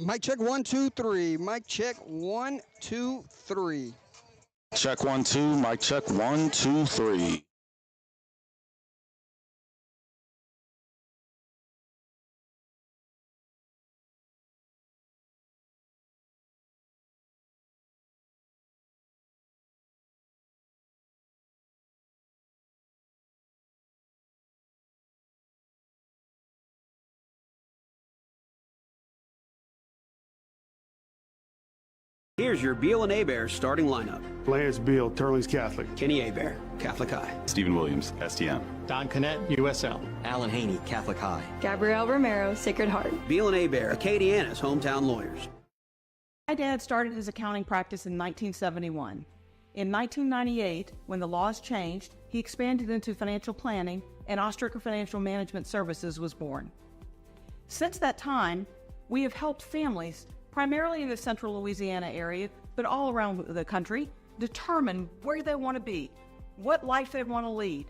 Mic check 1, 2, 3. Mic check 1, 2, 3. Check 1 2, mic check 1 2 3. Here's your Beal and Abear starting lineup. Lance Beal, Turley's Catholic. Kenny Abear, Catholic High. Stephen Williams, STM. Don Connett, USL. Alan Haney, Catholic High. Gabrielle Romero, Sacred Heart. Beal and Abear, Acadiana's hometown lawyers. My dad started his accounting practice in 1971. In 1998, when the laws changed, he expanded into financial planning, and Ostraker Financial Management Services was born. Since that time, we have helped families, primarily in the central Louisiana area, but all around the country, determine where they want to be, what life they want to lead.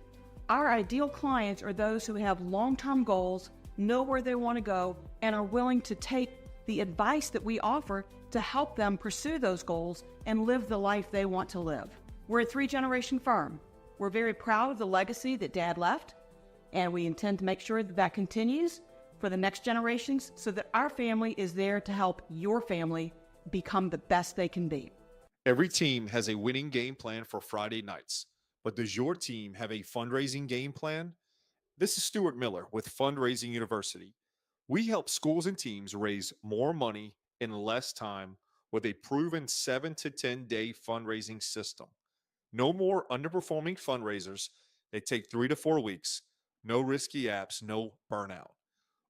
Our ideal clients are those who have long-term goals, know where they want to go, and are willing to take the advice that we offer to help them pursue those goals and live the life they want to live. We're a 3-generation firm. We're very proud of the legacy that Dad left, and we intend to make sure that that continues for the next generations so that our family is there to help your family become the best they can be. Every team has a winning game plan for Friday nights, but does your team have a fundraising game plan? This is Stuart Miller with Fundraising University. We help schools and teams raise more money in less time with a proven 7 to 10 day fundraising system. No more underperforming fundraisers. They take 3 to 4 weeks. No risky apps, no burnout.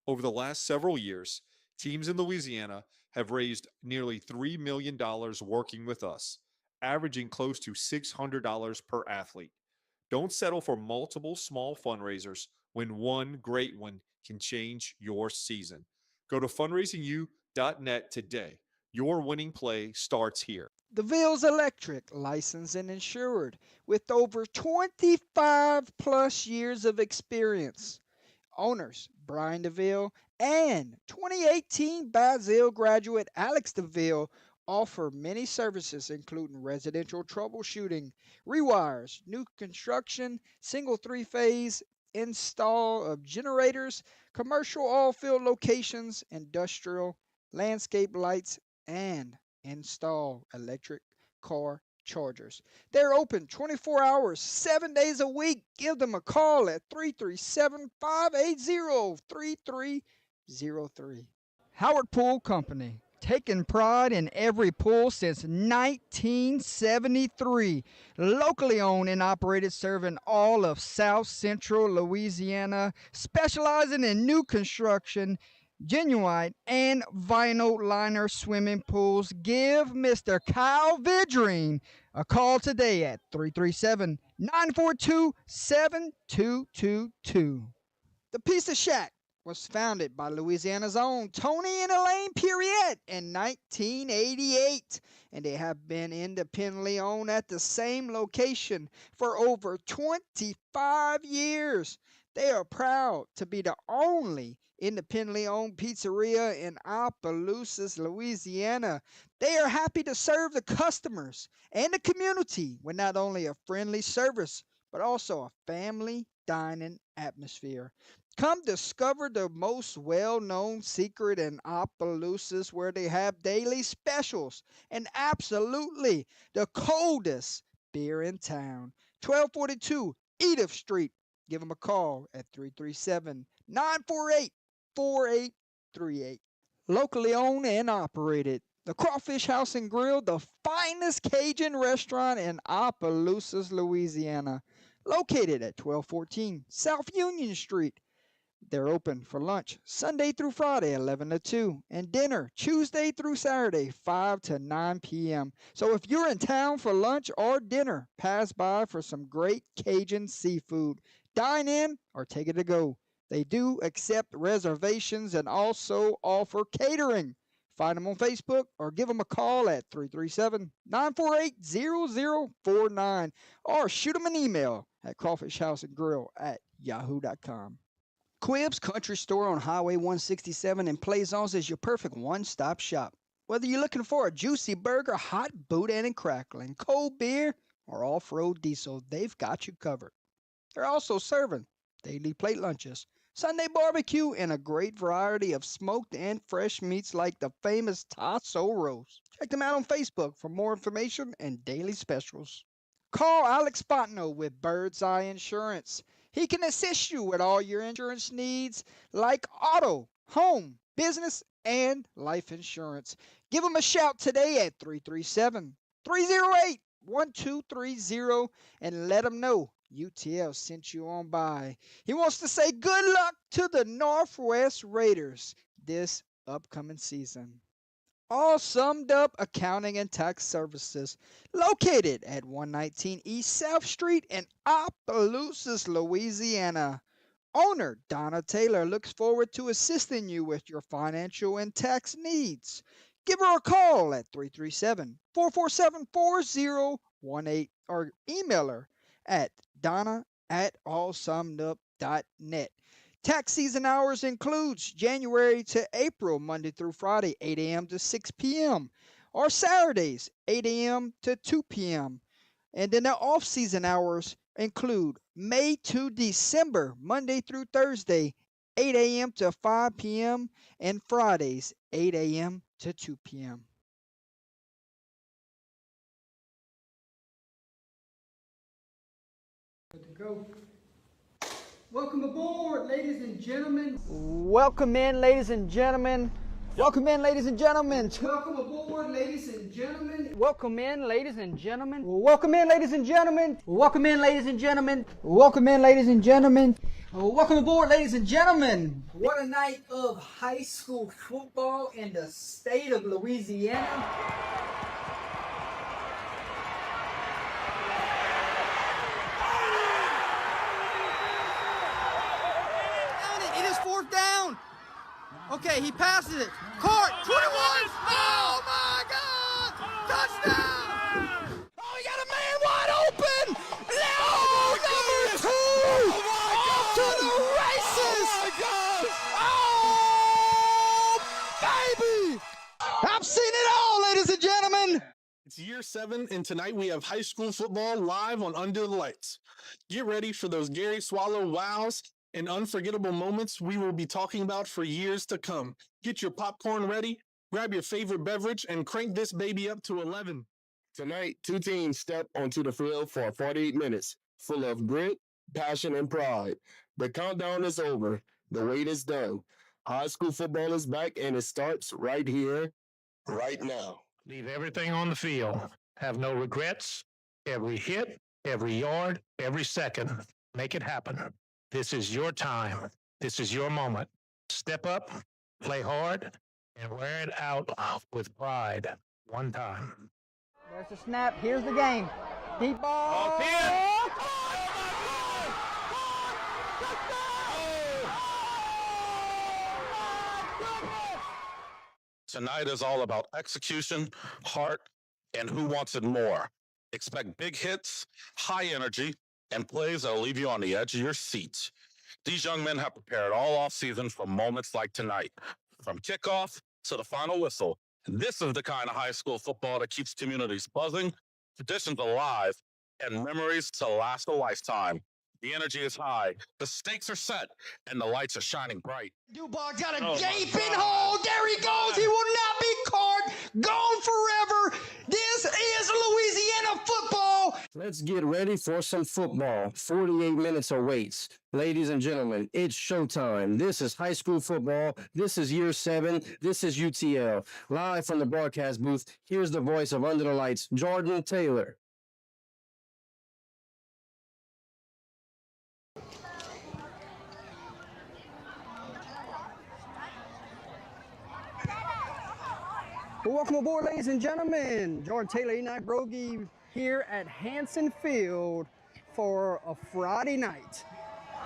Over the last several years, teams in Louisiana have raised nearly $3 million working with us, averaging close to $600 per athlete. Don't settle for multiple small fundraisers when one great one can change your season. Go to fundraisingu.net today. Your winning play starts here. DeVille's Electric, licensed and insured, with over 25 plus years of experience. Owners Brian DeVille and 2018 Basile graduate Alex DeVille offer many services including residential troubleshooting, rewires, new construction, single 3-phase install of generators, commercial oil field locations, industrial, landscape lights, and install electric car chargers. They're open 24 hours, 7 days a week. Give them a call at 337-580-3303. Howard Pool Company, taking pride in every pool since 1973. Locally owned and operated, serving all of South Central Louisiana, specializing in new construction, genuine and vinyl liner swimming pools. Give Mr. Kyle Vidrine a call today at 337-942-7222. The Pizza Shack was founded by Louisiana's own Tony and Elaine Puriette in 1988, and they have been independently owned at the same location for over 25 years. They are proud to be the only independently owned pizzeria in Opelousas, Louisiana. They are happy to serve the customers and the community with not only a friendly service, but also a family dining atmosphere. Come discover the most well-known secret in Opelousas, where they have daily specials and absolutely the coldest beer in town. 1242 Edith Street. Give them a call at 337-948-4838. Locally owned and operated, the Crawfish House and Grill, the finest Cajun restaurant in Opelousas, Louisiana. Located at 1214 South Union Street. They're open for lunch Sunday through Friday, 11 to 2, and dinner Tuesday through Saturday, 5 to 9 p.m. So if you're in town for lunch or dinner, pass by for some great Cajun seafood. Dine in or take it to go. They do accept reservations and also offer catering. Find them on Facebook or give them a call at 337-948-0049 or shoot them an email at crawfishhouseandgrill@yahoo.com. Quib's Country Store on Highway 167 in Plaisance is your perfect one-stop shop. Whether you're looking for a juicy burger, hot boudin and crackling, cold beer, or off-road diesel, they've got you covered. They're also serving daily plate lunches, Sunday barbecue, and a great variety of smoked and fresh meats like the famous Tasso Roast. Check them out on Facebook for more information and daily specials. Call Alex Spotno with Bird's Eye Insurance. He can assist you with all your insurance needs like auto, home, business, and life insurance. Give him a shout today at 337-308-1230 and let him know UTL sent you on by. He wants to say good luck to the Northwest Raiders this upcoming season. All Summed Up Accounting and Tax Services, located at 119 East South Street in Opelousas, Louisiana. Owner Donna Taylor looks forward to assisting you with your financial and tax needs. Give her a call at 337-447-4018 or email her at donna@allsummedup.net. Tax season hours includes January to April, Monday through Friday, 8 a.m. to 6 p.m., or Saturdays, 8 a.m. to 2 p.m. And then the off-season hours include May to December, Monday through Thursday, 8 a.m. to 5 p.m., and Fridays, 8 a.m. to 2 p.m. Good to go. Welcome aboard, ladies and gentlemen. Welcome in, ladies and gentlemen. Welcome in, ladies and gentlemen. Welcome aboard, ladies and gentlemen. Welcome in, ladies and gentlemen. Welcome in, ladies and gentlemen. Welcome in, ladies and gentlemen. Welcome in, ladies and gentlemen. Welcome aboard, ladies and gentlemen. What a night of high school football in the state of Louisiana. Down. Okay, he passes it. Court, 21. Oh my God! Touchdown! Oh, he got a man wide open. Oh, number 2. Off to the races. Oh, baby! I've seen it all, ladies and gentlemen. It's year 7, and tonight we have high school football live on Under the Lights. Get ready for those Gary Swallow wows and unforgettable moments we will be talking about for years to come. Get your popcorn ready, grab your favorite beverage, and crank this baby up to 11. Tonight, 2 teams step onto the field for 48 minutes, full of grit, passion, and pride. The countdown is over. The wait is done. High school football is back, and it starts right here, right now. Leave everything on the field. Have no regrets. Every hit, every yard, every second. Make it happen. This is your time. This is your moment. Step up, play hard, and wear it out with pride. One time. There's the snap. Here's the game. Deep ball. Tonight is all about execution, heart, and who wants it more. Expect big hits, high energy, and plays that'll leave you on the edge of your seats. These young men have prepared all offseason for moments like tonight. From kickoff to the final whistle, this is the kind of high school football that keeps communities buzzing, traditions alive, and memories to last a lifetime. The energy is high, the stakes are set, and the lights are shining bright. Dubois got a gaping hole. There he goes. He will not be caught. Gone forever. This is Louisiana football. Let's get ready for some football. 48 minutes awaits. Ladies and gentlemen, it's showtime. This is high school football. This is year 7. This is UTL. Live from the broadcast booth, here's the voice of Under the Lights, Jordan Taylor. Welcome aboard, ladies and gentlemen. Jordan Taylor, Enoch Brogy here at Hanson Field for a Friday night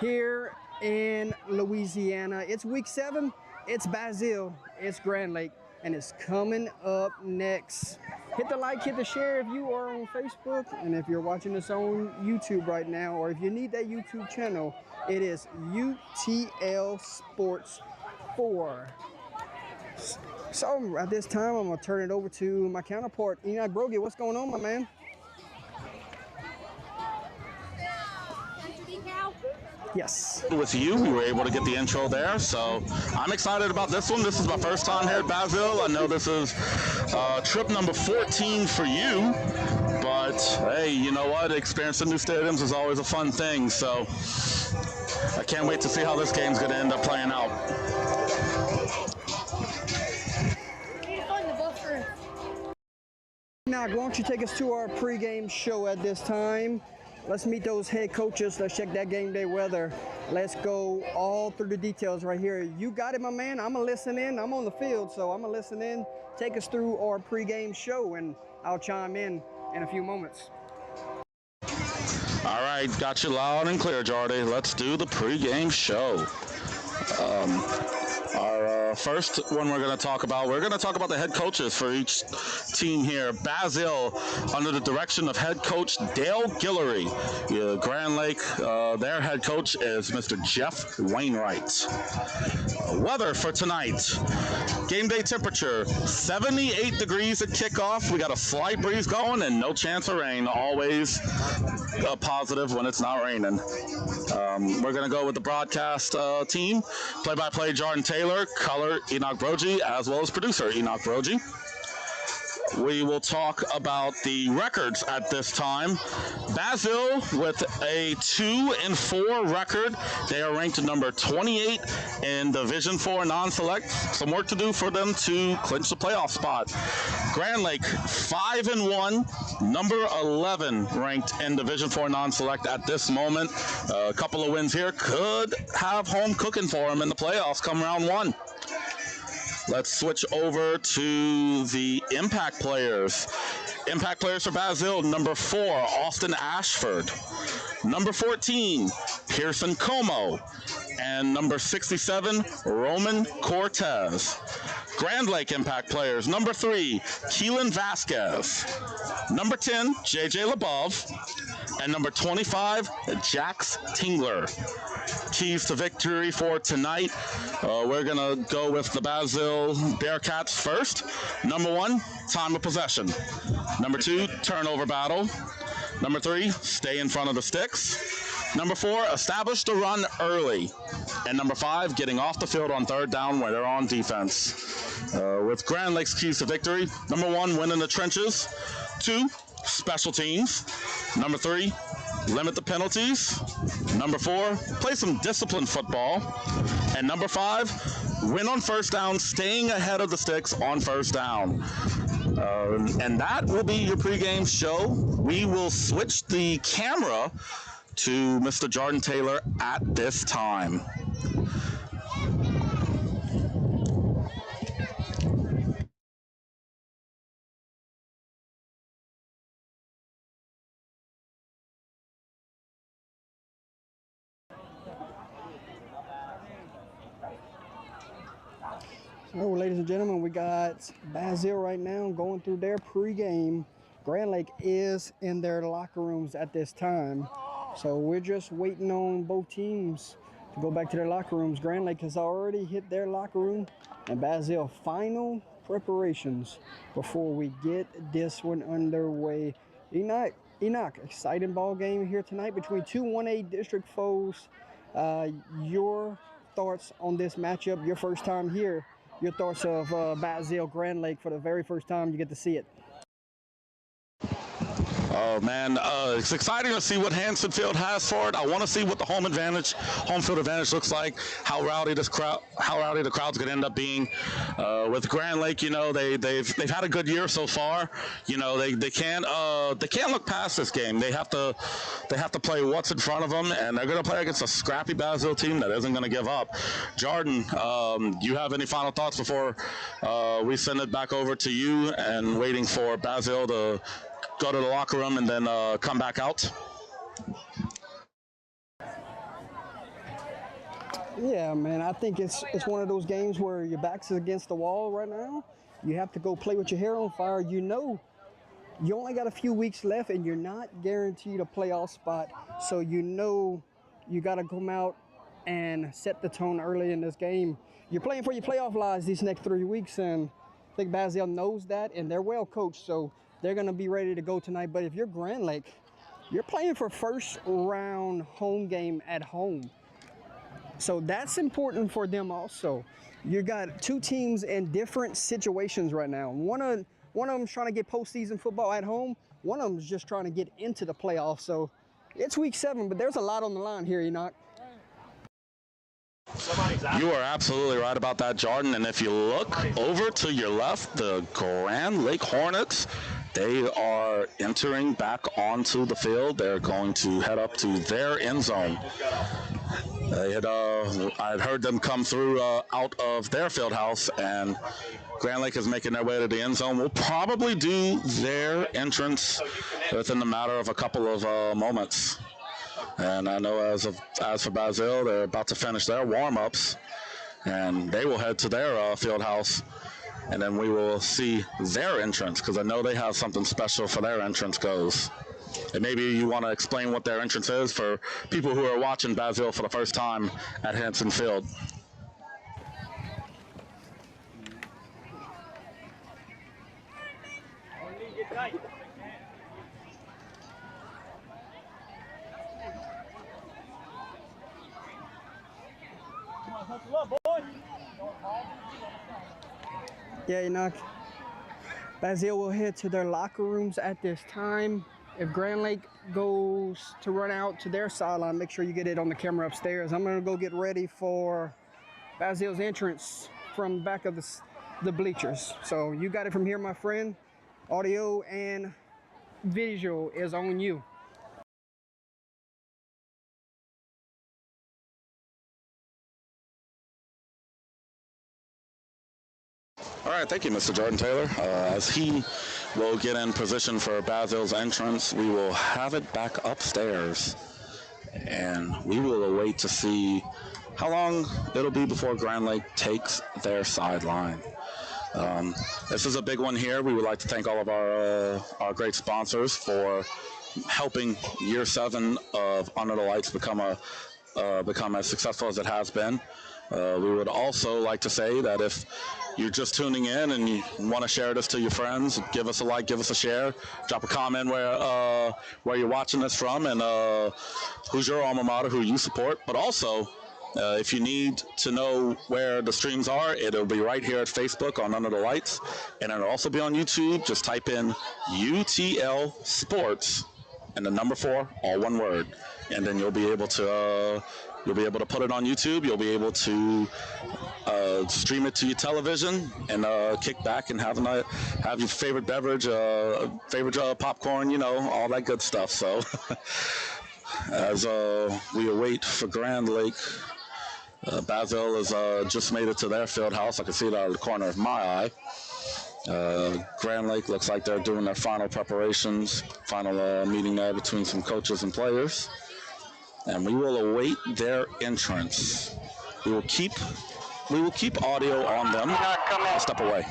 here in Louisiana. It's week 7. It's Basile. It's Grand Lake. And it's coming up next. Hit the like, hit the share if you are on Facebook, and if you're watching this on YouTube right now, or if you need that YouTube channel, it is UTL Sports 4. So at this time, I'm gonna turn it over to my counterpart, Enoch Brogy. What's going on, my man? Yes. With you, we were able to get the intro there, so I'm excited about this one. This is my first time here at Basile. I know this is trip number 14 for you, but hey, you know what? Experiencing new stadiums is always a fun thing, so I can't wait to see how this game's going to end up playing out. Now, why don't you take us to our pregame show at this time? Let's meet those head coaches. Let's check that game day weather. Let's go all through the details right here. You got it, my man. I'm going to listen in. I'm on the field, so I'm going to listen in. Take us through our pregame show, and I'll chime in a few moments. All right, got you loud and clear, Jordy. Let's do the pregame show. Our first one we're going to talk about the head coaches for each team here. Basile, under the direction of head coach Dale Guillory. Grand Lake, their head coach is Mr. Jeff Wainwright. Weather for tonight. Game day temperature, 78 degrees at kickoff. We got a slight breeze going and no chance of rain. Always positive when it's not raining. We're going to go with the broadcast team. Play-by-play Jordan Taylor, color Enoch Brogy, as well as producer Enoch Brogy. We will talk about the records at this time. Basile with a 2-4 record. They are ranked number 28 in Division 4 non-select. Some work to do for them to clinch the playoff spot. Grand Lake 5-1, number 11 ranked in Division 4 non-select at this moment. A couple of wins here could have home cooking for them in the playoffs come round one. Let's switch over to the impact players. Impact players for Basile, number 4, Austin Ashford. Number 14, Pearson Como. And number 67, Roman Cortez. Grand Lake impact players, number 3, Keelan Vasquez. Number 10, JJ LeBov. And number 25, Jax Tingler. Keys to victory for tonight. We're going to go with the Basile Bearcats first. Number 1, time of possession. Number 2, turnover battle. Number 3, stay in front of the sticks. Number 4, establish the run early. And number 5, getting off the field on third down when they're on defense. With Grand Lake's keys to victory, number 1, win in the trenches. 2, special teams. Number 3, limit the penalties. Number 4, play some disciplined football. And number 5, win on first down, staying ahead of the sticks on first down. And that will be your pregame show. We will switch the camera to Mr. Jordan Taylor at this time. So, ladies and gentlemen, we got Basile right now going through their pregame. Grand Lake is in their locker rooms at this time. So we're just waiting on both teams to go back to their locker rooms. Grand Lake has already hit their locker room, and Basile final preparations before we get this one underway. Enoch, exciting ball game here tonight between two 1A district foes. Your thoughts on this matchup, your first time here, your thoughts of Basile Grand Lake for the very first time you get to see it. Oh man, it's exciting to see what Hanson Field has for it. I want to see what the home field advantage looks like. How rowdy the crowd's going to end up being. With Grand Lake, you know, they've had a good year so far. You know, they can't look past this game. They have to play what's in front of them, and they're going to play against a scrappy Basile team that isn't going to give up. Jordan, you have any final thoughts before we send it back over to you and waiting for Basile to go to the locker room and then come back out? Yeah, man, I think it's one of those games where your back's against the wall right now. You have to go play with your hair on fire. You know You only got a few weeks left, and you're not guaranteed a playoff spot. So you got to come out and set the tone early in this game. You're playing for your playoff lives these next 3 weeks, and I think Basile knows that, and they're well coached, so they're going to be ready to go tonight. But if you're Grand Lake, you're playing for first round home game at home. So that's important for them also. You got two teams in different situations right now. One of them's trying to get postseason football at home. One of them's just trying to get into the playoffs. So it's week 7, but there's a lot on the line here, Enoch. You are absolutely right about that, Jordan. And if you look over to your left, the Grand Lake Hornets, they are entering back onto the field. They're going to head up to their end zone. I'd heard them come through out of their field house, and Grand Lake is making their way to the end zone. We'll probably do their entrance within the matter of a couple of moments. And I know as for Basile, they're about to finish their warm-ups, and they will head to their field house, and then we will see their entrance, because I know they have something special for their entrance goes. And maybe you want to explain what their entrance is for people who are watching Basile for the first time at Henson Field. Yeah, Enoch. Basile will head to their locker rooms at this time. If Grand Lake goes to run out to their sideline, make sure you get it on the camera upstairs. I'm going to go get ready for Basile's entrance from the back of the bleachers. So you got it from here, my friend. Audio and visual is on you. All right, thank you, Mr. Jordan Taylor. As he will get in position for Basile's entrance, we will have it back upstairs, and we will await to see how long it'll be before Grand Lake takes their sideline. This is a big one here. We would like to thank all of our great sponsors for helping Year 7 of Under the Lights become as successful as it has been. We would also like to say that if you're just tuning in and you want to share this to your friends, give us a like, give us a share, drop a comment where you're watching this from, and who's your alma mater, who you support. But also, if you need to know where the streams are, it'll be right here at Facebook on Under the Lights, and it'll also be on YouTube. Just type in UTL Sports and the number 4, all one word, and then you'll be able to put it on YouTube. You'll be able to stream it to your television and kick back and have your favorite beverage, favorite popcorn, all that good stuff. So as we await for Grand Lake, Basile has just made it to their field house. I can see it out of the corner of my eye. Grand Lake looks like they're doing their final preparations, final meeting there between some coaches and players. And we will await their entrance. We will keep audio on them. I'll step away.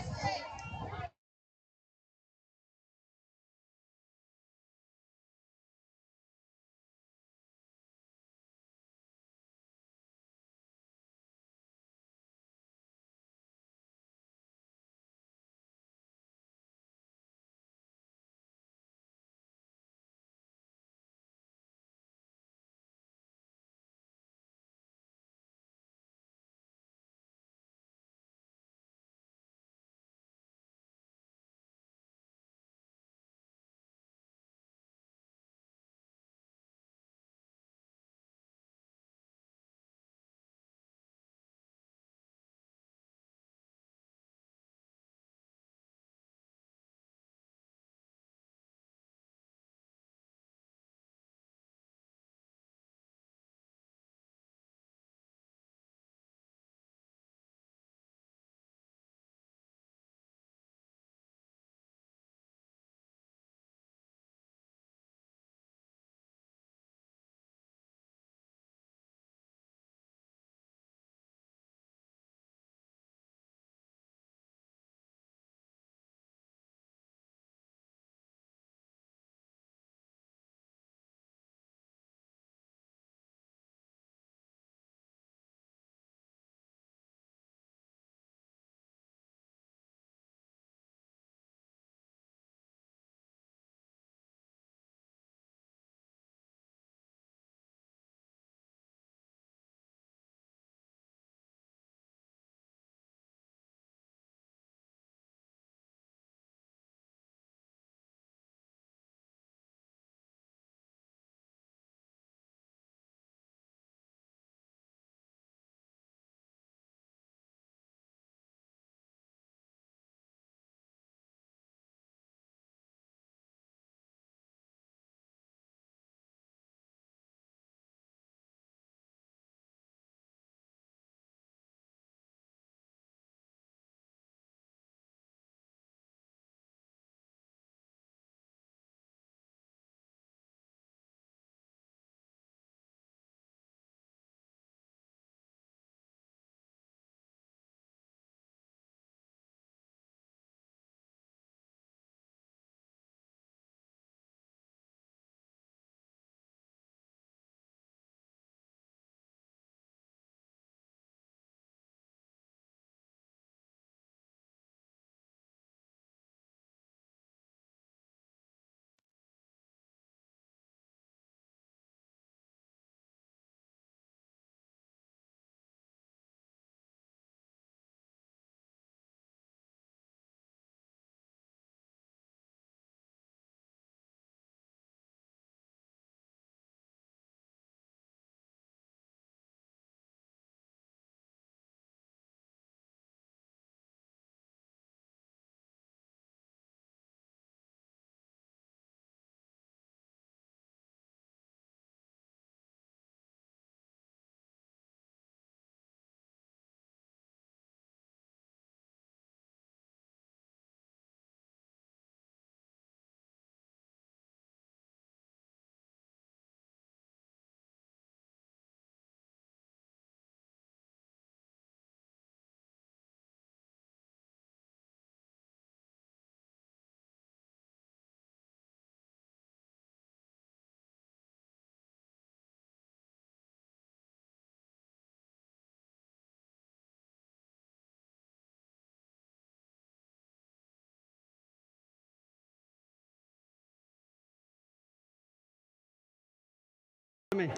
Me.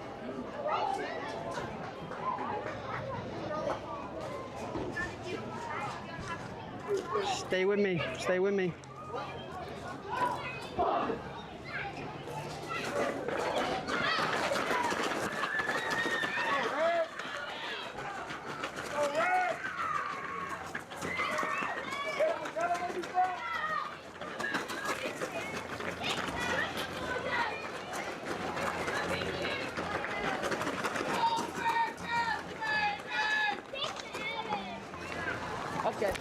Stay with me. Stay with me. Okay.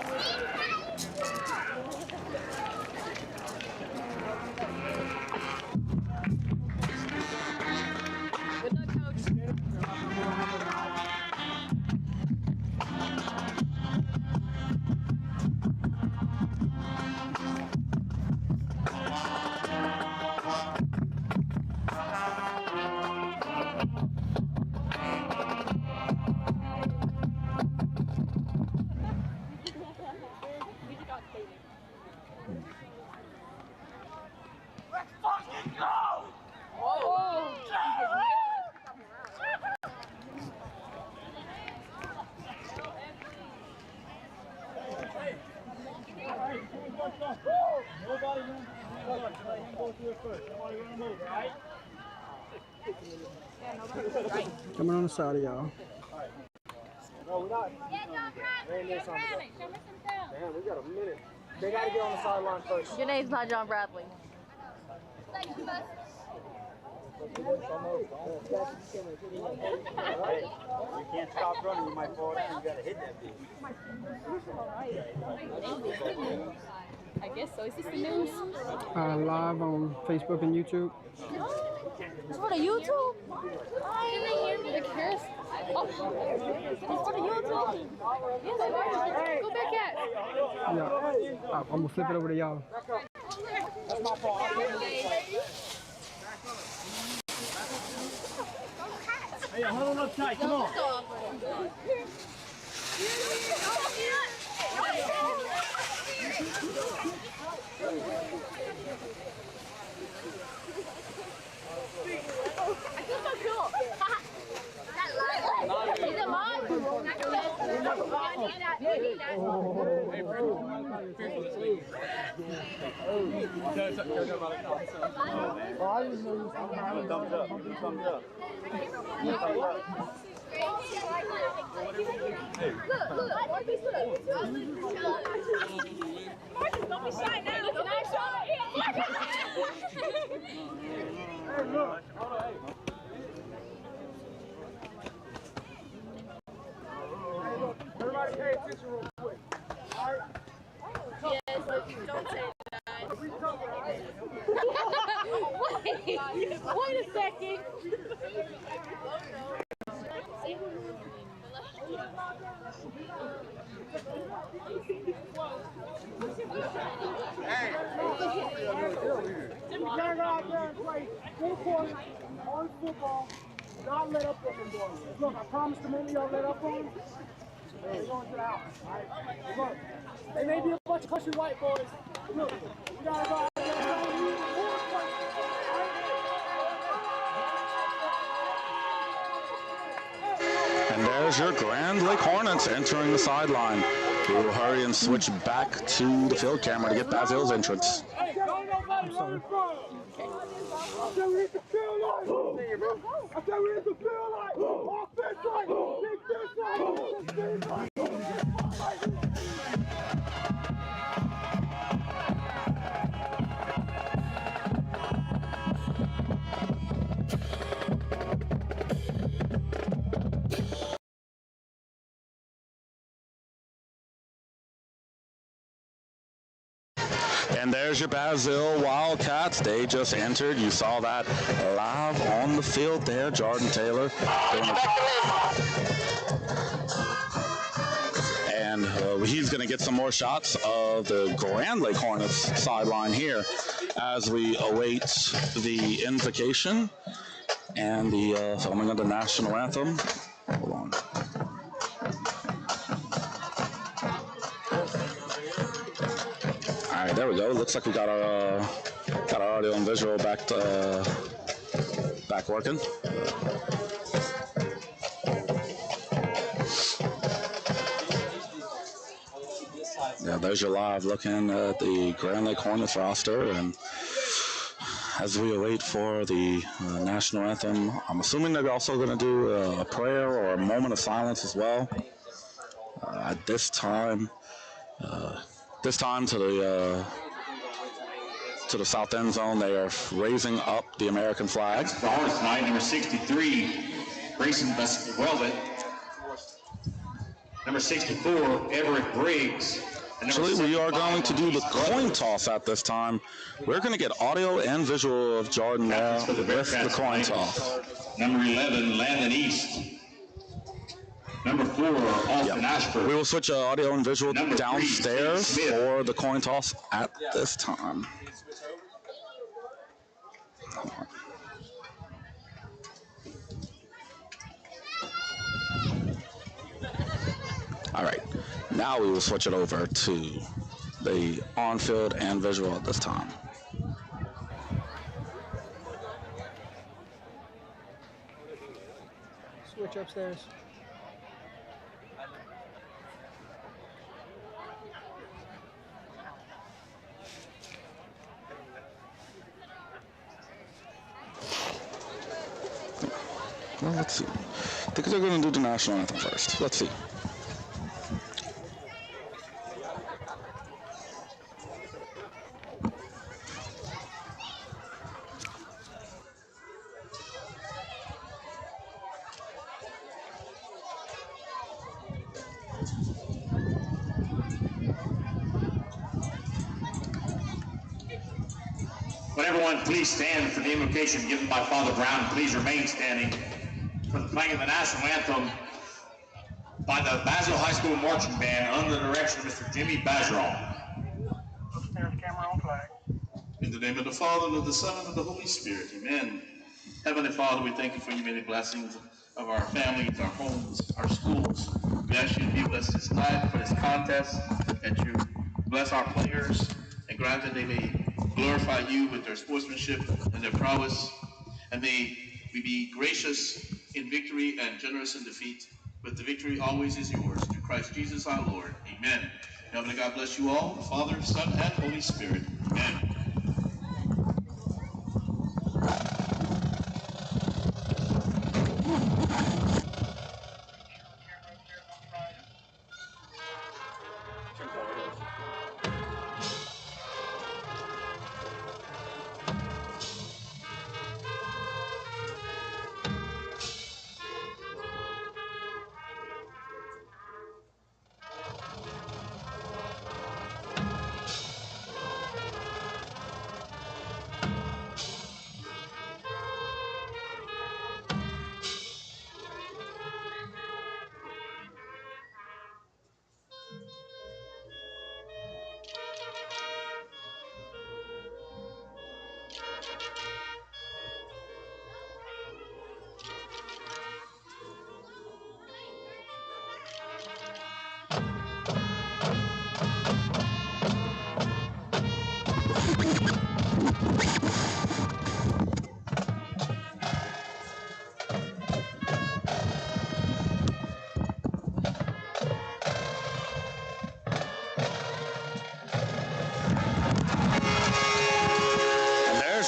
Good luck, Coach. Coming on the side of y'all. No, we're not. Damn, we got a minute. They got to get on the sideline first. Your name's not John Bradley. You can't stop running. You might fall down. You got to hit that bitch. I guess so. Is this the news? Live on Facebook and YouTube. It's for the YouTube? Can they hear me? Like, here's... Oh, it's for the YouTube? Yes, go back at. Yeah. I'm going to flip it over to y'all. That's my fault. Hey, hold on up tight. Come on. Don't be shy now. Look at Everybody pay attention real quick. All right? yes, don't say that. Wait a second. You gotta go out there and play full court on football. Not let up on them boys. Look, I promise the minute y'all let up on them, they're going to the house. All right? Look, they may be a bunch of country white boys. Look, you gotta go out there and And there's your Grand Lake Hornets entering the sideline. We will hurry and switch back to the field camera to get Basile's entrance. hey, don't nobody run in front. I said we hit the field line. I said we hit the field line. Offense right. Defense right. And there's your Basile Wildcats. They just entered. You saw that live on the field there. Jordan Taylor. And he's going to get some more shots of the Grand Lake Hornets sideline here as we await the invocation and the filming of the national anthem. Hold on. All right, there we go. Looks like we got our audio and visual back to Back working. Yeah, there's your live looking at the Grand Lake Hornets roster, and as we await for the national anthem, I'm assuming they're also going to do a prayer or a moment of silence as well. At this time to the south end zone, they are raising up the American flag. For Hornets tonight, number 63, Grayson Velvet. Number 64, Everett Briggs. Actually, we are going to do the coin toss at this time. We're going to get audio and visual of Jordan there with the coin toss. Number 11, Landon East. Number 4, Austin Ashford. We will switch audio and visual downstairs for the coin toss at this time. All right, now we will switch it over to the on-field and visual at this time. Switch upstairs. Well, let's see. I think they're going to do the national anthem first. Let's see. Would everyone please stand for the invocation given by Father Brown? Please remain standing for the playing of the national anthem by the Basile High School Marching Band under the direction of Mr. Jimmy Bajerall. Upstairs, camera on flag. In the name of the Father, and of the Son, and of the Holy Spirit. Amen. Heavenly Father, we thank you for your many blessings of our families, our homes, our schools. We ask you to be with us this night for this contest, that you bless our players and grant that they may glorify you with their sportsmanship and their prowess, and may we be gracious in victory and generous in defeat, but the victory always is yours, through Christ Jesus our Lord. Amen. Heavenly God bless you all, the Father, Son, and Holy Spirit. Amen.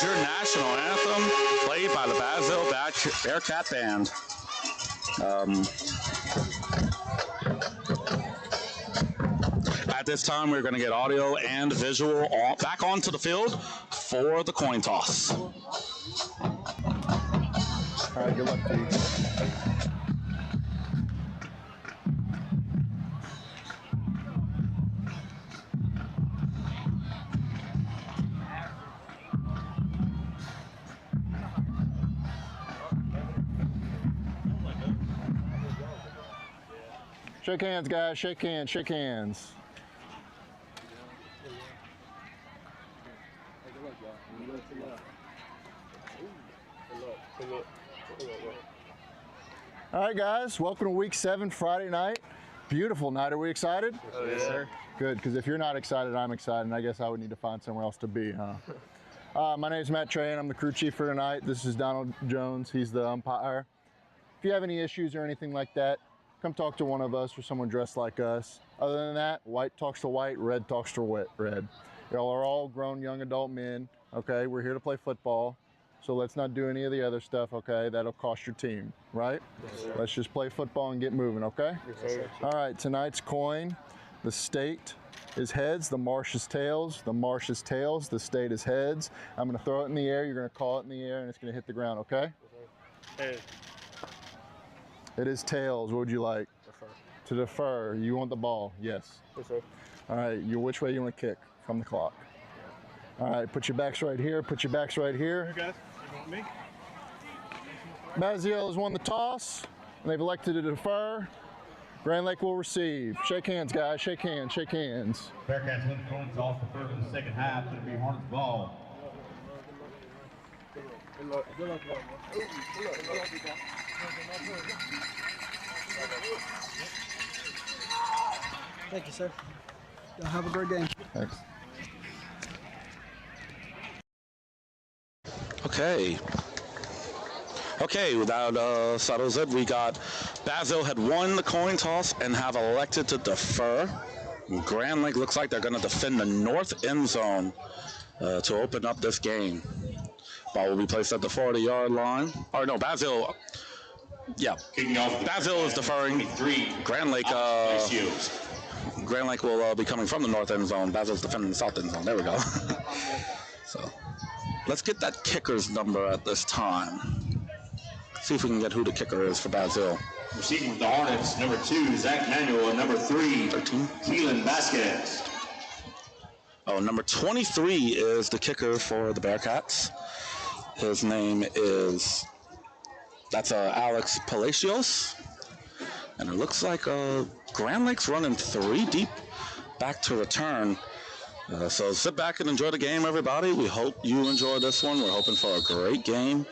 Your national anthem played by the Basile Bearcat Band. At this time, we're going to get audio and visual back onto the field for the coin toss. All right, good luck to you. Shake hands, guys. Shake hands. Shake hands. All right, guys. Welcome to Week 7, Friday night. Beautiful night. Are we excited? Oh, yes, sir. Good, because if you're not excited, I'm excited, and I guess I would need to find somewhere else to be, huh? My name is Matt Trey, and I'm the crew chief for tonight. This is Donald Jones. He's the umpire. If you have any issues or anything like that, come talk to one of us or someone dressed like us. Other than that, white talks to white, red talks to red. Y'all are all grown young adult men, okay? We're here to play football, so let's not do any of the other stuff, okay? That'll cost your team, right? Yes, sir. Let's just play football and get moving, okay? Yes, sir. All right, tonight's coin, the state is heads, the marsh is tails, the marsh is tails, the state is heads. I'm gonna throw it in the air, you're gonna call it in the air, and it's gonna hit the ground, okay? Heads. It is tails. What would you like? Defer. To defer. You want the ball? Yes. Yes, sir. All right. Which way you want to kick from the clock? All right. Put your backs right here. Put your backs right here. Here, guys. You want me? Basile has won the toss, and they've elected to defer. Grand Lake will receive. Shake hands, guys. Shake hands. Shake hands. Bearcats win the coins off the first and second half. It'll be Hornets ball. Good luck. Good luck. Thank you, sir. Y'all have a great game. Thanks. Okay, that settles it. We got Basile had won the coin toss and have elected to defer. Grand Lake looks like they're going to defend the north end zone to open up this game. Ball will be placed at the 40-yard line. Or no, Basile. Yeah, Basile is deferring. Grand Lake will be coming from the north end zone. Basile's defending the south end zone. There we go. So let's get that kicker's number at this time. See if we can get who the kicker is for Basile. Receiving with the Hornets, number 2, Zach Manuel, and number 3, 13. Keelan Vasquez. Oh, number 23 is the kicker for the Bearcats. His name is, that's Alex Palacios. And it looks like Grand Lake's running 3 deep back to return. So sit back and enjoy the game, everybody. We hope you enjoy this one. We're hoping for a great game.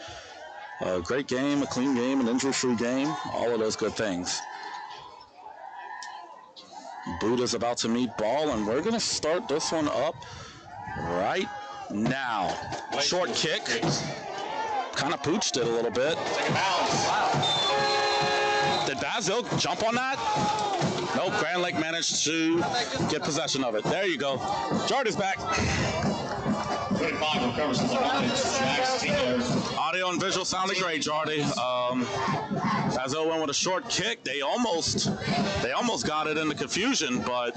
A great game, a clean game, an injury-free game, all of those good things. Boot is about to meet ball, and we're going to start this one up right now. Short kick. Kind of pooched it a little bit. Did Basile jump on that? Nope, Grand Lake managed to get possession of it. There you go. Jardy's back. Audio and visual sounded great, Jardy. Basile went with a short kick. They almost got it into confusion, but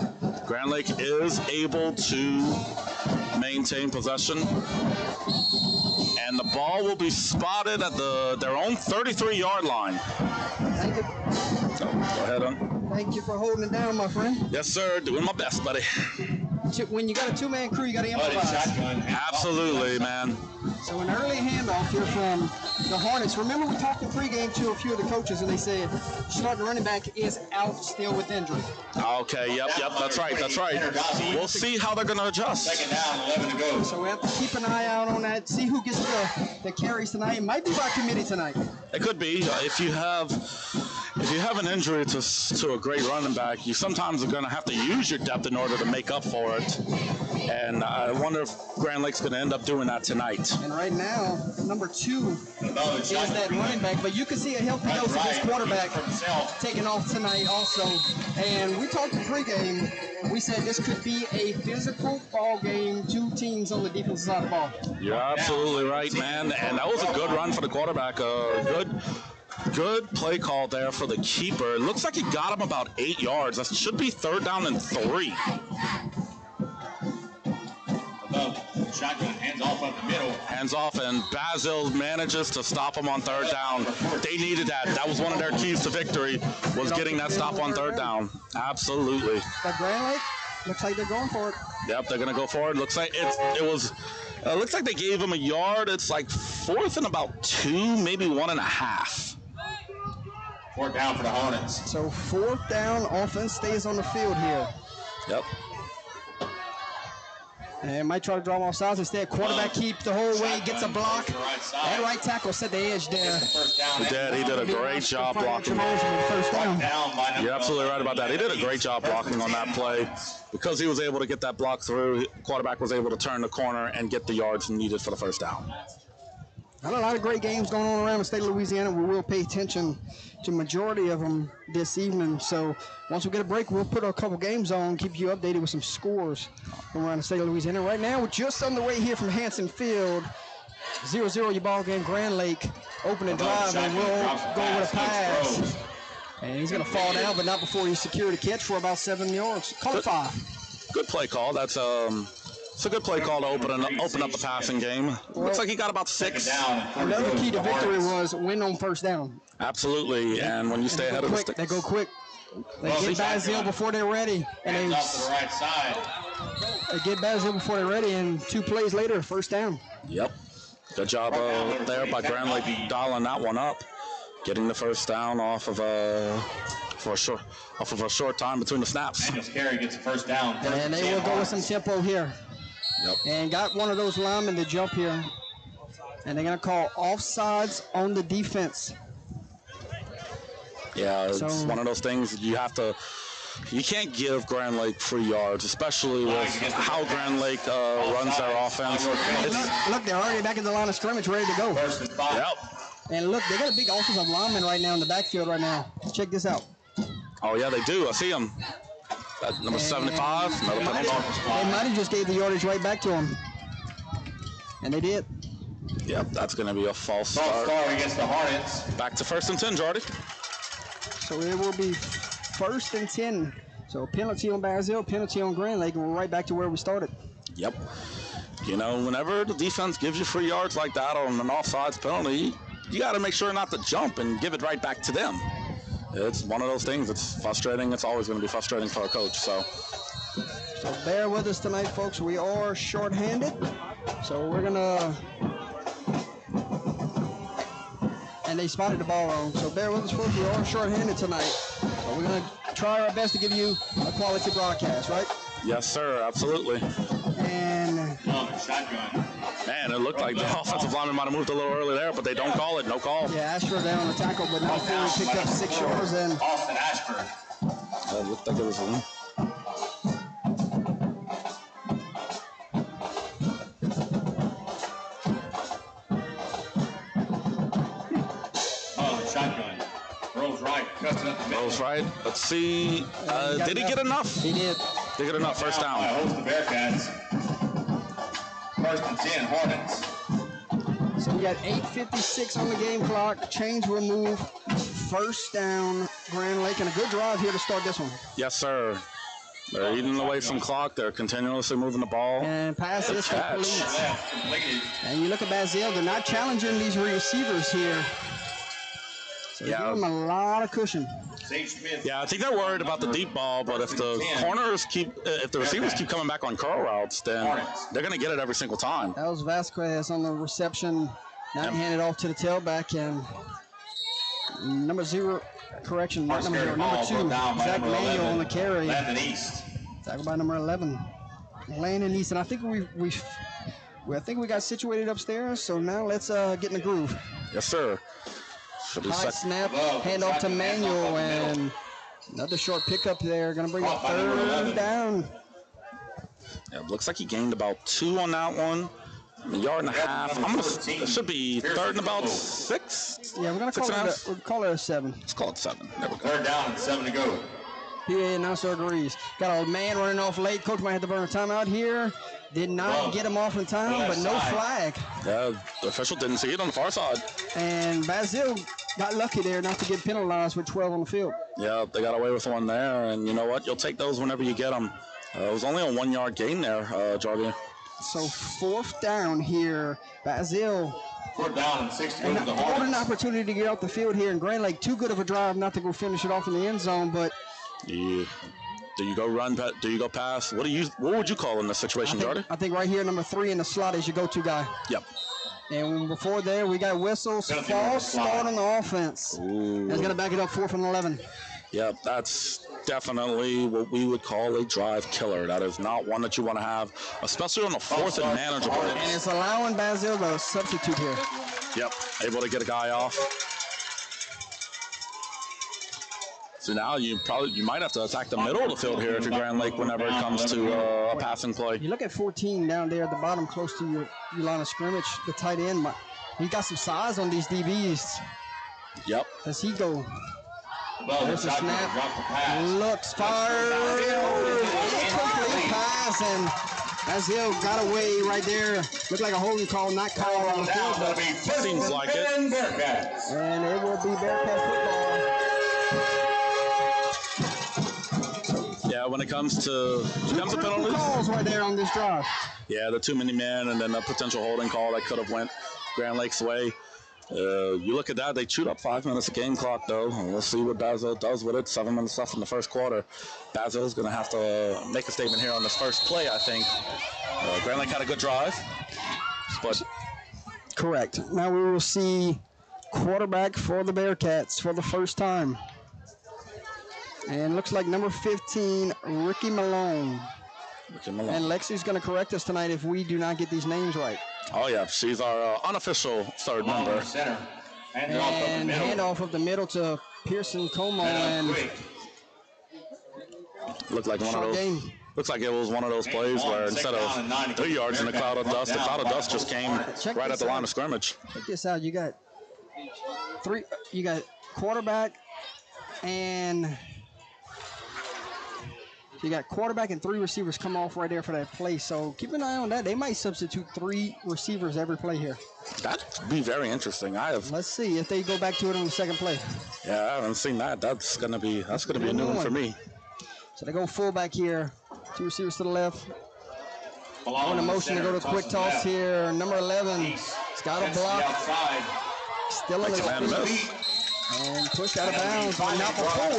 Grand Lake is able to maintain possession. And the ball will be spotted at their own 33-yard line. Thank you. So, go ahead, Thank you for holding it down, my friend. Yes, sir. Doing my best, buddy. When you got a 2-man crew, you got to improvise. Absolutely, man. So an early handoff here from the Hornets. Remember, we talked in pregame to a few of the coaches, and they said starting running back is out still with injury. Okay, yep, that's right. We'll see how they're going to adjust. Second down, 11 to go. So we have to keep an eye out on that, see who gets the carries tonight. It might be by committee tonight. It could be. If you have an injury to a great running back, you sometimes are going to have to use your depth in order to make up for it. And I wonder if Grand Lake's going to end up doing that tonight. And right now, number 2 is that running back. But you can see a healthy dose of this quarterback taking off tonight also. And we talked in pregame. We said this could be a physical ball game, 2 teams on the defensive side of the ball. You're absolutely right, man. And that was a good run for the quarterback. Good play call there for the keeper. It looks like he got him about 8 yards. That should be 3rd down and 3. Shotgun, hands off up the middle. Hands off, and Basile manages to stop him on 3rd down. They needed that. That was one of their keys to victory, was getting that stop on 3rd down. Absolutely. But Grand Lake, looks like they're going for it. Yep, they're going to go for it. Looks like looks like they gave him a yard. It's like 4th and about 2, maybe 1.5. 4th down for the Hornets. So 4th down, offense stays on the field here. Yep. And might try to draw him off sides. Instead, quarterback keeps the whole way, gets a block. And right tackle set the edge there. He did a great job blocking. First down. You're absolutely right about that. He did a great job blocking on that play. Because he was able to get that block through, quarterback was able to turn the corner and get the yards needed for the first down. Got a lot of great games going on around the state of Louisiana. We will pay attention to majority of them this evening. So once we get a break, we'll put a couple games on, keep you updated with some scores from around the state of Louisiana. Right now, we're just on the way here from Hanson Field. 0-0 your ball game. Grand Lake opening drive, and we'll go with a pass. And he's going to fall down, but not before he secured a catch for about 7 yards. Call it 5. Good play call. It's a good play call to open up the passing game. Looks like he got about 6. Another key to victory was win on first down. Absolutely, and when you stay ahead of the stick. They go quick. They get Basile before they're ready. And off to the right side. They get Basile before they're ready, and 2 plays later, first down. Yep. Good job there by Grand Lake dialing that one up. Getting the first down off of a short time between the snaps. Daniels Carey gets the first down. And they will go with some tempo here. Yep. And got one of those linemen to jump here. And they're going to call offsides on the defense. Yeah, it's one of those things you can't give Grand Lake free yards, especially with how Grand Lake runs their offense. Look, they're already back in the line of scrimmage, ready to go. Yep. And look, they got a big offensive lineman right now in the backfield right now. Check this out. Oh, yeah, they do. I see him. Number 75. They might have just gave the yardage right back to him. And they did. Yep, that's going to be a false start. Against the Hornets. Back to 1st and 10, Jordy. So it will be 1st and 10. So penalty on Basile, penalty on Grand Lake, and we're right back to where we started. Yep. You know, whenever the defense gives you free yards like that on an offsides penalty, you got to make sure not to jump and give it right back to them. It's one of those things. It's frustrating. It's always going to be frustrating for a coach. So bear with us tonight, folks. We are shorthanded. So we're going to... And they spotted the ball wrong. So bear with us, folks. We are shorthanded tonight. So we're going to try our best to give you a quality broadcast, right? Yes, sir. Absolutely. And... shotgun. Man, it looked like the offensive lineman might have moved a little early there, but they don't call it. No call. Yeah, Ashford down on the tackle, but not before he picked up 6 yards. And Austin Ashford. It looked like it was him. Shotgun. Rolls right. Cuts it up the middle. Rolls right. Let's see. Did he get enough? He did. Did he get enough? First down. Host the Bearcats. 1st and 10, Hornets. So we got 8:56 on the game clock. Chains removed. First down, Grand Lake, and a good drive here to start this one. Yes, sir. They're eating away some clock. They're continuously moving the ball. And pass this complete. And you look at Basile, they're not challenging these receivers here. So give them a lot of cushion. Yeah, I think they're worried about the deep ball, but if the if the receivers keep coming back on curl routes, then they're going to get it every single time. That was Vasquez on the reception, not handed off to the tailback, and number 2, Zach Manuel on the carry. Landon East. Tackled by number 11, Landon East, and I think I think we got situated upstairs. So now let's get in the groove. Yes, sir. High snap, hand off to Manuel, and another short pickup there. Going to bring up 3rd down. Yeah, it looks like he gained about 2 on that one. A yard and a half. It should be 3rd and about 6. Yeah, we're going to call it a 7. Let's call it 7. There we go. 3rd down, 7 to go. PA announcer agrees. Got a man running off late. Coach might have to burn a timeout here. Did not get him off in time, but no flag. Yeah, the official didn't see it on the far side. And Basile got lucky there not to get penalized with 12 on the field. Yeah, they got away with one there, and you know what? You'll take those whenever you get them. It was only a 1-yard gain there, Jarvis. So 4th down here. Basile. 4th down and 6 to go to the Hornets. Hornets. An opportunity to get off the field here in Grand Lake. Too good of a drive not to go finish it off in the end zone, but... Yeah. Do you go run? Do you go pass? What would you call in this situation, Jordy? I think right here, number 3 in the slot is your go-to guy. Yep. And before there, we got whistles. False start on the offense. Ooh. That's going to back it up 4th and 11. Yep, that's definitely what we would call a drive killer. That is not one that you want to have, especially on a fourth and manageable. And it's allowing Basile to substitute here. Yep, able to get a guy off. So now you might have to attack the middle of the field here if you're Grand Lake whenever it comes to a passing play. You look at 14 down there at the bottom, close to your line of scrimmage. The tight end, he got some size on these DBs. Yep. Does he go? There's a snap. Looks fired. Incomplete pass, and Basile got away right there. Looked like a holding call, not called on the field, but seems like it. And it will be Bearcat football. Yeah, when it comes to penalties, calls right there on this drive. Yeah, the too many men, and then a potential holding call that could have went Grand Lake's way. You look at that, they chewed up 5 minutes of game clock, though. And we'll see what Basile does with it. 7 minutes left in the first quarter. Basile's going to have to make a statement here on this first play, I think. Grand Lake had a good drive, but... Correct. Now we will see quarterback for the Bearcats for the first time. And looks like number 15, Ricky Malone. And Lexi's going to correct us tonight if we do not get these names right. Oh, yeah. She's our unofficial third member. Center. And handoff of the middle to Pearson Como. And looked like one of those. Game. Looks like it was one of those plays where instead of 3 yards in a cloud of dust, the cloud of dust just came right at the line of scrimmage. Check this out. You got quarterback and... You got quarterback and 3 receivers come off right there for that play. So keep an eye on that. They might substitute 3 receivers every play here. That'd be very interesting. Let's see if they go back to it on the second play. Yeah, I haven't seen that. That's gonna be a new one for me. So they go fullback here. 2 receivers to the left. On the motion to go to quick toss here. Number 11. He's got a block. Still on his feet. And pushed out of bounds, but not before.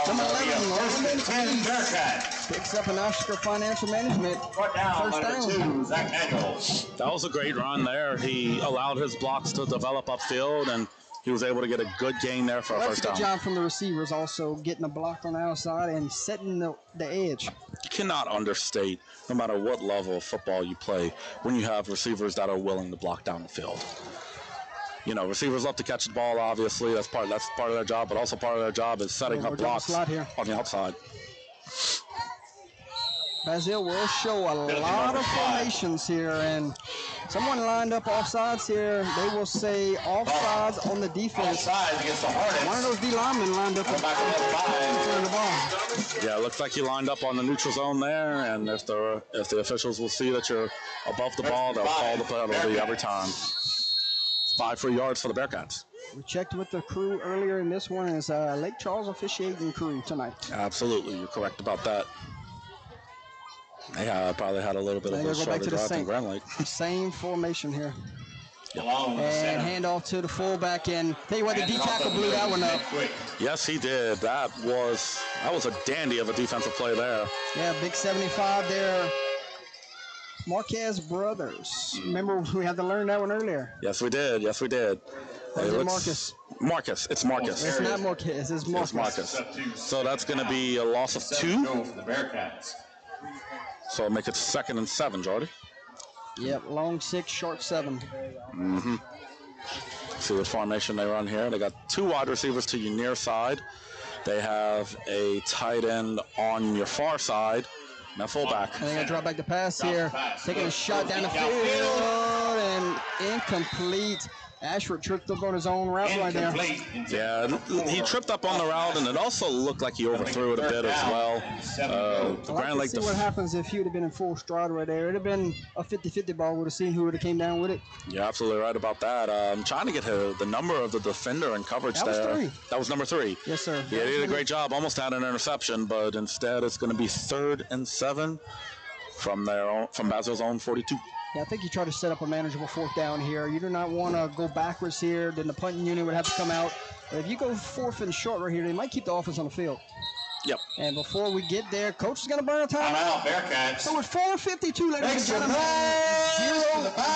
Number 11, picks up an Oscar Financial Management. First down. That was a great run there. He allowed his blocks to develop upfield, and he was able to get a good gain there for a first down. Good job from the receivers also, getting a block on the outside and setting the edge. You cannot understate, no matter what level of football you play, when you have receivers that are willing to block down the field. You know, receivers love to catch the ball, obviously. That's part of their job, but also part of their job is setting up blocks on the outside. Basile will show a lot of formations here, and someone lined up offsides here. They will say offsides on the defense. Offsides against the Hornets. One of those D linemen lined up in front of the ball. Yeah, it looks like he lined up on the neutral zone there, and if the officials will see that you're above the ball, they'll call the penalty every time. 5 free yards for the Bearcats. We checked with the crew earlier, and this one is Lake Charles officiating crew tonight. Absolutely, you're correct about that. They probably had a little bit of a shorter drive than Grand Lake. Same formation here. And hand off to the fullback, and tell you what, the D tackle blew that one up. Yes, he did. That was a dandy of a defensive play there. Yeah, big 75 there. Marquez Brothers. Remember, we had to learn that one earlier. Yes, we did. Or is it Marcus? Marcus. It's Marcus. It's not Marquez. It's Marcus. It's Marcus. So that's going to be a loss of 2. For the Bearcats. So it'll make it 2nd and 7, Jordy. Yep, long 6, short 7. Mm-hmm. See what formation they run here. They got 2 wide receivers to your near side. They have a tight end on your far side. Now fullback. And they're going to drop back the pass here. Taking a shot down the field and incomplete. Ashford tripped up on his own route right there. Yeah, he tripped up on the route, and it also looked like he overthrew it a bit as well. Grand Lake. See what happens if he would have been in full stride right there. It would have been a 50-50 ball. Would have seen who would have came down with it. You're absolutely right about that. I'm trying to get the number of the defender in coverage there. That was 3. That was number 3. Yes, sir. Yeah, he did a great job. Almost had an interception, but instead it's going to be 3rd and 7 from Basile's own 42. Yeah, I think you try to set up a manageable 4th down here. You do not want to go backwards here. Then the punting unit would have to come out. But if you go 4th and short right here, they might keep the offense on the field. Yep. And before we get there, coach is going to burn a timeout. Timeout, Bearcats. So it's 4:52, ladies and gentlemen. 0-0. Timeout,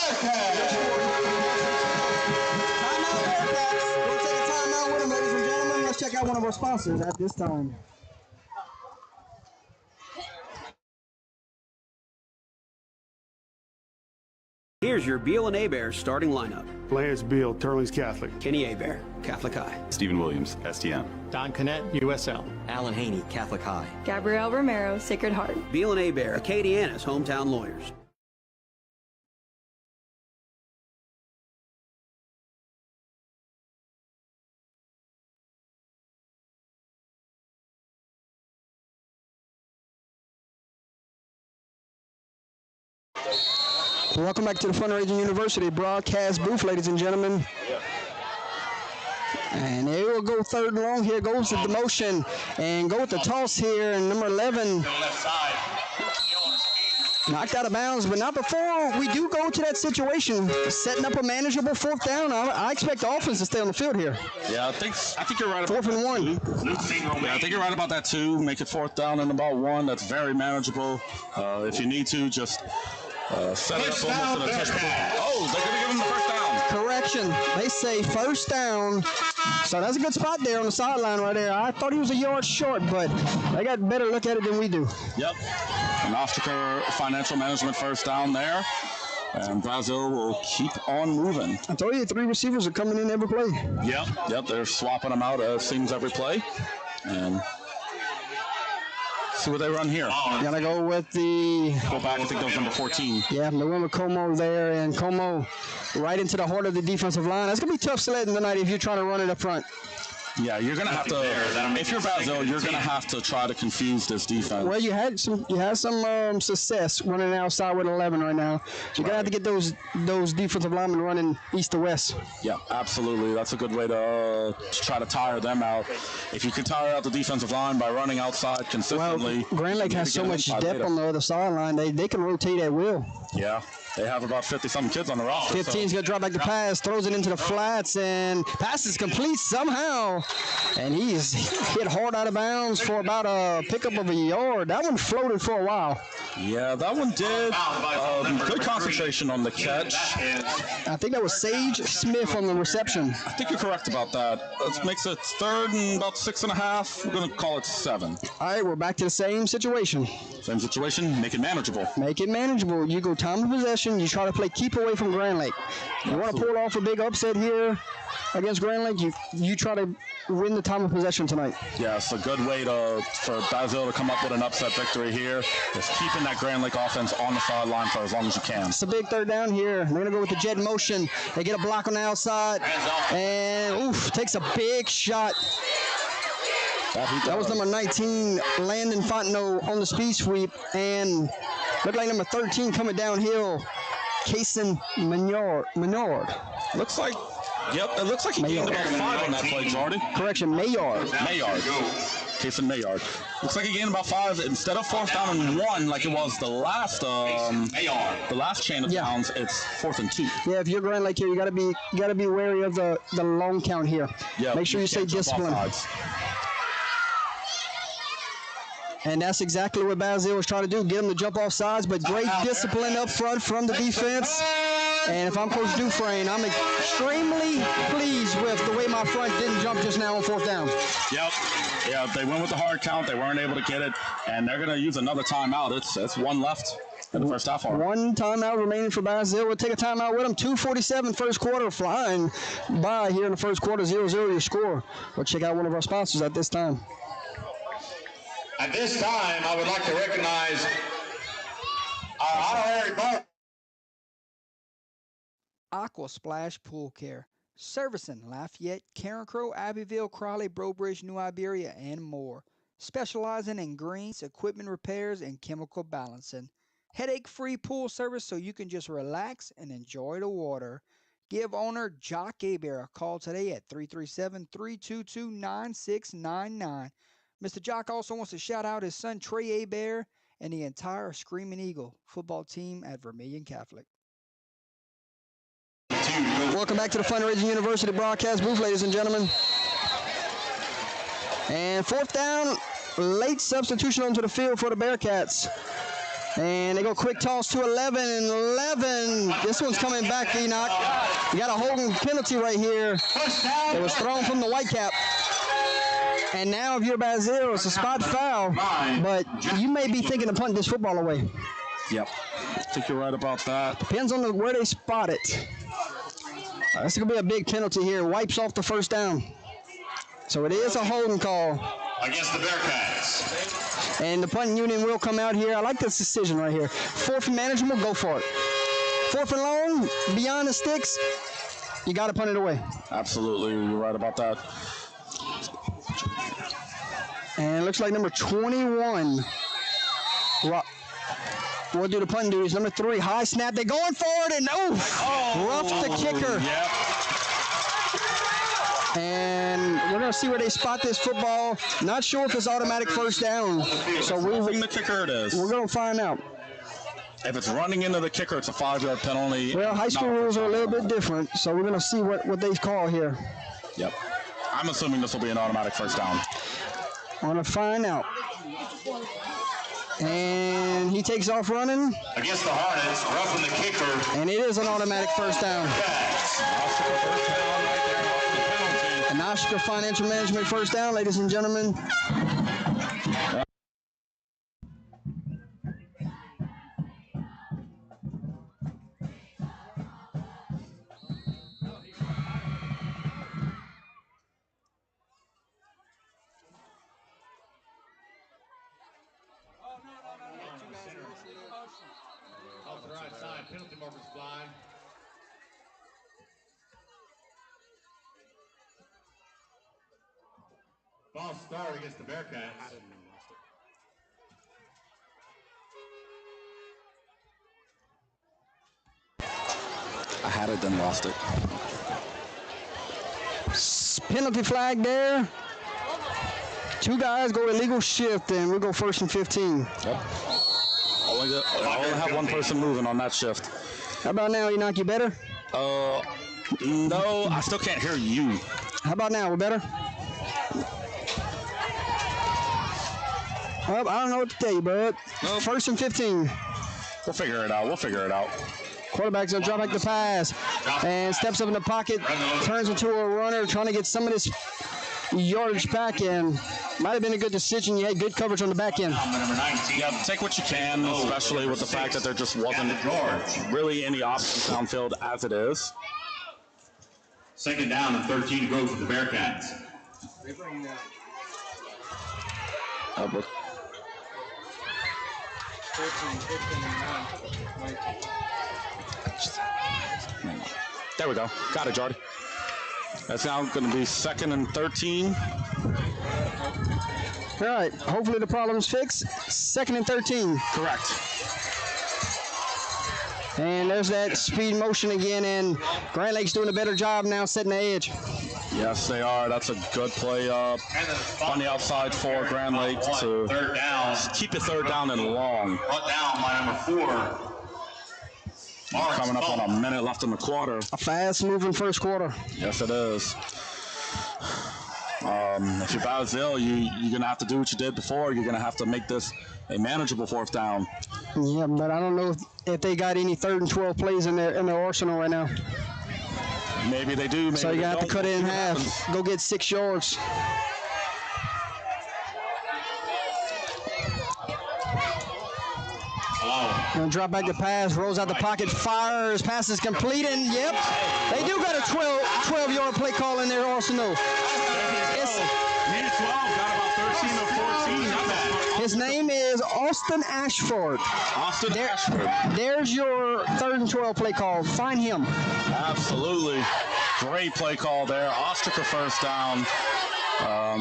Bearcats. We'll take a timeout with them, ladies and gentlemen. Let's check out out one of our sponsors at this time. Here's your Beal and Abear starting lineup. Lance Beal, Turley's Catholic. Kenny Abear, Catholic High. Stephen Williams, STM. Don Connett, USL. Alan Haney, Catholic High. Gabrielle Romero, Sacred Heart. Beal and Abear, Acadiana's hometown lawyers. Welcome back to the Fundraising University broadcast booth, ladies and gentlemen. And they will go third and long. Here goes the demotion and go with the toss here. And number 11 knocked out of bounds, but not before we do go to that situation, setting up a manageable fourth down. I expect the offense to stay on the field here. Yeah, I think you're right. Fourth and one. Yeah, I think you're right about that too. Make it fourth down and about one. That's very manageable. If you need to, just set it up almost in a touchdown. Oh, they're going to give him the first down. Correction. They say first down. So that's a good spot there on the sideline right there. I thought he was a yard short, but they got a better look at it than we do. Yep. An Ostraker Financial Management first down there. And Basile will keep on moving. I told you, 3 receivers are coming in every play. Yep. They're swapping them out, it seems, every play. And see what they run here. Gotta go with the... Go back, I think that was number 14. Yeah, they went with Como there, and Como right into the heart of the defensive line. That's going to be tough sledding tonight if you're trying to run it up front. Yeah, you're going to have to, if you're Basile, you're going to have to try to confuse this defense. Well, you had some success running outside with 11 right now. So you're going to have to get those defensive linemen running east to west. Yeah, absolutely. That's a good way to try to tire them out. If you can tire out the defensive line by running outside consistently. Well, Grand Lake has so much depth on the other sideline. They can rotate at will. Yeah. They have about 50-something kids on the roster. 15's going to drop back the pass, throws it into the flats, and pass is complete somehow. And he's hit hard out of bounds for about a pickup of a yard. That one floated for a while. Yeah, that one did. Good concentration on the catch. I think that was Sage Smith on the reception. I think you're correct about that. That makes it third and about 6.5. We're going to call it 7. All right, we're back to the same situation. Same situation. Make it manageable. Make it manageable. You go time of possession. You try to play keep away from Grand Lake. You want to pull off a big upset here against Grand Lake, you try to win the time of possession tonight. Yeah, it's a good way for Basile to come up with an upset victory here. Just keeping that Grand Lake offense on the sideline for as long as you can. It's a big third down here. They're going to go with the jet motion. They get a block on the outside. And, takes a big shot. That was number 19, Landon Fontenot on the speed sweep. And looked like number 13 coming downhill, Kason Menard. Looks like he gained about 5 on that play, Jordy. Correction, Mayard. Kason Mayard. Looks like he gained about 5 instead of fourth down and 1 like it was the last chain of downs. It's 4th and 2. Yeah, if you're Grand Lake here, you gotta be wary of the long count here. Yeah, make sure you stay disciplined. And that's exactly what Basile was trying to do, get him to jump off sides, but great discipline up front from the defense. And if I'm Coach Dufresne, I'm extremely pleased with the way my front didn't jump just now on fourth down. Yep. Yeah, they went with the hard count. They weren't able to get it, and they're going to use another timeout. It's one left in the first half. One timeout remaining for Basile. We'll take a timeout with them. 2:47 first quarter, flying by here in the first quarter, 0-0 your score. We'll check out one of our sponsors at this time. At this time, I would like to recognize our honorary board. Aqua Splash Pool Care, servicing Lafayette, Carencro, Abbeville, Crowley, Brobridge, New Iberia, and more. Specializing in greens, equipment repairs, and chemical balancing. Headache-free pool service so you can just relax and enjoy the water. Give owner Jock Abear a call today at 337-322-9699. Mr. Jock also wants to shout out his son Trey Abear and the entire Screaming Eagle football team at Vermilion Catholic. Welcome back to the Fundraising University broadcast booth, ladies and gentlemen. And fourth down, late substitution onto the field for the Bearcats. And they go quick toss to 11, and 11, this one's coming back, Enoch. You got a holding penalty right here. It was thrown from the Whitecap. And now if you're Basile, it's a spot foul, but you may be thinking of punting this football away. Yep. I think you're right about that. Depends on where they spot it. That's going to be a big penalty here. Wipes off the first down. So it is a holding call. Against the Bearcats. And the punting unit will come out here. I like this decision right here. 4th and manageable, go for it. 4th and long, beyond the sticks, you got to punt it away. Absolutely, you're right about that. And it looks like number 21. We'll do the punting duties. Number 3, high snap. They're going for it, and rough the kicker. Yep. And we're going to see where they spot this football. Not sure if it's automatic first down. So roughing the kicker it is. We're going to find out. If it's running into the kicker, it's a 5-yard penalty. Well, high school rules are a little bit different, so we're going to see what they call here. Yep. I'm assuming this will be an automatic first down. I want to find out. And he takes off running. Against the Hornets, roughing the kicker. And it is an automatic first down. An Oscar Financial Management first down, ladies and gentlemen. Off the right side, penalty markers flying. Ball start against the Bearcats. I had it, then lost it. Penalty flag there. 2 guys go illegal shift, and we'll go 1st and 15. Yep. I only have 1 person moving on that shift. How about now, Enoch? You better? No, I still can't hear you. How about now? We're better? Well, I don't know what to tell you, bud. 1st and 15. We'll figure it out. Quarterback's going to drop back the pass and steps up in the pocket, turns into a runner, trying to get some of this yardage back in. Might have been a good decision. You had good coverage on the back end. Yeah, take what you can, especially with the fact that there just wasn't really any options downfield as it is. 2nd down and 13 to go for the Bearcats. There we go. Got it, Jordy. That's now going to be 2nd and 13. All right. Hopefully the problem's fixed. 2nd and 13. Correct. And there's that speed motion again, and Grand Lake's doing a better job now setting the edge. Yes, they are. That's a good play on the outside for Grand Lake to keep it 3rd down and long. Brought down by number 4. Coming up on a minute left in the quarter. A fast-moving first quarter. Yes, it is. If you're Basile, you're going to have to do what you did before. You're going to have to make this a manageable 4th down. Yeah, but I don't know if they got any 3rd and 12 plays in their arsenal right now. Maybe they do. Maybe so you have to cut it in half. Go get 6 yards. Gonna drop back the pass, rolls out the pocket, fires, pass is complete, and yep, they do got a 12-yard play call in their arsenal. His name is Austin Ashford. There's your 3rd and 12 play call. Find him. Absolutely. Great play call there. Ostraker 1st down.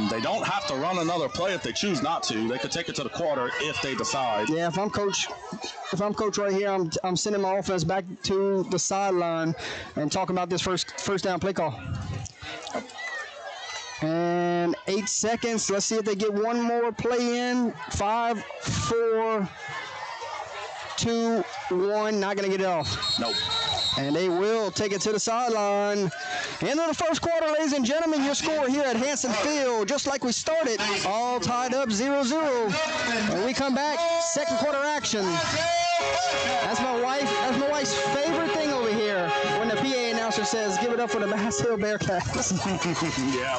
They don't have to run another play if they choose not to. They could take it to the quarter if they decide. Yeah, if I'm coach right here, I'm sending my offense back to the sideline and talking about this first down play call. And 8 seconds. Let's see if they get one more play in. 5, 4, 2, 1. Not going to get it off. Nope. And they will take it to the sideline. End of the first quarter, ladies and gentlemen. Your score here at Hanson Field, just like we started, all tied up 0-0. When we come back, second quarter action. That's my wife's favorite thing over here when the PA announcer announcer says, give it up for the Basile Bearcats. Yeah.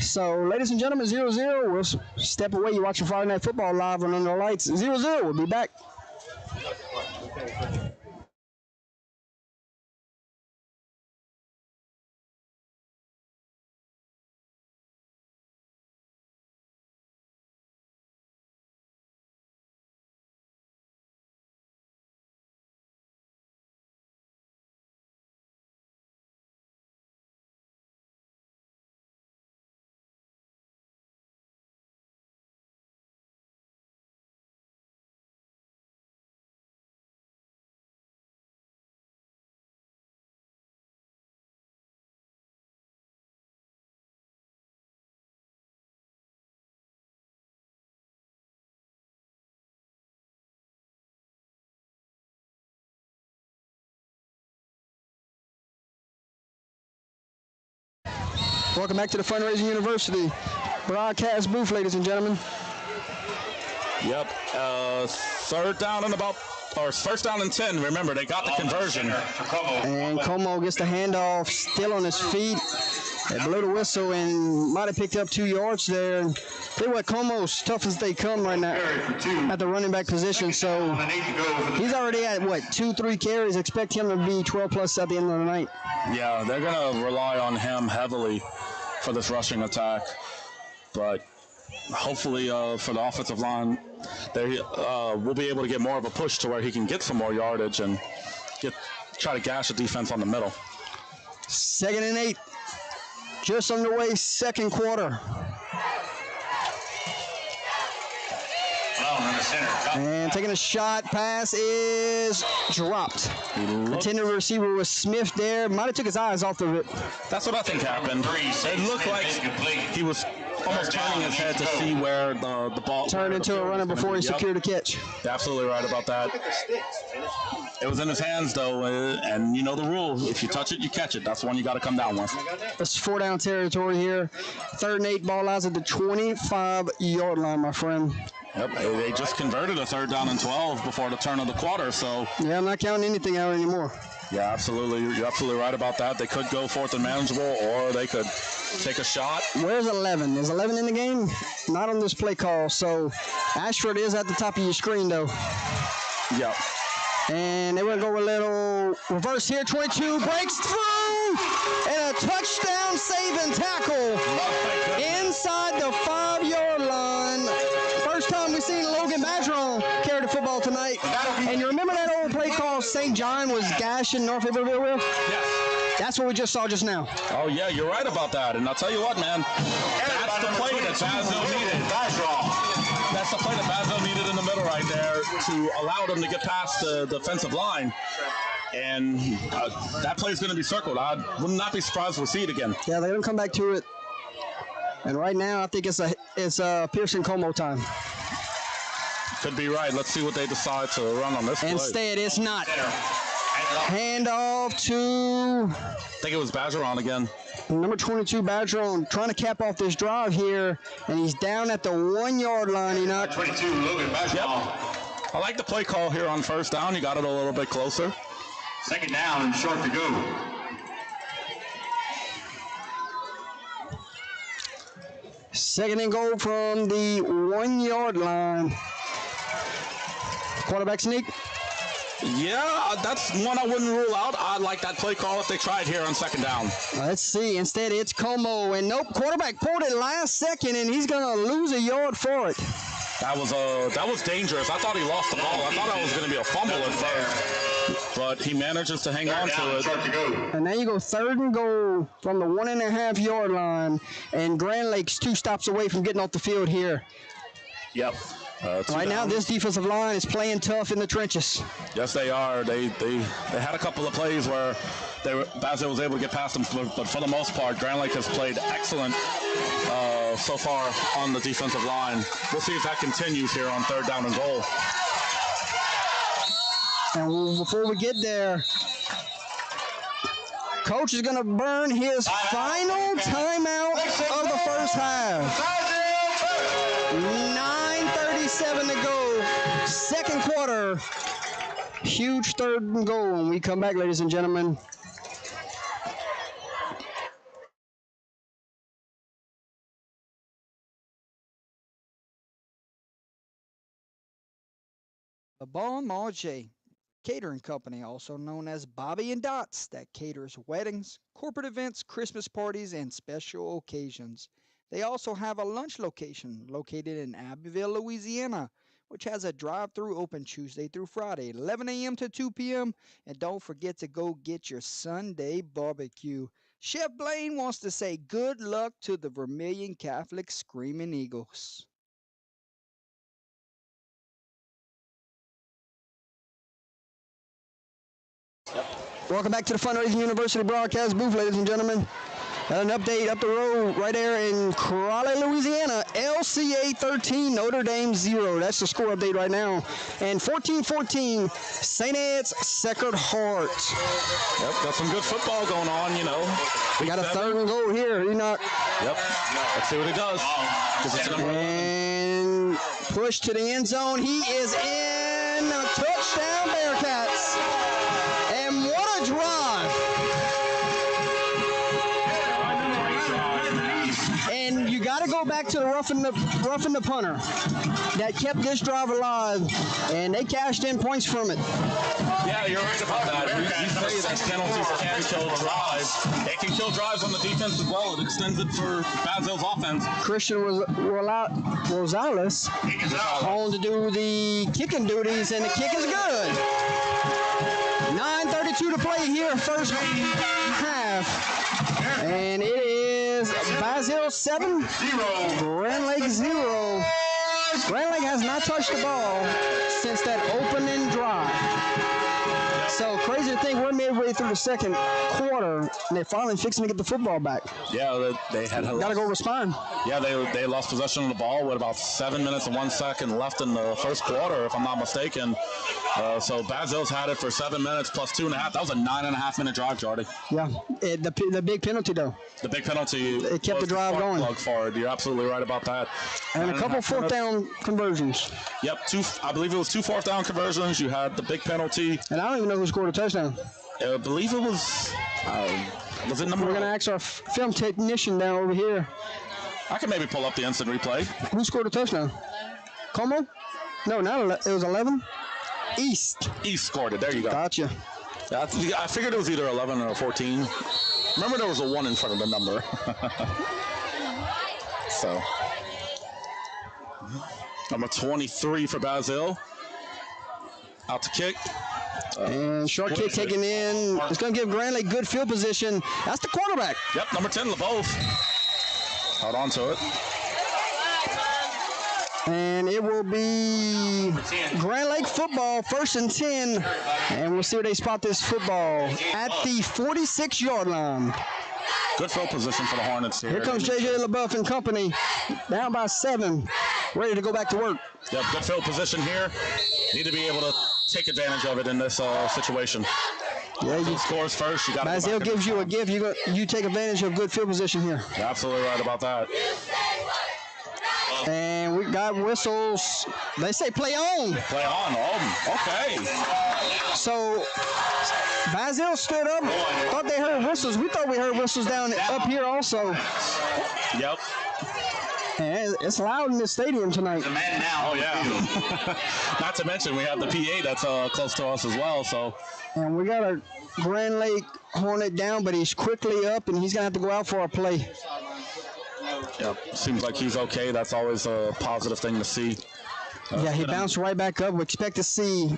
So, ladies and gentlemen, 0-0. We'll step away. You're watching Friday Night Football live on Under the Lights. 0-0. We'll be back. Welcome back to the Fundraising University broadcast booth, ladies and gentlemen. Yep. First down and 10. Remember, they got the conversion. And Como gets the handoff, still on his feet. They blew the whistle and might have picked up 2 yards there. Tell you what, Como's tough as they come right now at the running back position. So he's already at, 2-3 carries. Expect him to be 12+ at the end of the night. Yeah, they're going to rely on him heavily for this rushing attack. But hopefully for the offensive line, they will be able to get more of a push to where he can get some more yardage and try to gash the defense on the middle. 2nd and 8. Just underway, second quarter. And taking a shot, pass is dropped. Intended receiver was Smith there. Might have took his eyes off of it. That's what I think happened. It looked like he was almost turning his head to see where the ball turned into a runner before he secured a catch. Absolutely right about that. It was in his hands though, and you know the rule: if you touch it, you catch it. That's the one you got to come down with. It's 4-down territory here. 3rd and 8, ball lies at the 25-yard line, my friend. Yep, they just converted a 3rd down and 12 before the turn of the quarter, so. Yeah, I'm not counting anything out anymore. Yeah, absolutely. You're absolutely right about that. They could go 4th and manageable, or they could take a shot. Where's 11? Is 11 in the game? Not on this play call, so Ashford is at the top of your screen, though. Yep. And they will go a little reverse here. 22 breaks through, and a touchdown saving tackle inside the 5-yard line. First time we've seen Logan Badgeron carry the football tonight. And you remember that old play call St. John was gashing North Iberville with? Yes. That's what we just saw just now. Oh, yeah, you're right about that. And I'll tell you what, man, that's the play that Basile needed. That's the play that Basile needed in the middle right there to allow them to get past the defensive line. And that play is going to be circled. I would not be surprised if we see it again. Yeah, they're going to come back to it. And right now, I think it's Pearson Como time. Could be right. Let's see what they decide to run on this play. Instead, it's not. Handoff to... I think it was Badgeron again. Number 22, Badgeron, trying to cap off this drive here, and he's down at the 1-yard line. He knocked 22, Logan Badgeron. Yep. I like the play call here on 1st down. You got it a little bit closer. 2nd down and short to go. Second and goal from the 1-yard line. Quarterback sneak. Yeah, that's one I wouldn't rule out. I'd like that play call if they tried here on 2nd down. Let's see. Instead, it's Como. And nope, quarterback pulled it last second, and he's going to lose a yard for it. That was dangerous. I thought he lost the ball. I thought that was going to be a fumble at first. But he manages to hang on to it. And now you go 3rd and goal from the 1.5-yard line, and Grand Lake's 2 stops away from getting off the field here. Yep. Right now, this defensive line is playing tough in the trenches. Yes, they are. They had a couple of plays where Basile was able to get past them, but for the most part, Grand Lake has played excellent so far on the defensive line. We'll see if that continues here on 3rd down and goal. And before we get there, Coach is going to burn his final timeout of the first half. 9:37 to go. Second quarter. Huge 3rd and goal when we come back, ladies and gentlemen. The Bon Manger Catering Company, also known as Bobby and Dots, that caters weddings, corporate events, Christmas parties, and special occasions. They also have a lunch location located in Abbeville, Louisiana, which has a drive-through open Tuesday through Friday, 11 a.m. to 2 p.m. And don't forget to go get your Sunday barbecue. Chef Blaine wants to say good luck to the Vermilion Catholic Screaming Eagles. Welcome back to the Fundraising University broadcast booth, ladies and gentlemen. An update up the road right there in Crawley, Louisiana. LCA 13, Notre Dame 0. That's the score update right now. And 14-14, St. Ed's Sacred Heart. Yep, got some good football going on, you know. We got a third and goal here. Yep. Let's see what he does. And push to the end zone. He is in. A touchdown, Bearcats. And what a drive. And you got to go back to the roughing the punter that kept this drive alive, and they cashed in points from it. Yeah, you're right about that. You say that penalties can kill drives. They can kill drives on the defense as well. It extends it for Basile's offense. Christian Rosales on to do the kicking duties, and the kick is good. 9:32 to play here, first half. And it is Basile 7, Grand Lake 0. Grand Lake has not touched the ball since that opening drive. So crazy to think we're midway through the second quarter, and they're finally fixing to get the football back. Yeah, they had got to go respond. Yeah, they lost possession of the ball with about 7 minutes and 1 second left in the first quarter, if I'm not mistaken. So Basile's had it for 7 minutes plus 2.5. That was a 9.5 minute drive, Jordy. Yeah, the big penalty though. The big penalty. It kept the drive going. Plug forward. You're absolutely right about that. And a couple fourth down conversions. Yep, I believe it was 2 fourth down conversions. You had the big penalty. And I don't even know who scored a touchdown. I believe it was. Was it number? We're gonna ask our film technician down over here. I can maybe pull up the instant replay. Who scored a touchdown? Como? No, not 11. It was 11. East scored it. There you go. Gotcha. I figured it was either 11 or 14. Remember, there was a 1 in front of the number. So, number 23 for Basile. Out to kick. And short kick taken in. It's going to give Grand Lake good field position. That's the quarterback. Yep, number 10, LeBeouf. Held on to it. And it will be Grand Lake football, 1st and 10. And we'll see where they spot this football at the 46-yard line. Good field position for the Hornets here. Here comes J.J. LeBeouf and company, down by 7, ready to go back to work. Yep, good field position here. Need to be able to take advantage of it in this situation. Yeah, you scores first. You got. Basile gives you a gift. You take advantage of good field position here. You're absolutely right about that. And we got whistles. They say play on. Play on. Oh, okay. So Basile stood up. Thought they heard whistles. We thought we heard whistles down up here also. Yep. And it's loud in this stadium tonight. Oh, yeah. Not to mention, we have the PA that's close to us as well. So. And we got a Grand Lake Hornet down, but he's quickly up, and he's going to have to go out for a play. Yep. Seems like he's okay. That's always a positive thing to see. Yeah, he bounced right back up. We expect to see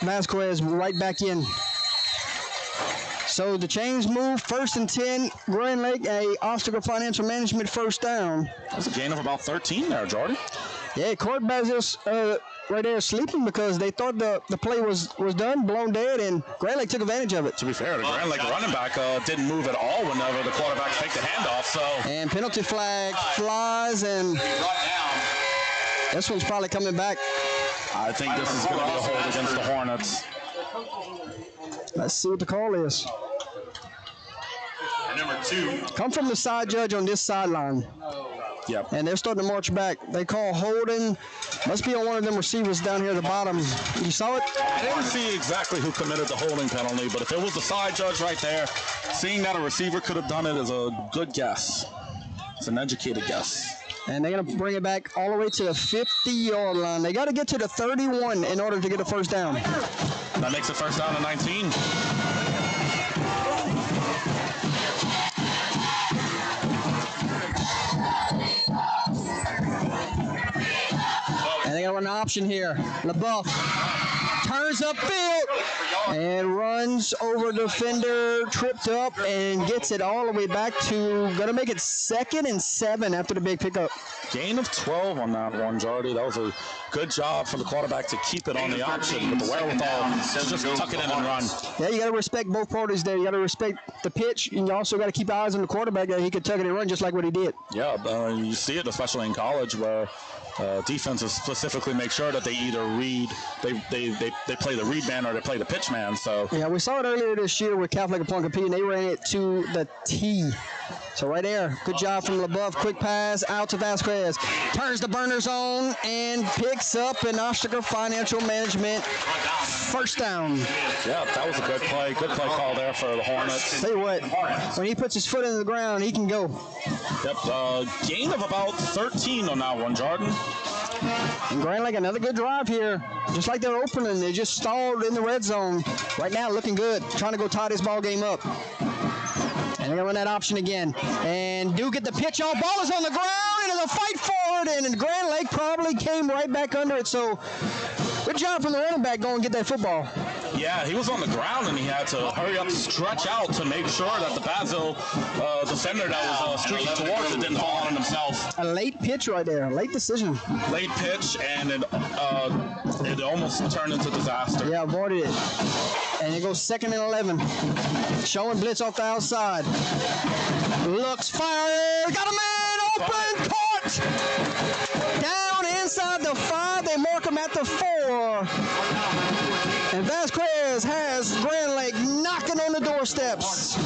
Vasquez right back in. So the chains move, 1st and 10. Grand Lake, a Obstacle Financial Management first down. That's a gain of about 13 there, Jordy. Yeah, Court Basile's right there sleeping because they thought the play was done, blown dead, and Grand Lake took advantage of it. To be fair, the Grand Lake running back didn't move at all whenever the quarterback faked the handoff. So. And penalty flag flies, and this one's probably coming back. I think this is going to be a hold against the Hornets. Let's see what the call is. And number 2. Come from the side judge on this sideline. Yep. And they're starting to march back. They call holding. Must be on one of them receivers down here at the bottom. You saw it? I didn't see exactly who committed the holding penalty, but if it was the side judge right there, seeing that a receiver could have done it is a good guess. It's an educated guess. And they're going to bring it back all the way to the 50-yard line. They got to get to the 31 in order to get a first down. That makes it first down to 19. And they got to run an option here. LaBeouf turns upfield and runs over defender, tripped up, and gets it all the way back to, going to make it 2nd and 7 after the big pickup. Gain of 12 on that one, Jardy. That was a good job for the quarterback to keep it on the option with the wherewithal to just tuck it in and run. Yeah, you got to respect both parties there. You got to respect the pitch, and you also got to keep eyes on the quarterback that he could tuck it and run just like what he did. Yeah, you see it especially in college where defenses specifically make sure that they either read, they play the read man or they play the pitch man. So yeah, we saw it earlier this year with Catholic upon competing. They ran it to the T. So right there, good job from LaBeouf. Quick pass out to Vasquez. Turns the burners on and picks up an Ostraker Financial Management first down. Yeah, that was a good play. Good play call there for the Hornets. Tell you what, when he puts his foot in the ground, he can go. Yep, gain of about 13 on that one, Jordan. And Grand Lake, another good drive here. Just like they're opening, they just stalled in the red zone. Right now, looking good. Trying to go tie this ball game up. And they're going to run that option again. And do get the pitch off. Ball is on the ground, and there's a fight for it. And Grand Lake probably came right back under it. So good job from the running back going and get that football. Yeah, he was on the ground, and he had to hurry up, stretch out to make sure that the Basile defender that was streaking towards it didn't fall on himself. A late pitch right there. Late decision. Late pitch, and it almost turned into disaster. Yeah, avoided it. And it goes 2nd and 11. Showing blitz off the outside. Looks, fire, got a man open, caught! Down inside the 5, they mark him at the 4. And Vasquez has Grand Lake knocking on the doorsteps.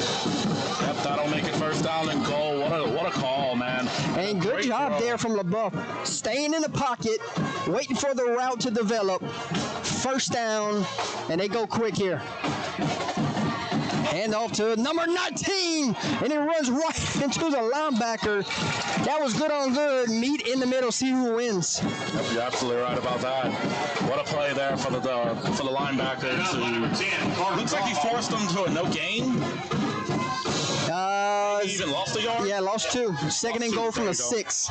Yep, that'll make it first down and goal. What a call, man. And good job there from LaBeouf. Staying in the pocket, waiting for the route to develop. First down, and they go quick here. Hand off to number 19, and it runs right into the linebacker. That was good on good. Meet in the middle, see who wins. Yep, you're absolutely right about that. What a play there for the linebacker. Looks like he forced them to a no gain. He even lost a yard? Yeah, lost 2. 2nd and goal from the 6.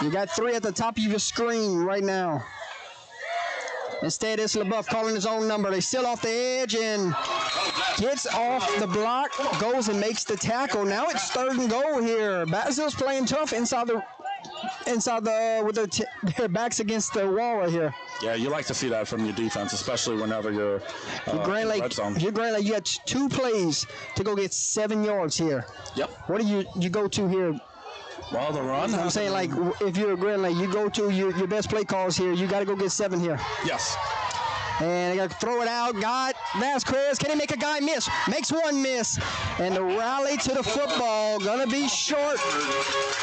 You got 3 at the top of your screen right now. Instead, it's LaBeouf calling his own number. They still off the edge and gets off the block, goes and makes the tackle. Now it's 3rd and goal here. Basile's playing tough inside with their backs against the wall right here. Yeah, you like to see that from your defense, especially whenever you're Grand Lake. If you're Grand Lake, you got 2 plays to go get 7 yards here. Yep. What do you go to here? Well, the run. I'm saying, like, if you're a Grand Lake, you go to your best play calls here. You got to go get 7 here. Yes. And they got to throw it out. Got Vasquez. Can he make a guy miss? Makes one miss. And the rally to the football going to be short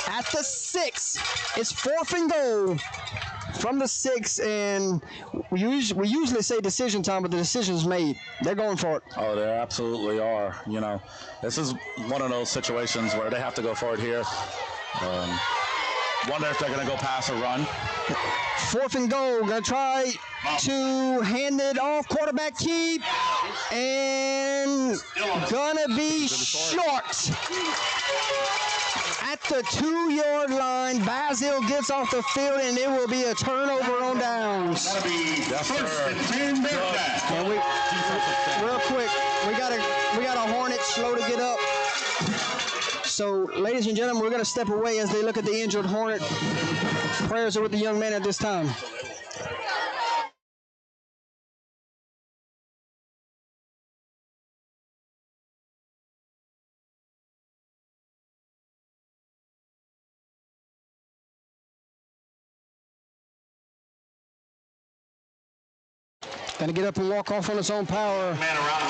at the 6. It's 4th and goal from the 6. And we usually say decision time, but the decision's made. They're going for it. Oh, they absolutely are. You know, this is one of those situations where they have to go for it here. Wonder if they're going to go pass or run. 4th and goal. Going to try to hand it off. Quarterback keep. And going to be short. At the 2-yard line, Basile gets off the field, and it will be a turnover on downs. Yes, sir. And real quick, we got a Hornet slow to get up. So, ladies and gentlemen, we're going to step away as they look at the injured Hornet. Prayers are with the young man at this time. Going to get up and walk off on his own power.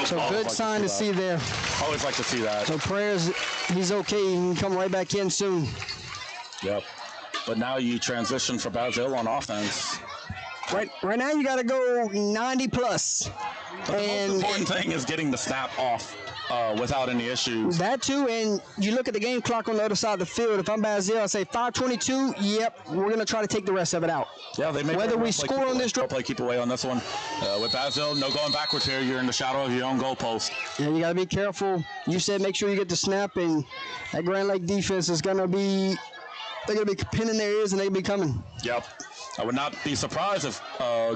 So good sign to see there. Always like to see that. So prayers, he's okay. He can come right back in soon. Yep. But now you transition for Basile on offense. Right now you got to go 90 plus. But the most important thing is getting the snap off without any issues. That too, and you look at the game clock on the other side of the field. If I'm Basile, I say 5:22. Yep, we're gonna try to take the rest of it out. Yeah, they make whether we score on this drive. Play keep away on this one. With Basile, no going backwards here. You're in the shadow of your own goalpost. Yeah, you gotta be careful. You said make sure you get the snap, and that Grand Lake defense is gonna be. They're gonna be pinning their ears, and they'll be coming. Yep. I would not be surprised if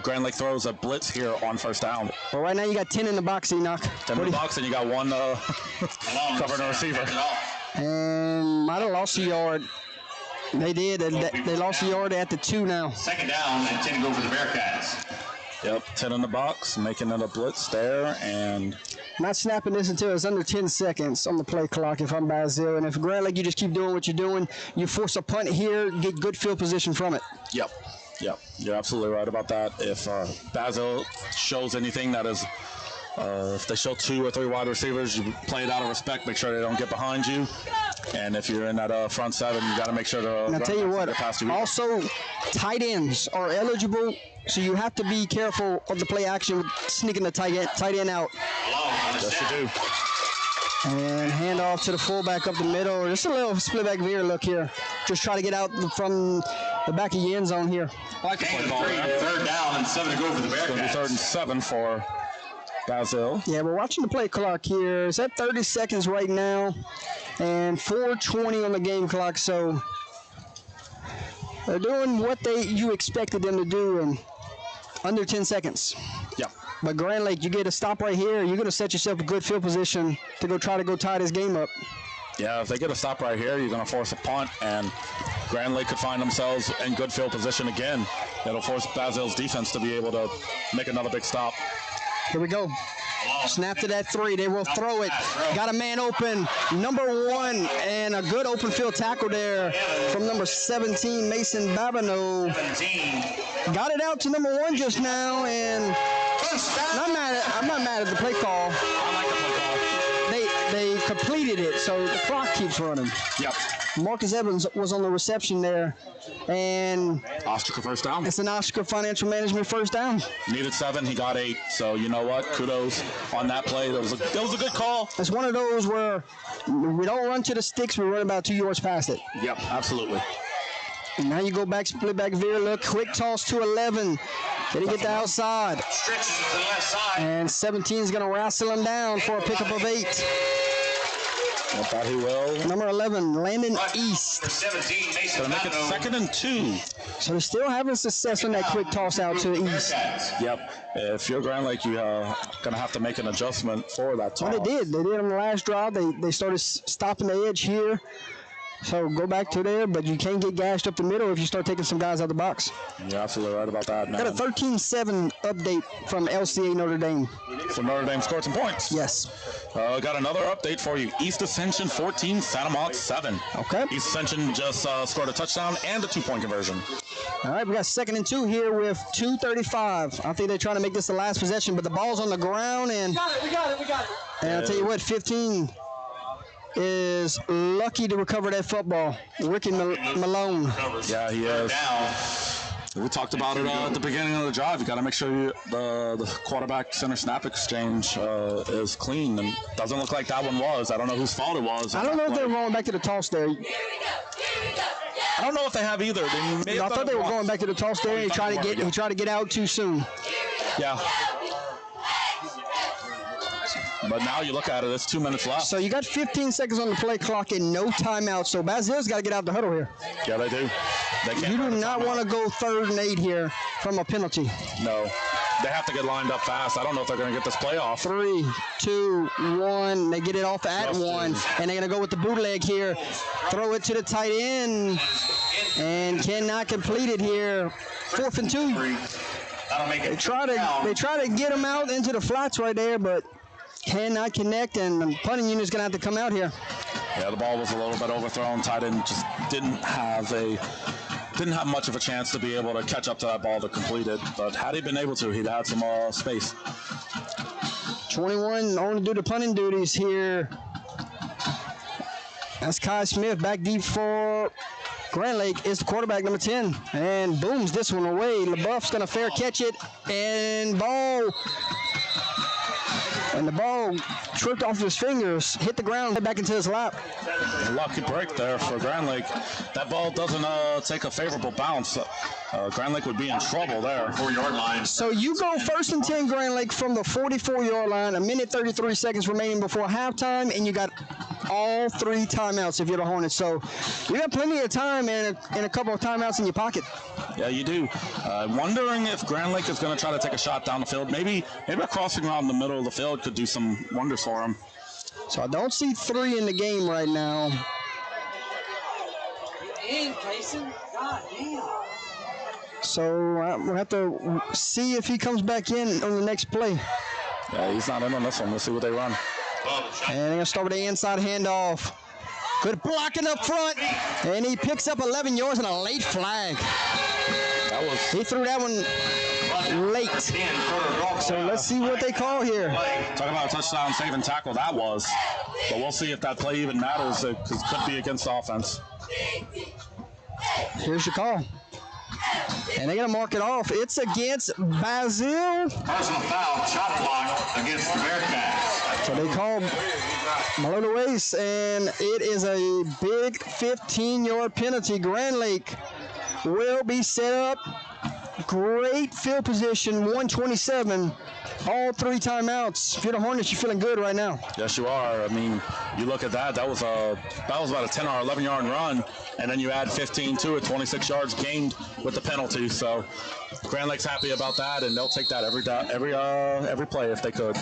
Grand Lake throws a blitz here on first down. Well, right now you got 10 in the box, Enoch. 10 in the box, and you got one covering a receiver. And might have lost a yard. They did. They lost a yard at the 2 now. Second down and 10 to go for the Bearcats. Yep, 10 in the box, making it a blitz there, and not snapping this until it's under 10 seconds on the play clock if I'm Basile. And if Grand Lake, you just keep doing what you're doing. You force a punt here, get good field position from it. Yep, you're absolutely right about that. If Basile shows anything that is, if they show 2 or 3 wide receivers, you play it out of respect, make sure they don't get behind you. And if you're in that front 7, you got to make sure to. And I'll tell you what, also tight ends are eligible, so you have to be careful of the play action with sneaking the tight end out. Yes, you do. And hand off to the fullback up the middle. Just a little split back veer look here. Just try to get out from the back of the end zone here. I like the play ball there. Third down and 7 to go for the Bearcats. It's going to be 3rd and 7 for Basile. Yeah, we're watching the play clock here. It's at 30 seconds right now, and 4:20 on the game clock. So they're doing what you expected them to do in under 10 seconds. Yeah. But Grand Lake, you get a stop right here. You're going to set yourself a good field position to try to tie this game up. Yeah, if they get a stop right here, you're going to force a punt, and Grand Lake could find themselves in good field position again. It'll force Basile's defense to be able to make another big stop. Here we go. Snap to that 3. They will throw it. Got a man open. Number 1, and a good open field tackle there from number 17, Mason Babineau. Got it out to number 1 just now, and I'm not mad at the play call. I like the play call. They completed it, so the clock keeps running. Yep. Marcus Evans was on the reception there, and Ostraker first down. It's an Ostraker Financial Management first down. Needed 7, he got 8. So you know what? Kudos on that play. That was a good call. It's one of those where we don't run to the sticks, we run about 2 yards past it. Yep, absolutely. And now you go back, split back veer, look, quick toss to 11. Did he get the outside? Stretches to the left side. And 17 is going to wrestle him down for a pickup of 8. I thought he will. Number 11, Landon East. 17, Mason Gonna make it 2nd and 2. So they're still having success on that quick toss out to the east. Yep. If you're Grand Lake, you're going to have to make an adjustment for that toss. Well, they did. They did on the last drive. They started stopping the edge here. So go back to there, but you can't get gashed up the middle if you start taking some guys out of the box. You're absolutely right about that, man. Got a 13-7 update from LCA Notre Dame. So Notre Dame scored some points. Yes. Got another update for you. East Ascension 14, Santa Mont 7. Okay. East Ascension just scored a touchdown and a 2-point conversion. All right, we got 2nd and 2 here with 2:35. I think they're trying to make this the last possession, but the ball's on the ground, and We got it. And I'll tell you what, 15 is lucky to recover that football. Ricky Malone. Yeah, he is. We talked about it at the beginning of the drive. You got to make sure the quarterback center snap exchange is clean, and doesn't look like that one was. I don't know whose fault it was. I don't know if they're going back to the toss there. I don't know if they have either. I thought they were going back to the toss there. He tried to get out too soon. Yeah. But now you look at it, it's 2 minutes left. So you got 15 seconds on the play clock and no timeout. So Basile's got to get out the huddle here. Yeah, they do. You do not want to go 3rd and 8 here from a penalty. No. They have to get lined up fast. I don't know if they're going to get this play off. 3, 2, 1. They get it off at 1. And they're going to go with the bootleg here. Throw it to the tight end. And cannot complete it here. 4th and 2. They try to get him out into the flats right there, but cannot connect, and the punting unit is going to have to come out here. Yeah, the ball was a little bit overthrown. Tight end just didn't have much of a chance to be able to catch up to that ball to complete it. But had he been able to, he'd had some space. 21 on to do the punting duties here. That's Kai Smith back deep for Grand Lake. Is the quarterback, number 10, and booms this one away. LaBeouf's going to fair catch it, and ball And the ball tripped off his fingers, hit the ground, head back into his lap. A lucky break there for Grand Lake. That ball doesn't take a favorable bounce. Grand Lake would be in trouble there. 4-yard line. So you go 1st and 10 Grand Lake from the 44-yard line, 1:33 seconds remaining before halftime, and you got all 3 timeouts if you're the Hornets. So you got plenty of time and a couple of timeouts in your pocket. Yeah, you do. Wondering if Grand Lake is going to try to take a shot down the field. Maybe a crossing route in the middle of the field could do some wonders for him. So I don't see 3 in the game right now. Damn, Tyson. God damn. So we'll have to see if he comes back in on the next play. Yeah, he's not in on this one. We'll see what they run. And they're going to start with the inside handoff. Good blocking up front. And he picks up 11 yards and a late flag. He threw that one late. So let's see what they call here. Talk about a touchdown saving tackle that was. But we'll see if that play even matters, because it could be against the offense. Here's your call. And they're going to mark it off. It's against Basile. Personal foul, shot block against the Bearcats. So they call below the waist, and it is a big 15-yard penalty. Grand Lake will be set up. Great field position, 127. All 3 timeouts. If you're the Hornets, you're feeling good right now. Yes, you are. I mean, you look at that. That was about a 10 or 11-yard run, and then you add 15 to it, 26 yards gained with the penalty. So Grand Lake's happy about that, and they'll take that every play if they could.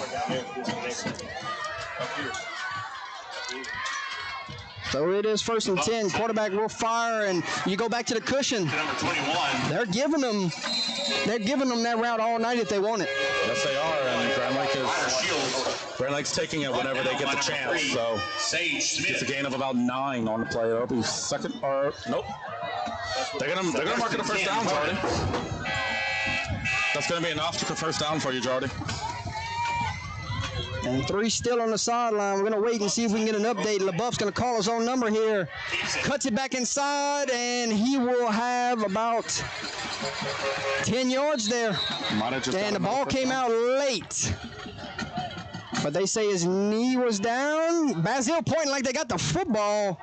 So it is 1st and 10. Quarterback will fire, and you go back to the cushion. Number 21. They're giving them that route all night if they want it. Yes, they are. And Grand Lake's taking it whenever they get the chance. So it's a gain of about 9 on the play. It'll be second or nope. They're gonna mark it a first down, Jordy. That's gonna be enough to first down for you, Jordy. And 3 still on the sideline. We're going to wait and see if we can get an update. LaBeouf's going to call his own number here. Cuts it back inside, and he will have about 10 yards there. And the ball came out late. But they say his knee was down. Basile pointing like they got the football.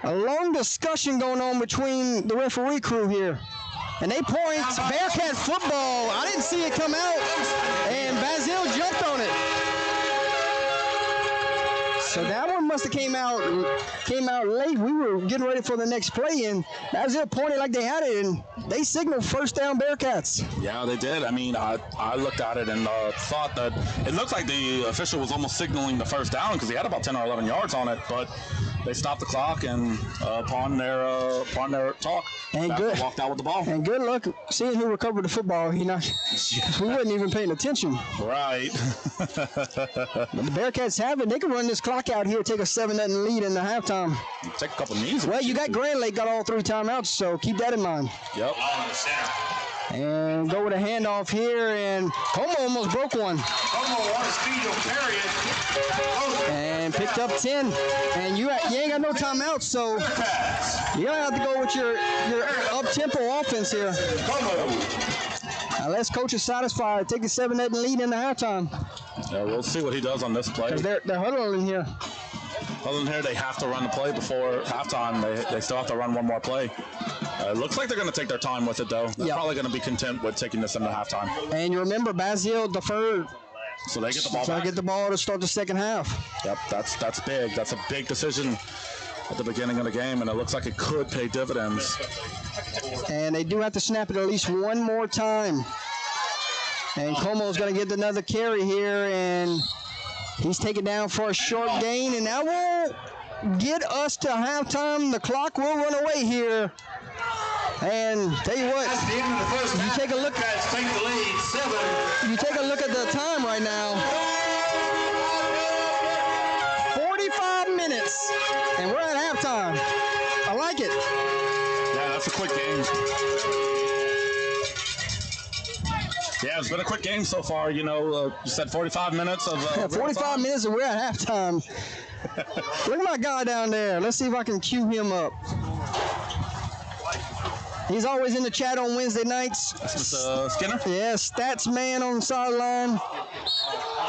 A long discussion going on between the referee crew here. And they point Bearcat football. I didn't see it come out. And Basile jumped on it. So that one must have came out late. We were getting ready for the next play, and Basile pointed like they had it, and they signaled first down Bearcats. Yeah, they did. I mean, I looked at it and thought that it looked like the official was almost signaling the first down because he had about 10 or 11 yards on it, but they stopped the clock, and upon their talk, and good walked out with the ball. And good luck seeing who recovered the football. We wasn't even paying attention. Right. But the Bearcats have it. They can run this clock out here, take a 7-0 lead in the halftime. Take a couple knees. Well, you got Grand Lake got all 3 timeouts, so keep that in mind. Yep. And go with a handoff here, and Como almost broke one. And picked up 10. And you ain't got no timeouts, so you're going to have to go with your up-tempo offense here. Unless coach is satisfied, take a 7-0 lead in the halftime. Yeah, we'll see what he does on this play. They're huddling here. Other than here, they have to run the play before halftime. They still have to run one more play. It looks like they're going to take their time with it, though. They're probably going to be content with taking this into halftime. And you remember, Basile deferred. So they get the ball So back. I get the ball to start the second half. Yep, that's big. That's a big decision at the beginning of the game, and it looks like it could pay dividends. And they do have to snap it at least one more time. And Como's going to get another carry here, and he's taken down for a short gain, and that will get us to halftime. The clock will run away here. And tell you what, you take a look. You take a look at the time right now. 45 minutes, and we're at halftime. I like it. Yeah, that's a quick game. Yeah, it's been a quick game so far. You know, you said 45 minutes of. 45 minutes, and we're at halftime. Look at my guy down there. Let's see if I can cue him up. He's always in the chat on Wednesday nights. That's Mr. Skinner? Yeah, stats man on the sideline.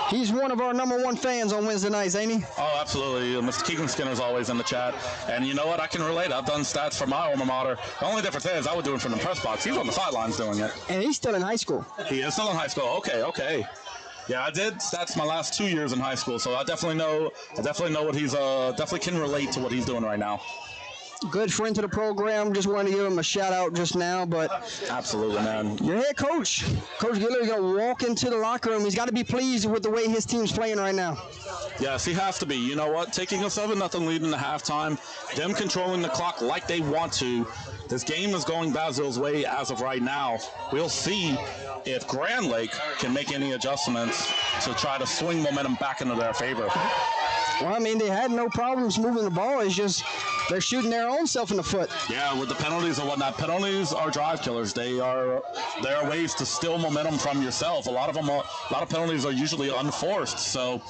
He's one of our #1 fans on Wednesday nights, ain't he? Oh, absolutely. Mr. Keegan Skinner's always in the chat. And you know what? I can relate. I've done stats for my alma mater. The only difference is I would do it from the press box. He's on the sidelines doing it. And he's still in high school. He is still in high school. Okay. Yeah, I did stats my last 2 years in high school, so I definitely know what he's definitely can relate to what he's doing right now. Good friend to the program. Just wanted to give him a shout out just now, but absolutely, man. Your head coach, Coach Giller, is gonna walk into the locker room. He's got to be pleased with the way his team's playing right now. Yes, he has to be. You know what? Taking a 7-0 lead in the halftime, them controlling the clock like they want to. This game is going Basile's way as of right now. We'll see if Grand Lake can make any adjustments to try to swing momentum back into their favor. Well, I mean, they had no problems moving the ball. It's just they're shooting their own self in the foot. Yeah, with the penalties and whatnot. Penalties are drive killers. There are ways to steal momentum from yourself. A lot of penalties are usually unforced. So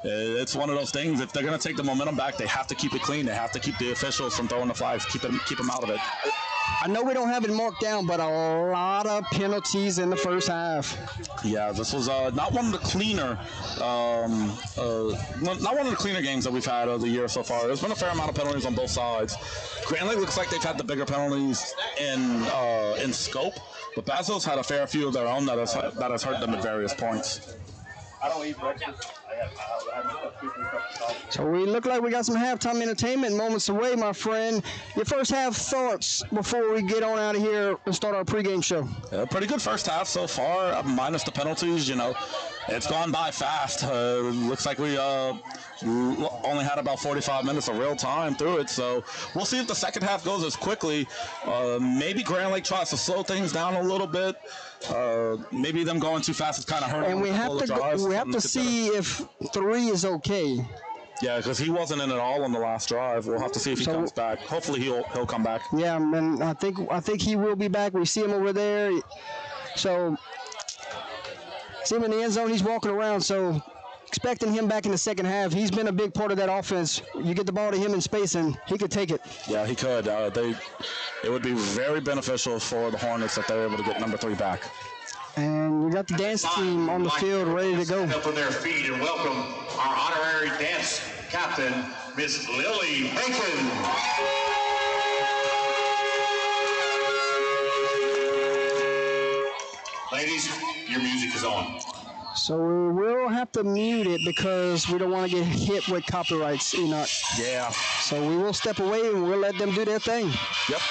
it's one of those things. If they're going to take the momentum back, they have to keep it clean. They have to keep the officials from throwing the flags. Keep them out of it. I know we don't have it marked down, but a lot of penalties in the first half. Yeah, this was not one of the cleaner, games that we've had of the year so far. There's been a fair amount of penalties on both sides. Grand Lake looks like they've had the bigger penalties in scope, but Basile's had a fair few of their own that has hurt them at various points. I don't eat breakfast. So we look like we got some halftime entertainment moments away, my friend. Your first half thoughts before we get on out of here and start our pregame show. Pretty good first half so far, minus the penalties. You know, it's gone by fast. Looks like we only had about 45 minutes of real time through it. So we'll see if the second half goes as quickly. Maybe Grand Lake tries to slow things down a little bit. Maybe them going too fast is kind of hurting. And we have to see if 3 is okay. Yeah, because he wasn't in at all on the last drive. We'll have to see if he comes back. Hopefully he'll come back. Yeah, and I think he will be back. We see him over there. So see him in the end zone. He's walking around. So expecting him back in the second half. He's been a big part of that offense. You get the ball to him in space, and he could take it. Yeah, he could. It would be very beneficial for the Hornets if they're able to get number 3 back. And we got the dance team on the field ready to go. Up on their feet and welcome our honorary dance captain, Miss Lily Bacon. Ladies, your music is on. So we will have to mute it because we don't want to get hit with copyrights, Enoch. Yeah. So we will step away and we'll let them do their thing. Yep.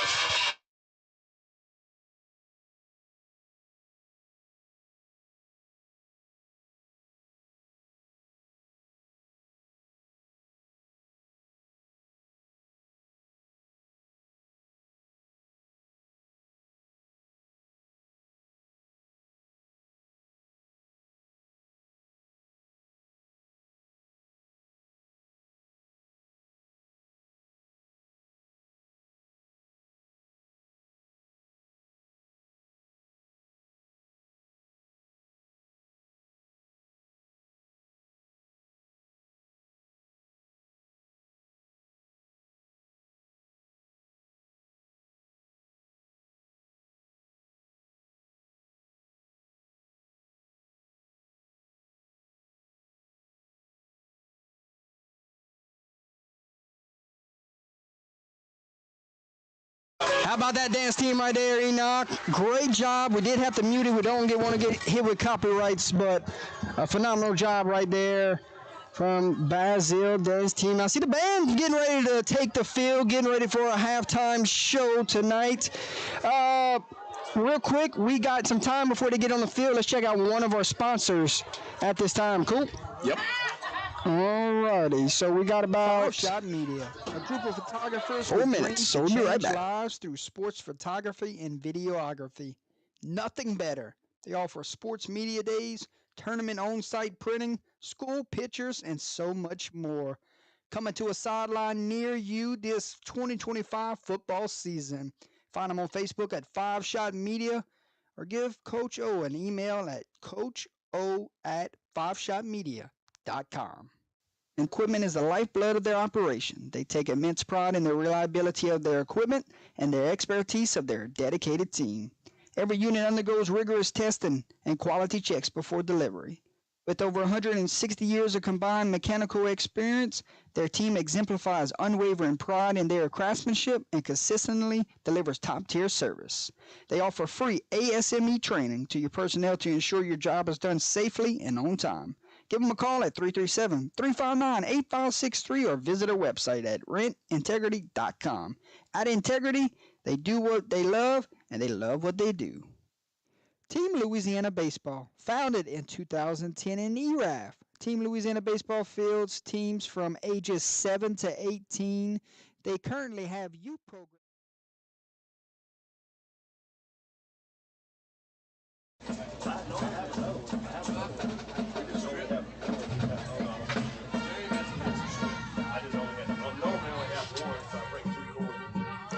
How about that dance team right there, Enoch? Great job. We did have to mute it. We don't want to get hit with copyrights, but a phenomenal job right there from Basile dance team. I see the band getting ready to take the field, getting ready for a halftime show tonight. Real quick, we got some time before they get on the field. Let's check out one of our sponsors at this time. Cool? Yep. Alrighty, so we got about 5 Shot Media, a group of photographers 4 with minutes, dreams so to we'll be right change back. lives through sports photography and videography. Nothing better. They offer sports media days, tournament on-site printing, school pictures, and so much more. Coming to a sideline near you this 2025 football season. Find them on Facebook at 5 Shot Media or give Coach O an email at coacho@5shotmedia.com. Equipment is the lifeblood of their operation. They take immense pride in the reliability of their equipment and the expertise of their dedicated team. Every unit undergoes rigorous testing and quality checks before delivery. With over 160 years of combined mechanical experience, their team exemplifies unwavering pride in their craftsmanship and consistently delivers top-tier service. They offer free ASME training to your personnel to ensure your job is done safely and on time. Give them a call at 337-359-8563 or visit their website at rentintegrity.com. At Integrity, they do what they love, and they love what they do. Team Louisiana Baseball, founded in 2010 in ERAF. Team Louisiana Baseball fields teams from ages 7 to 18. They currently have youth programs.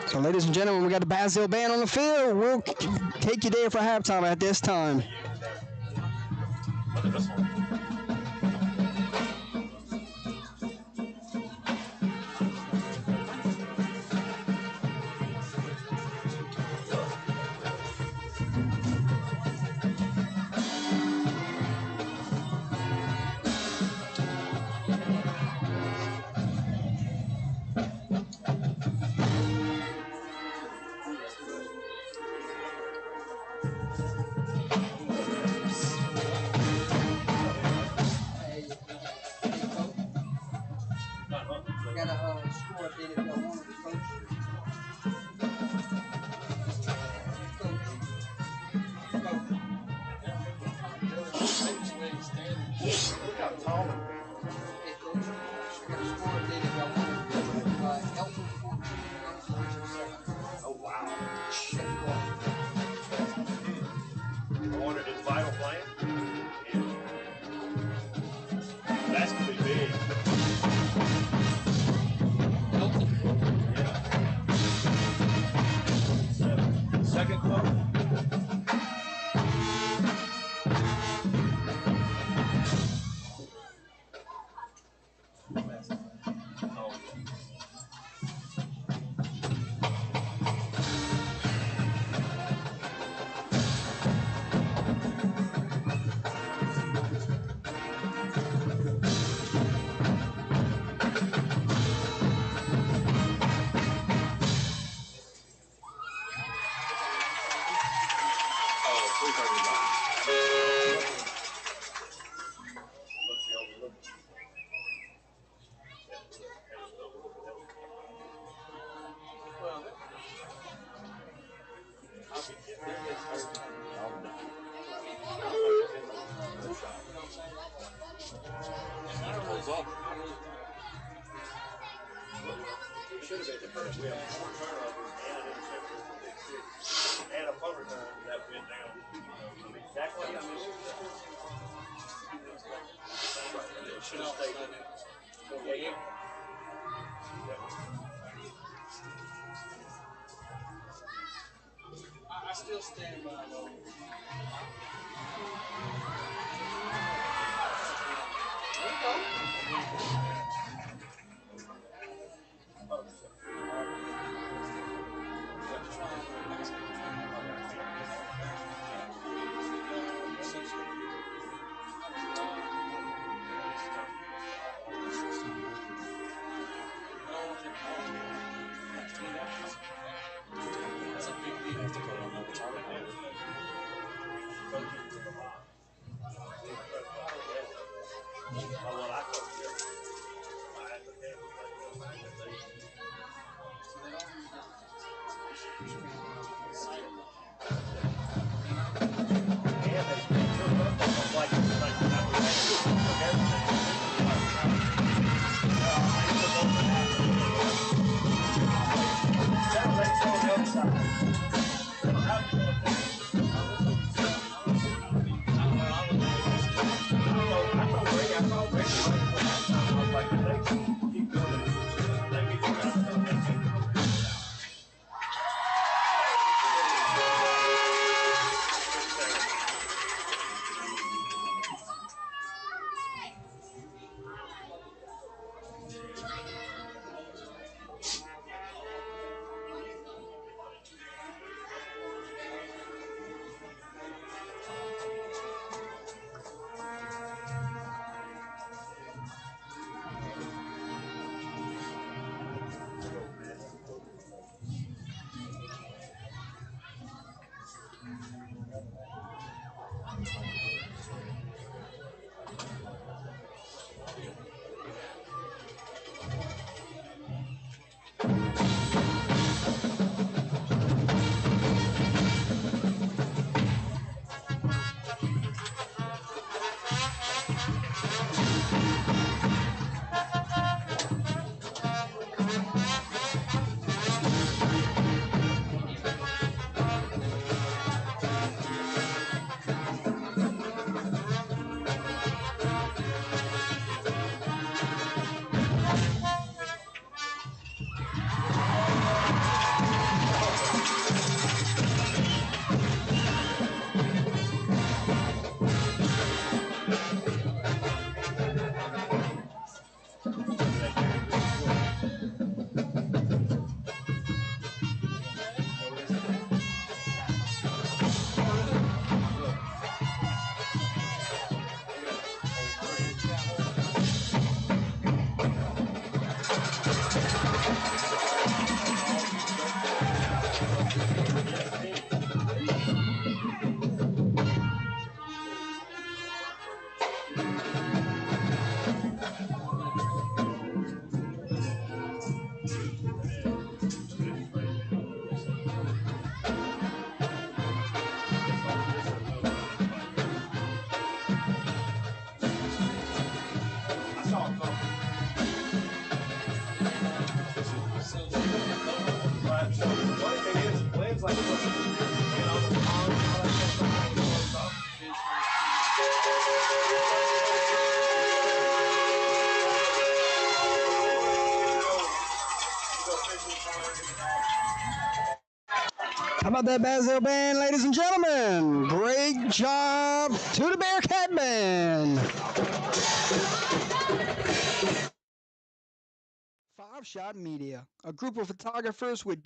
So, ladies and gentlemen, we got the Basile band on the field. We'll take you there for halftime at this time. Oh, wow. I wondered his vital plan. That's going to be big. Yeah. Second quote. Should have been the first. We have 4 turnovers and an interception for Big Six. And a punt return that went down. Exactly. I mean, it should have stayed in. I still stand by though. That's a big deal to put on the target. Well, I coached How about that Basile band, ladies and gentlemen? Great job to the Bearcat band. Five Shot Media, a group of photographers with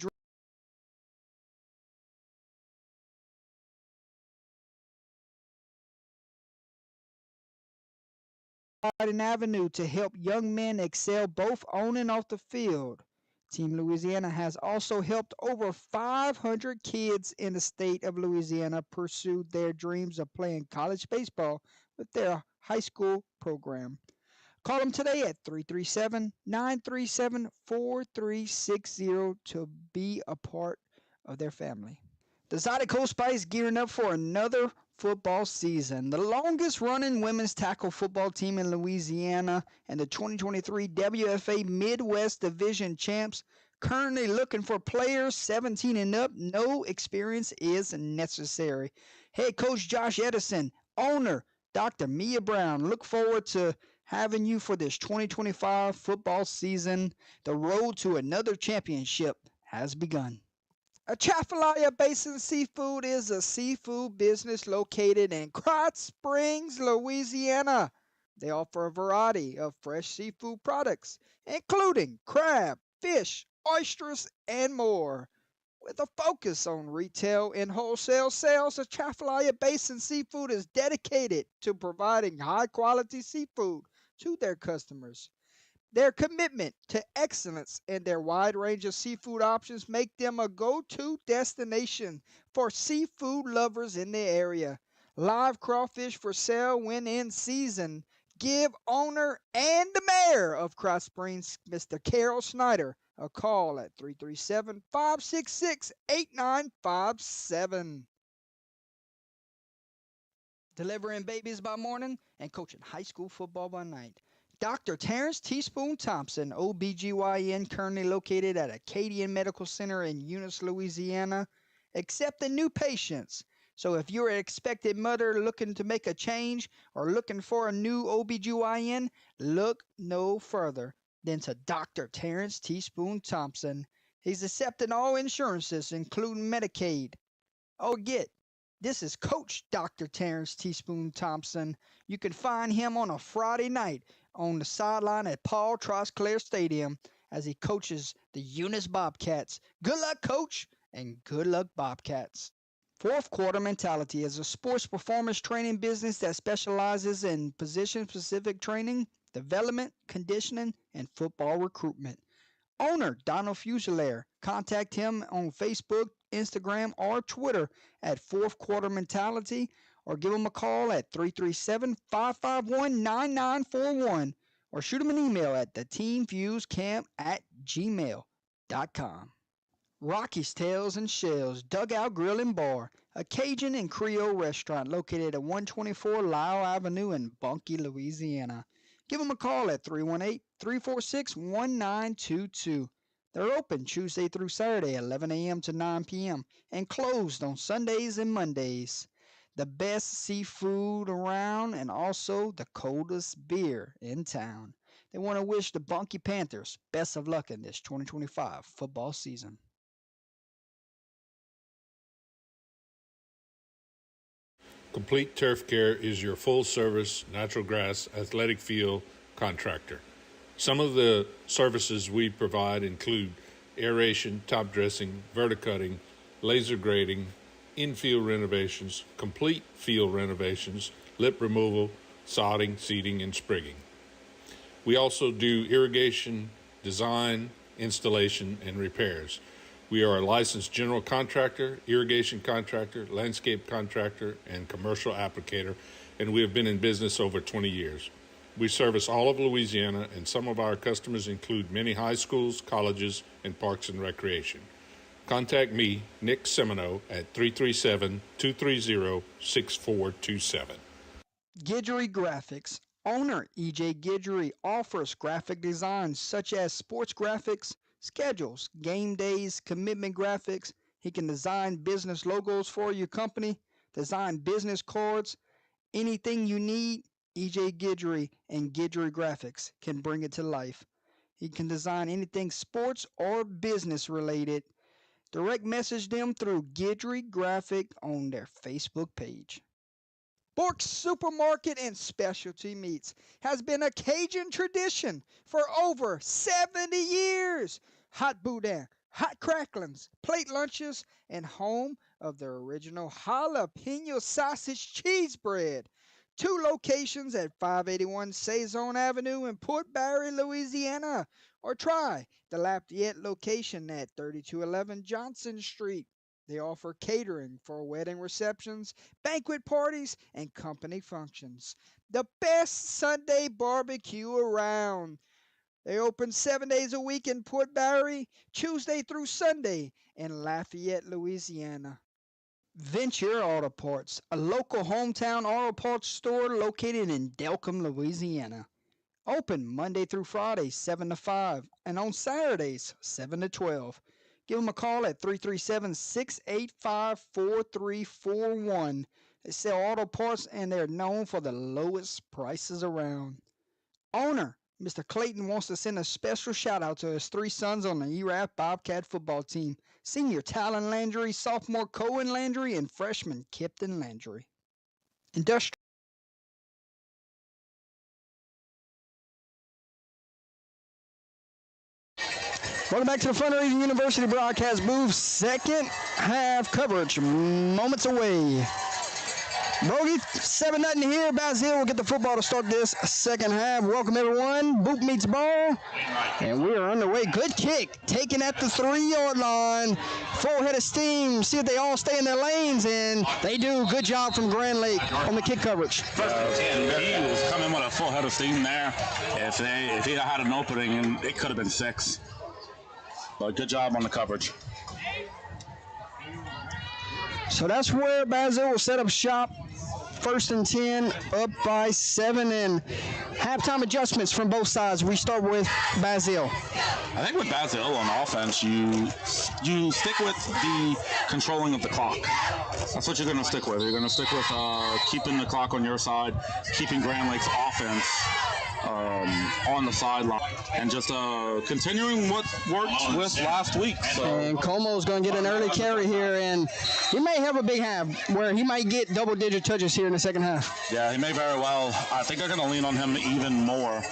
an avenue to help young men excel both on and off the field. Team Louisiana has also helped over 500 kids in the state of Louisiana pursue their dreams of playing college baseball with their high school program. Call them today at 337-937-4360 to be a part of their family. The Zydeco Spice gearing up for another football season. The longest running women's tackle football team in Louisiana and the 2023 WFA Midwest Division champs currently looking for players 17 and up. No experience is necessary. Head coach Josh Edison, owner Dr. Mia Brown, look forward to having you for this 2025 football season. The road to another championship has begun. Atchafalaya Basin Seafood is a seafood business located in Krotz Springs, Louisiana. They offer a variety of fresh seafood products, including crab, fish, oysters, and more. With a focus on retail and wholesale sales, Atchafalaya Basin Seafood is dedicated to providing high-quality seafood to their customers. Their commitment to excellence and their wide range of seafood options make them a go-to destination for seafood lovers in the area. Live crawfish for sale when in season. Give owner and the mayor of Krotz Springs, Mr. Carol Snyder, a call at 337-566-8957. Delivering babies by morning and coaching high school football by night. Dr. Terrence Teaspoon Thompson, OBGYN, currently located at Acadian Medical Center in Eunice, Louisiana, accepting new patients. So if you're an expected mother looking to make a change or looking for a new OBGYN, look no further than to Dr. Terrence Teaspoon Thompson. He's accepting all insurances, including Medicaid. Oh, this is Coach Dr. Terrence Teaspoon Thompson. You can find him on a Friday night on the sideline at Paul Trosclair Stadium as he coaches the Eunice Bobcats. Good luck, Coach, and good luck, Bobcats. Fourth Quarter Mentality is a sports performance training business that specializes in position-specific training, development, conditioning, and football recruitment. Owner Donald Fusilier. Contact him on Facebook, Instagram, or Twitter at Fourth Quarter Mentality, or give him a call at 337-551-9941, or shoot him an email at theteamfuseCamp@gmail.com. Rocky's Tales and Shells Dugout Grill and Bar, a Cajun and Creole restaurant located at 124 Lyle Avenue in Bunkie, Louisiana. Give them a call at 318-346-1922. They're open Tuesday through Saturday, 11 a.m. to 9 p.m., and closed on Sundays and Mondays. The best seafood around and also the coldest beer in town. They want to wish the Bunkie Panthers best of luck in this 2025 football season. Complete Turf Care is your full-service natural grass athletic field contractor. Some of the services we provide include aeration, top dressing, verticutting, laser grading, infield renovations, complete field renovations, lip removal, sodding, seeding, and sprigging. We also do irrigation, design, installation, and repairs. We are a licensed general contractor, irrigation contractor, landscape contractor, and commercial applicator, and we have been in business over 20 years. We service all of Louisiana, and some of our customers include many high schools, colleges, and parks and recreation. Contact me, Nick Semino, at 337-230-6427. Guidry Graphics. Owner E.J. Guidry offers graphic designs such as sports graphics, schedules, game days, commitment graphics. He can design business logos for your company, design business cards, anything you need. E.J. Guidry and Guidry Graphics can bring it to life. He can design anything sports or business related. Direct message them through Gidry Graphic on their Facebook page. Bork's Supermarket and Specialty Meats has been a Cajun tradition for over 70 years. Hot boudin, hot cracklings, plate lunches, and home of the original jalapeno sausage cheese bread. 2 locations at 581 Saison Avenue in Port Barre, Louisiana. Or try the Lafayette location at 3211 Johnson Street. They offer catering for wedding receptions, banquet parties, and company functions. The best Sunday barbecue around. They open 7 days a week in Port Barre, Tuesday through Sunday in Lafayette, Louisiana. Venture Auto Parts, a local hometown auto parts store located in Delcombe, Louisiana. Open Monday through Friday, 7 to 5, and on Saturdays, 7 to 12. Give them a call at 337-685-4341. They sell auto parts and they're known for the lowest prices around. Owner, Mr. Clayton wants to send a special shout out to his 3 sons on the ERAF Bobcat football team. Senior Talon Landry, sophomore Cohen Landry, and freshman Kipton Landry. Industrial. Welcome back to the Fundraising University broadcast booth. Second half coverage, moments away. Bogey, 7-0 here. Basile will get the football to start this second half. Welcome, everyone. Boop meets ball. And we are underway. Good kick. Taken at the 3-yard line. Full head of steam. See if they all stay in their lanes. And they do. Good job from Grand Lake on the kick coverage. He was coming with a full head of steam there. If he had an opening, it could have been 6. But good job on the coverage. So that's where Basile will set up shop. 1st and 10, up by 7, and halftime adjustments from both sides. We start with Basile. I think with Basile on offense, you stick with the controlling of the clock. That's what you're going to stick with. You're going to stick with keeping the clock on your side, keeping Grand Lake's offense on the sideline, and just continuing what worked with last week. So. And Como's going to get an early carry here, and he may have a big half where he might get double-digit touches here in the second half. Yeah, he may very well. I think they're going to lean on him even more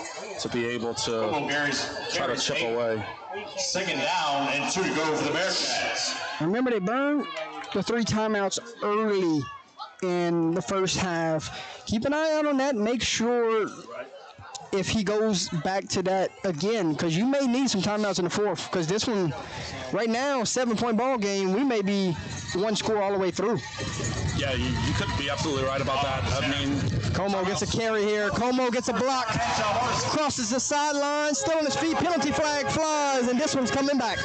to be able to try to chip away. 2nd down and 2 to go for the Bearcats. Remember, they burned the 3 timeouts early in the first half. Keep an eye out on that. Make sure if he goes back to that again, because you may need some timeouts in the 4th, because this one, right now, 7-point ball game, we may be 1 score all the way through. Yeah, you could be absolutely right about that. I mean, Como gets a carry here. Como gets a block, crosses the sideline, still on his feet, penalty flag flies, and this one's coming back.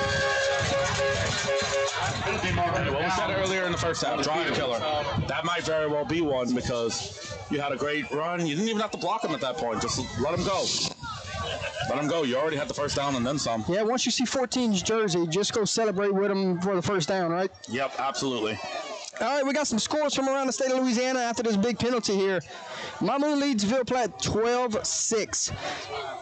What we said earlier in the first half, drive killer. That might very well be one because you had a great run. You didn't even have to block him at that point. Just let him go. Let him go. You already had the first down and then some. Yeah, once you see 14's jersey, just go celebrate with him for the first down, right? Yep, absolutely. All right, we got some scores from around the state of Louisiana after this big penalty here. Mamou leads Ville Platte 12-6.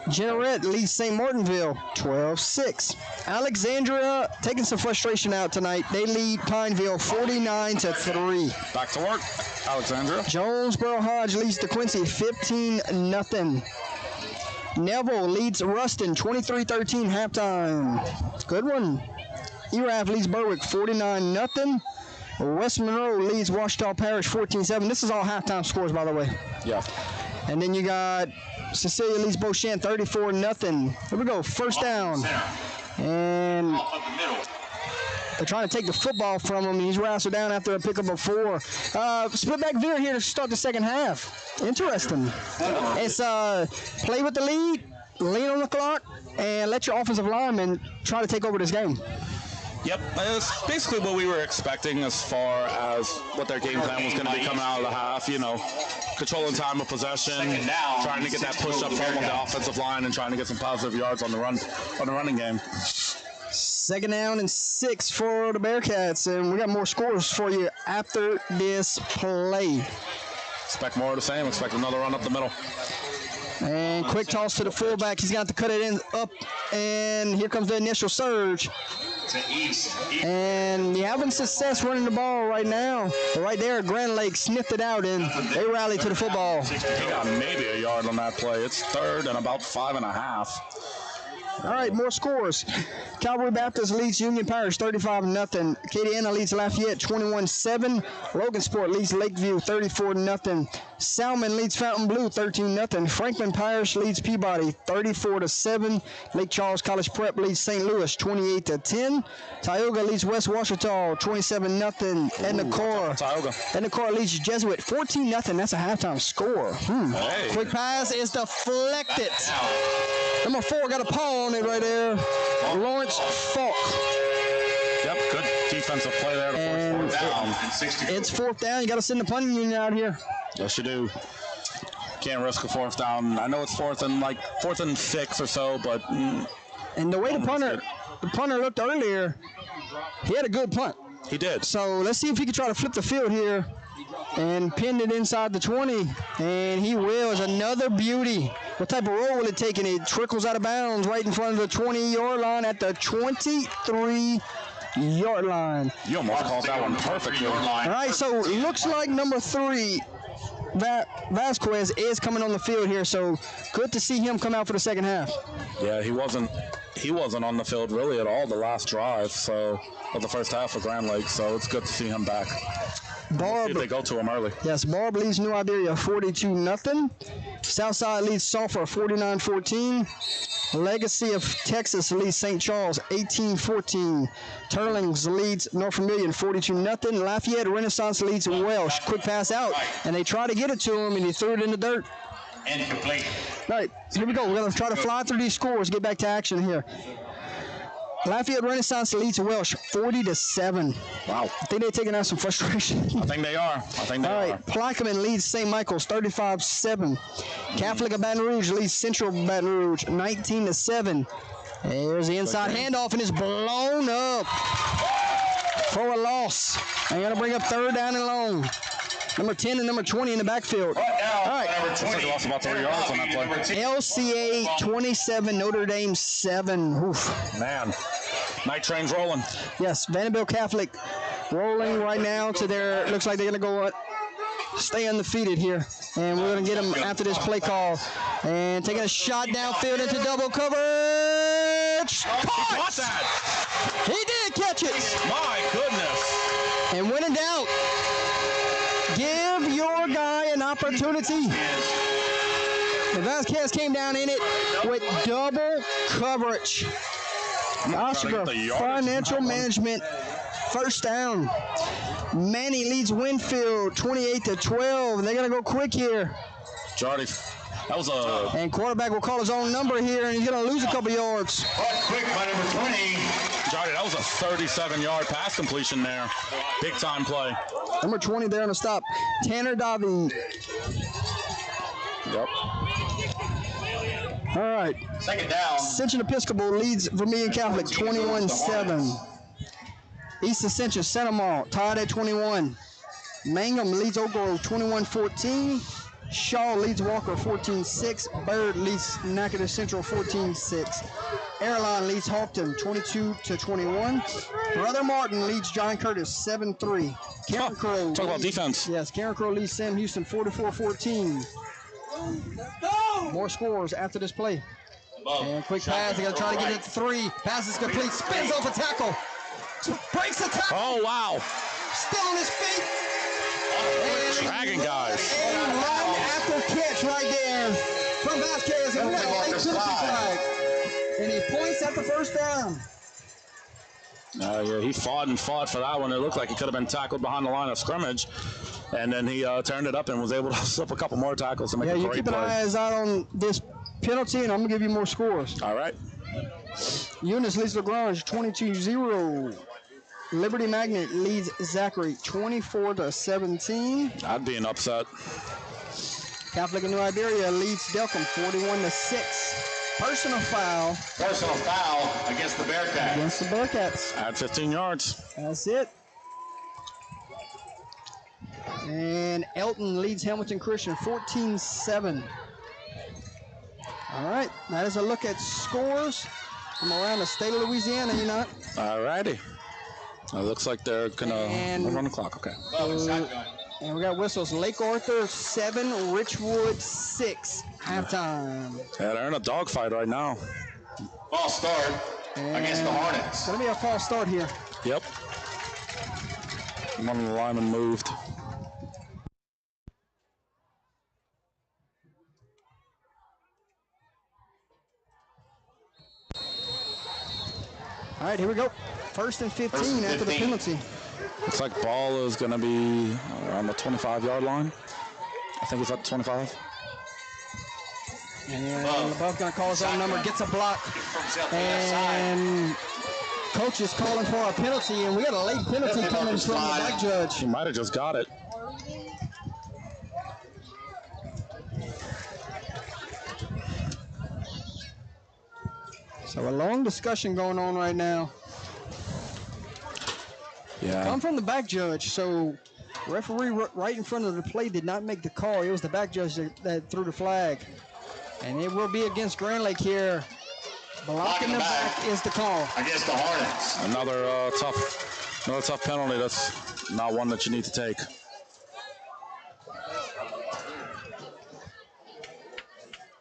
Jeanerette leads St. Martinville 12-6. Alexandria taking some frustration out tonight. They lead Pineville 49-3. Back to work, Alexandria. Jonesboro Hodge leads DeQuincy 15-0. Neville leads Ruston 23-13 halftime. Good one. ERAF leads Berwick 49-0. West Monroe leads Ouachita Parish 14-7. This is all halftime scores, by the way. Yeah. And then you got Cecilia leads Beauchamp 34-0. Here we go, first down. And they're trying to take the football from him. He's wrestled down after a pickup of 4. Split back veer here to start the second half. Interesting. It's play with the lead, lean on the clock, and let your offensive linemen try to take over this game. Yep, it's basically what we were expecting as far as what their game plan was going to be coming out of the half. You know, controlling time of possession, trying to get that push up front on the offensive line, and trying to get some positive yards on the running game. 2nd down and 6 for the Bearcats, and we got more scores for you after this play. Expect more of the same. Expect another run up the middle. And quick toss to the fullback. He's got to cut it in up, and here comes the initial surge. And you're having success running the ball right now. But right there, Grand Lake sniffed it out, and they rallied to the football. He got maybe a yard on that play. It's 3rd and about 5.5. All right, more scores. Calvary Baptist leads Union Parish 35-0. Acadiana leads Lafayette 21-7. Logansport leads Lakeview 34-0. Salmon leads Fountain Blue 13-0. Franklin Parish leads Peabody 34-7. Lake Charles College Prep leads St. Louis 28-10. Tioga leads West Washita 27-0. Edna Cora leads Jesuit 14-0. That's a halftime score. Hey. Quick pass is deflected. Number 4 got a paw on it right there. Lawrence Falk. Yep, good defensive play there to force 4th down. It's 4th down. You got to send the punting unit out here. Yes, you do. Can't risk a 4th down. I know it's 4th and 6 or so, but. And the way the punter looked earlier, he had a good punt. He did. So let's see if he can try to flip the field here and pin it inside the 20. And he will. It's another beauty. What type of roll will it take? And it trickles out of bounds right in front of the 20-yard line at the 23-yard line. You almost called that one perfectly. All right, so it looks like number 3, Vasquez, is coming on the field here. So good to see him come out for the second half. Yeah, he wasn't on the field really at all the last drive, of the first half of Grand Lake. So it's good to see him back. Barb, see if they go to him early. Yes, Barb leads New Iberia 42-0. Southside leads Sulphur 49-14. Legacy of Texas leads St. Charles 18-14. Turlings leads North Vermilion 42-0. Lafayette Renaissance leads Welsh. Quick pass out, and they try to get it to him, and he threw it in the dirt. Incomplete. All right, here we go. We're going to try to fly through these scores, get back to action here. Lafayette Renaissance leads Welsh 40-7. Wow. I think they're taking out some frustration. I think they are. All right, Plaquemine leads St. Michael's 35-7. Catholic of Baton Rouge leads Central Baton Rouge 19-7. There's the inside handoff, and it's blown up for a loss. They're going to bring up 3rd down and long. Number 10 and number 20 in the backfield. All right. Looks like they lost about 3 yards on that play. LCA 27, Notre Dame 7. Oof. Man, night train's rolling. Yes, Vanderbilt Catholic rolling right now to their, looks like they're going to go stay undefeated here. And we're going to get them after this play call. And taking a shot downfield into double coverage. Caught that. He did catch it. My goodness. And when in doubt, give your guy an opportunity. And Vasquez came down in it with double coverage. Oscar Financial Management, 1st down. Manny leads Winfield 28-12. They're going to go quick here. Jardy, that was a... And quarterback will call his own number here, and he's going to lose a couple yards. Quick by number 20. Jardy, that was a 37-yard pass completion there. Big time play. Number 20 there on the stop. Tanner Davy. Yep. All right. 2nd down. Ascension Episcopal leads Vermilion Catholic 21-7. East Ascension Santa Maria tied at 21. Mangum leads Oak Grove 21-14. Shaw leads Walker 14-6. Bird leads Natchitoches Central 14-6. Airline leads Hawkton 22-21. Brother Martin leads John Curtis 7-3. Karen Crow. Talk about defense. Yes, Karen Crow leads Sam Houston 44-14. More scores after this play. And quick pass. They got to try to get it to 3. Pass is complete. Spins off a tackle. Breaks the tackle. Oh, wow. Still on his feet. Dragging guys. And run after catch right there from Vasquez. And we have a late penalty flag. And he points at the 1st down. Yeah, he fought for that one. It looked like he could have been tackled behind the line of scrimmage. And then he turned it up and was able to slip a couple more tackles to make a great play. Yeah, you keep an eye out on this penalty, and I'm going to give you more scores. All right. Eunice leads LaGrange 22-0. Liberty Magnet leads Zachary 24-17. I'd be an upset. Catholic of New Iberia leads Delcom 41-6. Personal foul. Personal foul against the Bearcats. Against the Bearcats. At 15 yards. That's it. And Elton leads Hamilton Christian 14-7. All right, that is a look at scores from around the state of Louisiana, Enoch. All righty. It looks like they're going to run the clock. Okay. And we got whistles. Lake Arthur 7, Richwood 6. Halftime. Yeah, they're in a dogfight right now. False start against the Hornets. It's going to be a false start here. Yep. One of the linemen moved. All right, here we go. First and 15 after the penalty. Looks like ball is going to be around the 25-yard line. I think it's at 25. And LeBeau's going to call his own number, gets a block. And coach is calling for a penalty, and we got a late penalty coming from the back judge. He might have just got it. So a long discussion going on right now. Yeah. Come from the back judge, so referee right in front of the play did not make the call. It was the back judge that threw the flag. And it will be against Grand Lake here. Blocking the back is the call. Against the Hornets. Another tough penalty. That's not one that you need to take.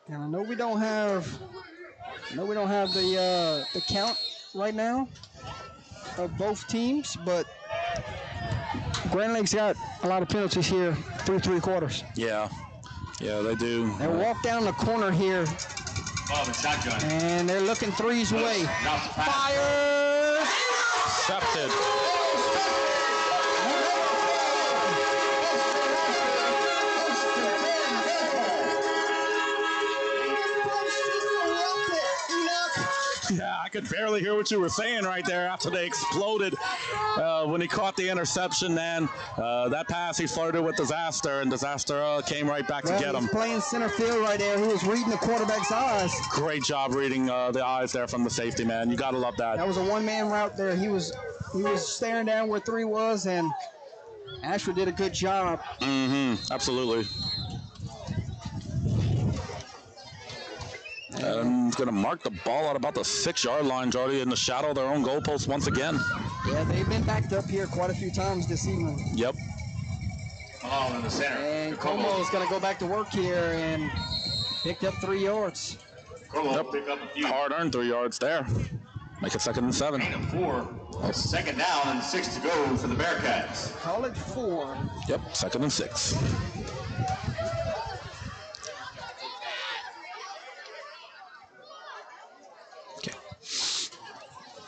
And I know we don't have the count right now of both teams, but Grand Lake's got a lot of penalties here through 3 quarters. Yeah, they do. They walk down the corner here. Shotgun. And they're looking threes away. Fire! Accepted. Yeah, I could barely hear what you were saying right there after they exploded when he caught the interception. And that pass, he flirted with Disaster, and Disaster came right back to get him. He's playing center field right there. He was reading the quarterback's eyes. Great job reading the eyes there from the safety, man. You got to love that. That was a one-man route there. He was staring down where 3 was, and Ashford did a good job. Absolutely. And going to mark the ball at about the 6-yard line, Jordy, in the shadow of their own goalpost once again. Yeah, they've been backed up here quite a few times this evening. Yep. Ball in the center. And Como is going to go back to work here and picked up 3 yards. Como picked up a few. Hard-earned 3 yards there. Make it 2nd and 7. 4. 2nd down and 6 to go for the Bearcats. Call it 4. Yep, 2nd and 6.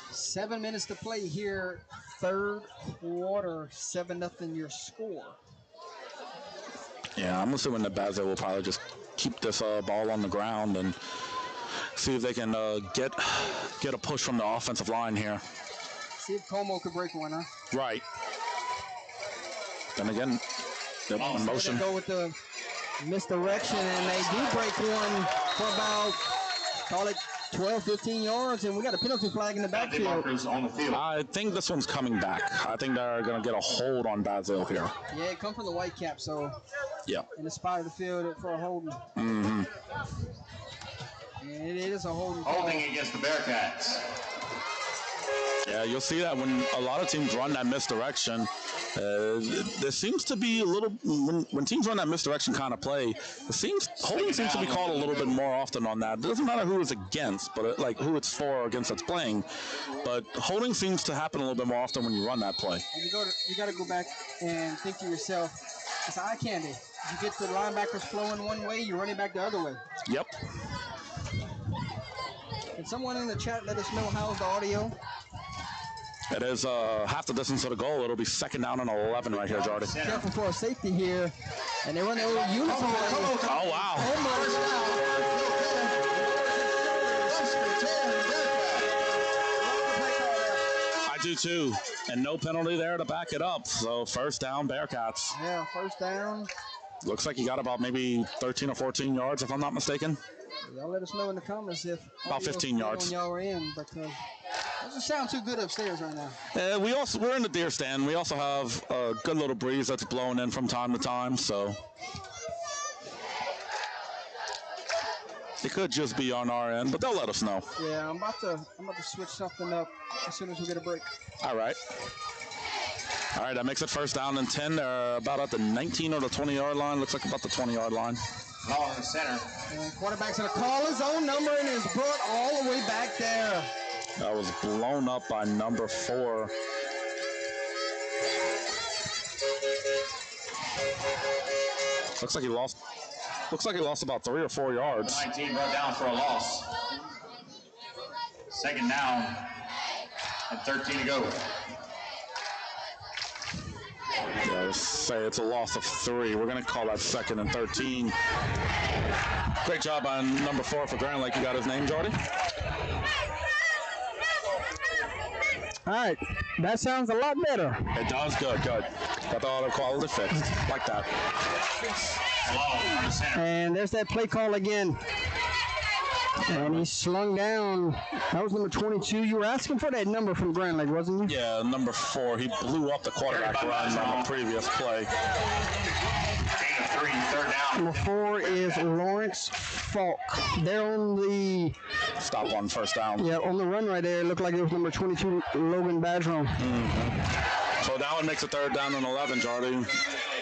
7 minutes to play here, 3rd quarter, 7-0 your score. Yeah, I'm assuming that Basile will probably just keep this ball on the ground and see if they can get a push from the offensive line here. See if Como could break one, huh? Right. Then again, in motion. They go with the misdirection, and they do break one for about, call it 12, 15 yards, and we got a penalty flag in the backfield. I think this one's coming back. I think they're going to get a hold on Basile here. Yeah, it come from the white cap, so yeah, in the spot of the field for a holding. And it is a holding. Holding against the Bearcats. Yeah, you'll see that when a lot of teams run that misdirection. There seems to be a little when teams run that misdirection kind of play. Holding seems to be called a little bit more often on that. It doesn't matter who it's against, but like who it's for or against that's playing. But holding seems to happen a little bit more often when you run that play. And you got to go back and think to yourself, it's eye candy. You get the linebackers flowing one way, you're running back the other way. Yep. Can someone in the chat let us know how's the audio? It is half the distance to the goal. It'll be 2nd down and 11 right here, Jordy. Careful for a safety here. And they run their old uniform. Oh, wow. I do too. And no penalty there to back it up. So 1st down, Bearcats. Yeah, 1st down. Looks like you got about maybe 13 or 14 yards, if I'm not mistaken. Y'all let us know in the comments if about 15 yards on y'all are in, because it doesn't sound too good upstairs right now. We're in the deer stand. We also have a good little breeze that's blowing in from time to time. So It could just be on our end, but they'll let us know. Yeah, I'm about to switch something up as soon as we get a break. All right. All right, that makes it first down and 10. They're about at the 19 or the 20-yard line. Looks like about the 20-yard line. Ball in the center. And quarterback's going to call his own number and is brought all the way back there. That was blown up by number 4. Looks like he lost about 3 or 4 yards. 19 brought down for a loss. Second down and 13 to go. Yeah, let's say it's a loss of 3. We're going to call that second and 13. Great job on number 4 for Grand Lake. You got his name, Jordy? All right, that sounds a lot better. It does. Good. Got the auto quality fixed. Like that. And there's that play call again. And he slung down. That was number 22. You were asking for that number from Grand Lake, wasn't you? Yeah, number 4. He blew up the quarterback run on the previous play. Third down. Number 4 is Lawrence Falk. They're on the stop on first down. Yeah, on the run right there. It looked like it was number 22, Logan Badron. So now it makes a third down and 11, Jordy.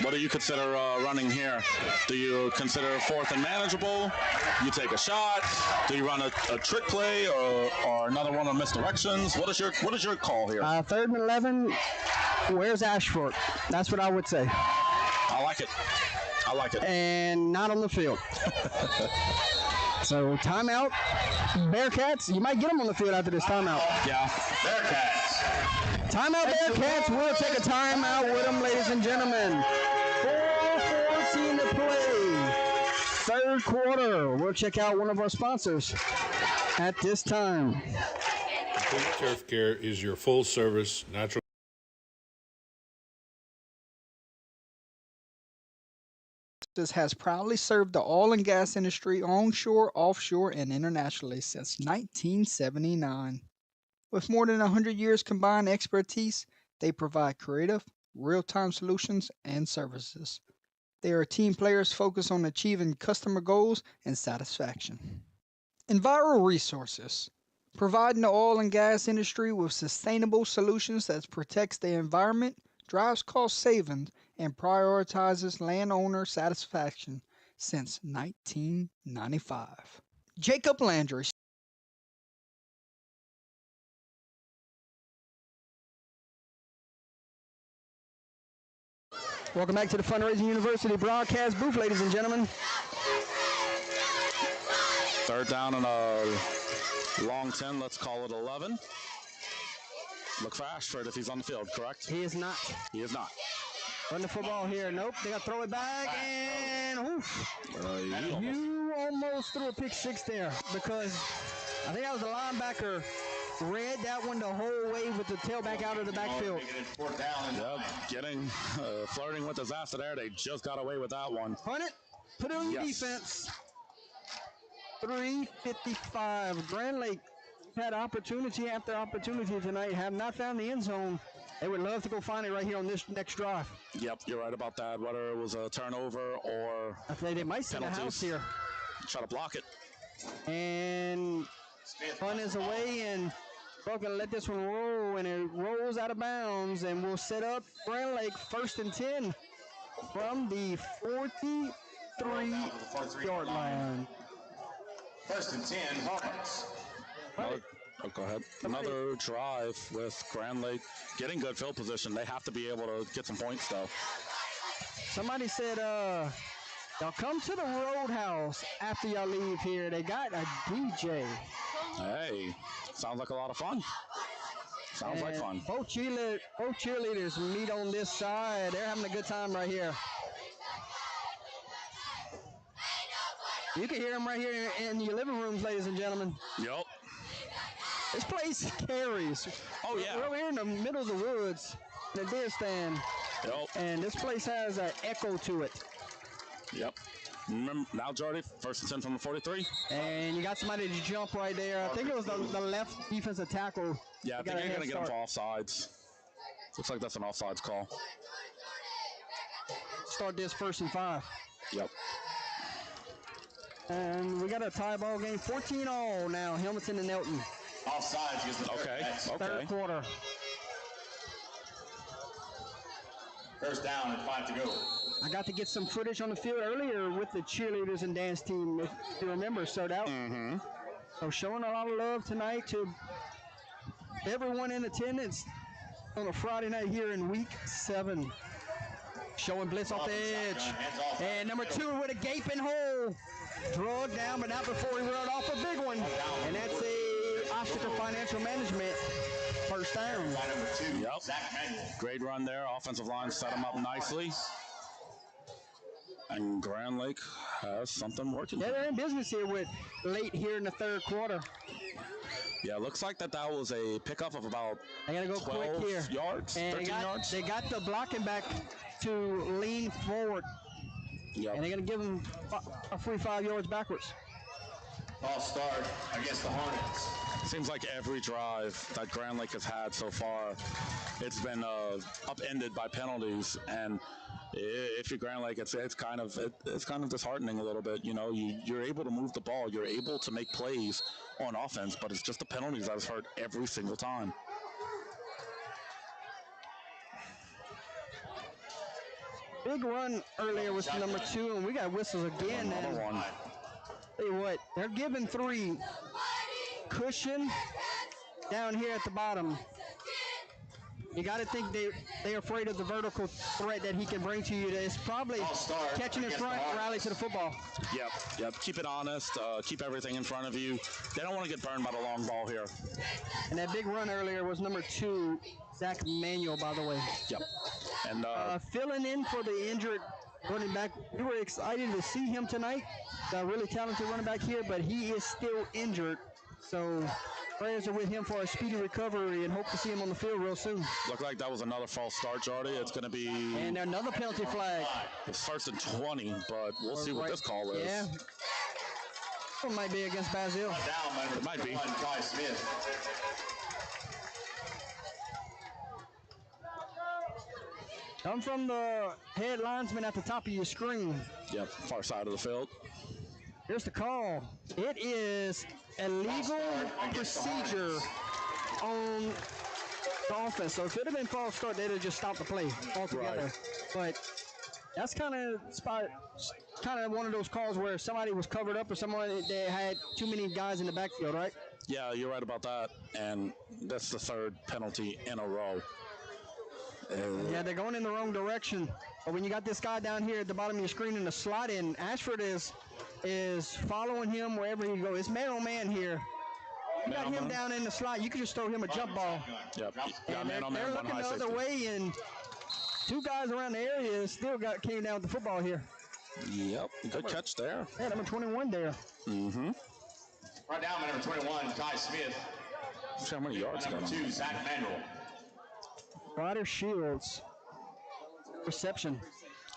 What do you consider running here? Do you consider 4th and manageable? You take a shot? Do you run a trick play or another one of misdirections? What is your call here? 3rd and 11. Where's Ashford? That's what I would say. I like it. And not on the field. So timeout. Bearcats. You might get them on the field after this timeout. Yeah. Bearcats. Timeout, Bearcats. We'll take a timeout with them, ladies and gentlemen. 4:14 to play. Third quarter. We'll check out one of our sponsors at this time. Complete Turf Care is your full-service natural. Has proudly served the oil and gas industry onshore, offshore, and internationally since 1979. With more than 100 years combined expertise, they provide creative, real-time solutions and services. They are team players focused on achieving customer goals and satisfaction. Enviro Resources, providing the oil and gas industry with sustainable solutions that protects the environment, drives cost savings, and prioritizes landowner satisfaction since 1995. Jacob Landry. Welcome back to the Fundraising University broadcast booth, ladies and gentlemen. Third down and a long 10. Let's call it 11. Look for Ashford if he's on the field, correct? He is not. He is not. Run the football here. Nope. They got to throw it back. And oof. You almost threw a pick 6 there because I think that was a linebacker. Read that one the whole way with the tailback out of the backfield. Yep, flirting with disaster there. They just got away with that one. Punt it. Put it on your defense. 3:55. Grand Lake had opportunity after opportunity tonight. Have not found the end zone. They would love to go find it right here on this next drive. Yep, you're right about that. Whether it was a turnover or I think they might send a house here. Try to block it. And punt is away, and we're going to let this one roll, and it rolls out of bounds, and we'll set up Grand Lake 1st and 10 from the 43-yard line. 1st and 10, Hornets. Go ahead. Another drive with Grand Lake getting good field position. They have to be able to get some points, though. Somebody said, y'all come to the Roadhouse after y'all leave here. They got a DJ. Hey, sounds like a lot of fun. Sounds like fun. Both cheerleaders meet on this side. They're having a good time right here. You can hear them right here in your living rooms, ladies and gentlemen. Yep. This place carries. Oh, yeah. We're over here in the middle of the woods, the deer stand. Yep. And this place has an echo to it. Yep. Remember, now, Jordy, 1st and 10 from the 43. And you got somebody to jump right there. I think it was the left defensive tackle. Yeah, I think you're going to get him for offsides. Looks like that's an offsides call. Start this 1st and 5. Yep. And we got a tie ball game, 14-all now, Hamilton and Elton. Offsides gives the Third quarter. First down and 5 to go. I got to get some footage on the field earlier with the cheerleaders and dance team, if you remember, so that so showing a lot of love tonight to everyone in attendance on a Friday night here in week 7. Showing blitz off the edge. And number 2 with a gaping hole. Drug down, but not before he rode off a big one. And that's a Obstacle Financial Management first down. Number 2, Yep. Zach Manuel. Great run there. Offensive line set him up nicely. And Grand Lake has something working. Yeah, they're in business here with late here in the third quarter. Yeah, looks like that was a pickup of about I gotta go 12 quick here. yards, And 13 yards. they got the blocking back to lean forward. Yep. And they're gonna give them a free 5 yards backwards. False start against the Hornets. Seems like every drive that Grand Lake has had so far, it's been upended by penalties. And if you're Grand Lake, it's kind of disheartening a little bit. You know, you're able to move the ball, you're able to make plays on offense, but it's just the penalties that has hurt every single time. Big run earlier with number 2, and we got whistles again. Another one. Tell you what, they're giving 3 cushion down here at the bottom. You got to think they're afraid of the vertical threat that he can bring to you. It's probably catching in front, rally to the football. Yep. Keep it honest. Keep everything in front of you. They don't want to get burned by the long ball here. And that big run earlier was number 2, Zach Manuel, by the way. Yep. And filling in for the injured running back. We were excited to see him tonight. A really talented running back here, but he is still injured. So prayers are with him for a speedy recovery and hope to see him on the field real soon. Looked like that was another false start, Jordy. It's going to be... And another penalty flag. It's 1st and 20, but we'll see what this call is. Yeah. It might be against Basile. It might be. Ty Smith. Come from the head linesman at the top of your screen. Yep, far side of the field. Here's the call. It is a legal procedure on the offense. So if it had been false start, they'd have just stopped the play altogether. Right. But that's kind of one of those calls where somebody was covered up or someone that had too many guys in the backfield, right? Yeah, you're right about that. And that's the 3rd penalty in a row. Yeah, they're going in the wrong direction. But when you got this guy down here at the bottom of your screen in the slot in, Ashford is following him wherever he goes. It's man on man here. You got him down in the slot. You can just throw him a jump ball. Yep. And they're looking the other way, and 2 guys around the area still came down with the football here. Yep. Good catch there. Yeah, number 21 there. Mm-hmm. Right down by number 21, Ty Smith. See how many yards Number 2, Zach Manuel. Ryder Shields. Reception.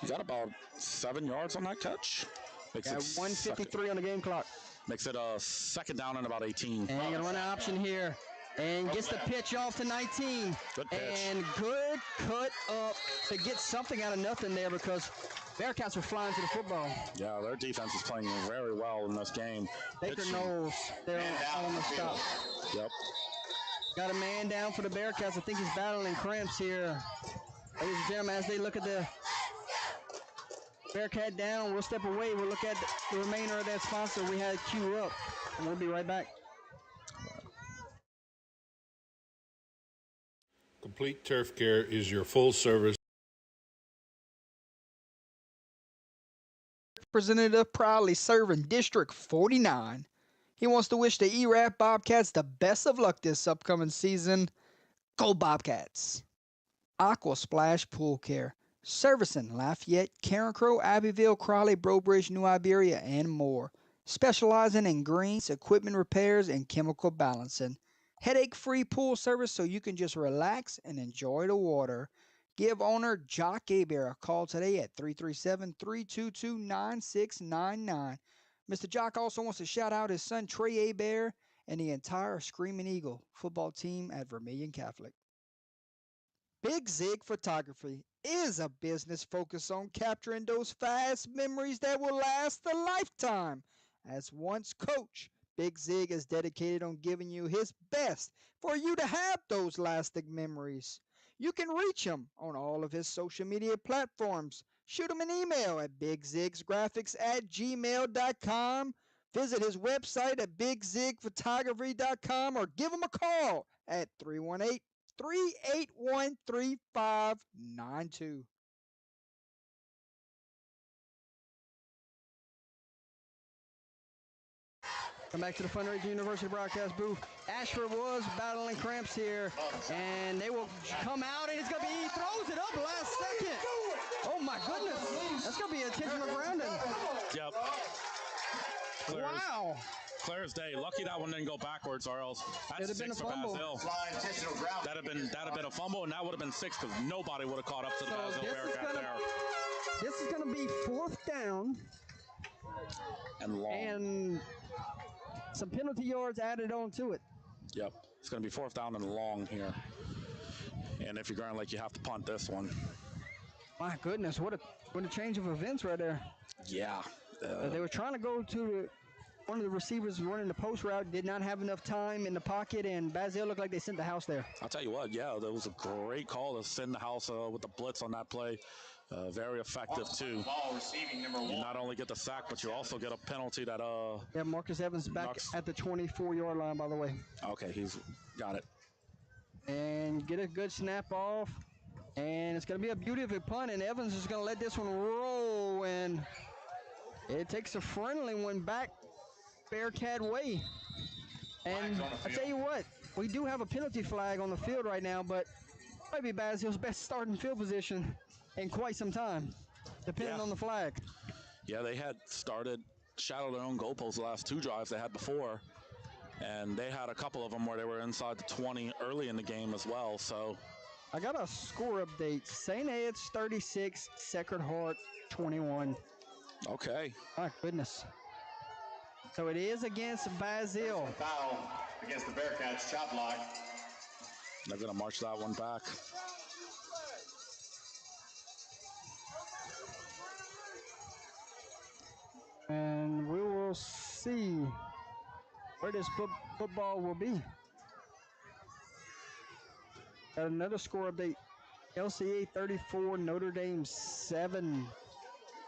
He got about 7 yards on that catch. Got 1:53 on the game clock. Makes it a 2nd down and about 18. And gonna run an option here. And gets the pitch off to 19. Good pitch. And good cut up to get something out of nothing there because Bearcats were flying to the football. Yeah, their defense is playing very well in this game. Baker Knowles, they're on the stop. Yep. Got a man down for the Bearcats. I think he's battling cramps here. Ladies and gentlemen, as they look at the Bearcat down, we'll step away. We'll look at the remainder of that sponsor we had queue up. And we'll be right back. Complete Turf Care is your full service. Representative proudly serving District 49. He wants to wish the ERAP Bobcats the best of luck this upcoming season. Go Bobcats! Aqua Splash Pool Care. Servicing Lafayette, Karen Crow, Abbeville, Crawley, Brobridge, New Iberia, and more. Specializing in greens, equipment repairs, and chemical balancing. Headache-free pool service so you can just relax and enjoy the water. Give owner Jock Abear a call today at 337-322-9699. Mr. Jock also wants to shout out his son Trey Abear and the entire Screaming Eagle football team at Vermilion Catholic. Big Zig Photography is a business focused on capturing those fast memories that will last a lifetime. As once coach, Big Zig is dedicated on giving you his best for you to have those lasting memories. You can reach him on all of his social media platforms. Shoot him an email at bigzigsgraphics@gmail.com. Visit his website at bigzigphotography.com or give him a call at 318-381-3592. Come back to the Fundraising University broadcast booth. Ashford was battling cramps here, and they will come out, and it's going to be, he throws it up last second. Oh, my goodness. That's going to be intentional grounding. Yep. Wow. Clear as day. Lucky that one didn't go backwards, or else that's It'd have been six a for fumble. Basile. That'd have been a fumble, and that would have been 6 because nobody would have caught up to the Basile Bearcat there. This is going to be 4th down. And long. And some penalty yards added on to it. Yep. It's going to be 4th down and long here. And if you're Grand Lake, you have to punt this one. My goodness, what a change of events right there. Yeah. They were trying to go to one of the receivers running the post route, did not have enough time in the pocket, and Basile looked like they sent the house there. I'll tell you what, yeah, that was a great call to send the house with the blitz on that play. Very effective, too. You not only get the sack, but you also get a penalty that... Yeah, Marcus Evans back at the 24-yard line, by the way. Okay, he's got it. And get a good snap off. And it's going to be a beautiful punt, and Evans is going to let this one roll, and it takes a friendly one back Bearcat way. And I tell you what, we do have a penalty flag on the field right now, but might be Basile's best starting field position in quite some time, depending on the flag. Yeah, they had shadowed their own goalposts the last 2 drives they had before, and they had a couple of them where they were inside the 20 early in the game as well, so... I got a score update. St. Ed's 36, Sacred Heart 21. Okay. My goodness. So it is against Basile. Foul against the Bearcats, chop block. They're going to march that one back. And we will see where this football will be. Got another score update. LCA 34, Notre Dame 7. I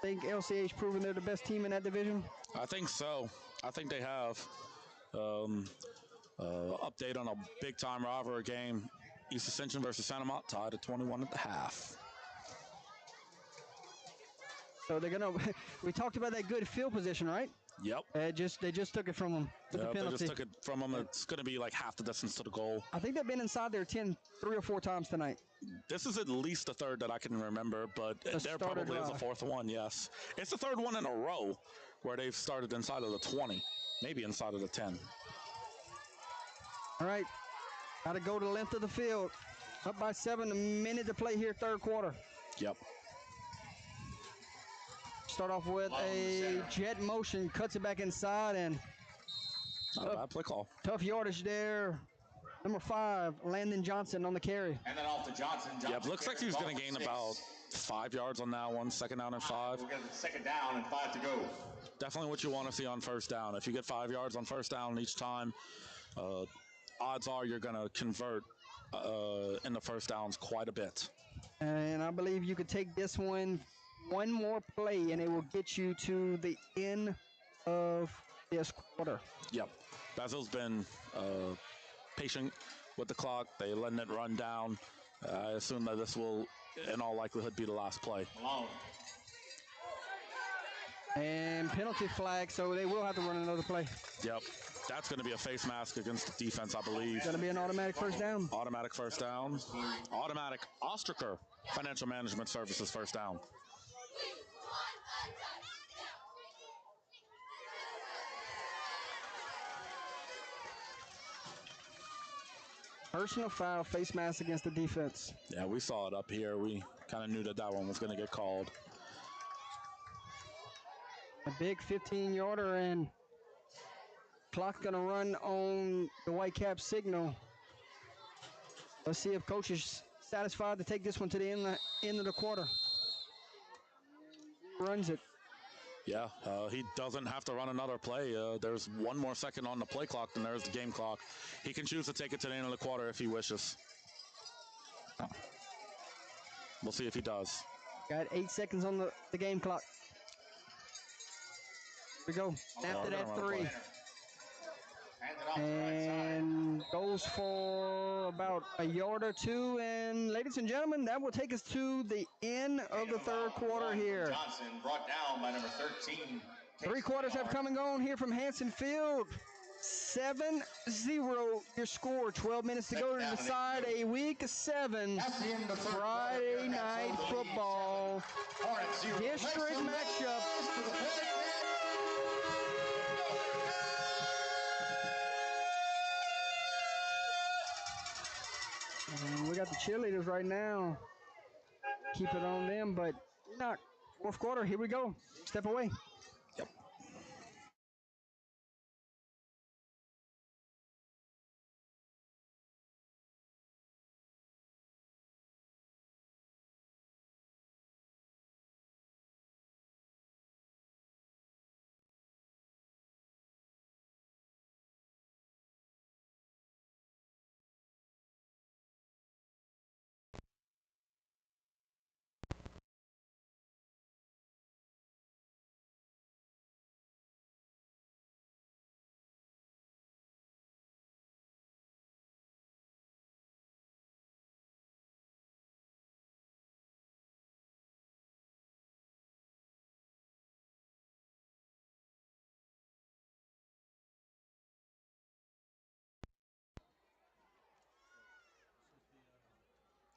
think LCA's proven they're the best team in that division. I think so. I think they have. Update on a big-time rivalry game. East Ascension versus Santa Mont tied at 21.5. So they're gonna. We talked about that good field position, right? Yep. They just took it from them with the penalty. They just took it from them. It's going to be like half the distance to the goal. I think they've been inside their 10 3 or 4 times tonight. This is at least the 3rd that I can remember, but there probably is a 4th one, yes. It's the 3rd one in a row where they've started inside of the 20, maybe inside of the 10. All right. Got to go to the length of the field. Up by 7, a minute to play here, 3rd quarter. Yep. Start off with a jet motion, cuts it back inside, and not a bad play call. Tough yardage there. Number 5, Landon Johnson on the carry. And then off to Johnson. Yeah, looks like he's going to gain about 5 yards on that one. 2nd down and 5. We'll get the 2nd down and 5 to go. Definitely what you want to see on 1st down. If you get 5 yards on 1st down each time, odds are you're going to convert in the 1st downs quite a bit. And I believe you could take this one more play, and it will get you to the end of this quarter. Yep. Basile's been patient with the clock. They're letting it run down. I assume that this will, in all likelihood, be the last play. And penalty flag, so they will have to run another play. Yep. That's going to be a face mask against the defense, I believe. It's going to be an automatic 1st down. Automatic 1st down. Automatic Ostraker Financial Management Services 1st down. Personal foul, face mask against the defense. Yeah, we saw it up here. We kind of knew that one was going to get called. A big 15-yarder, and clock going to run on the Whitecap signal. Let's see if coach is satisfied to take this one to the end of the quarter. Runs it. Yeah, he doesn't have to run another play. There's one more second on the play clock than there's the game clock. He can choose to take it to the end of the quarter if he wishes. We'll see if he does. Got 8 seconds on the game clock. Here we go. After that three. And goes for about a yard or two. And ladies and gentlemen, that will take us to the end of the third quarter here. Johnson brought down by number 13. 3 quarters have come and gone here from Hanson Field. 7-0 your score. 12 minutes to go to decide a week 7 Friday night football district matchup. And we got the cheerleaders right now. Keep it on them, but not. Fourth quarter, here we go. Step away. Yep.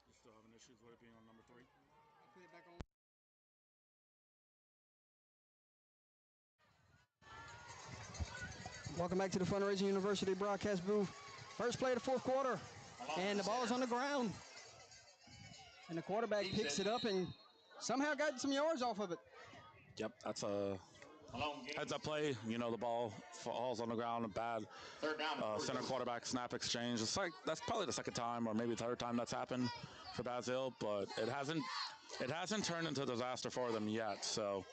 You still having issues with it being on number 3? Put it back on. Welcome back to the Fundraising University broadcast booth. First play of the fourth quarter, and the ball is on the ground. And the quarterback picks it up and somehow got some yards off of it. Yep, that's a heads-up play. You know, the ball falls on the ground. A bad center quarterback snap exchange. It's like that's probably the second time or maybe third time that's happened for Basile, but it hasn't turned into a disaster for them yet. So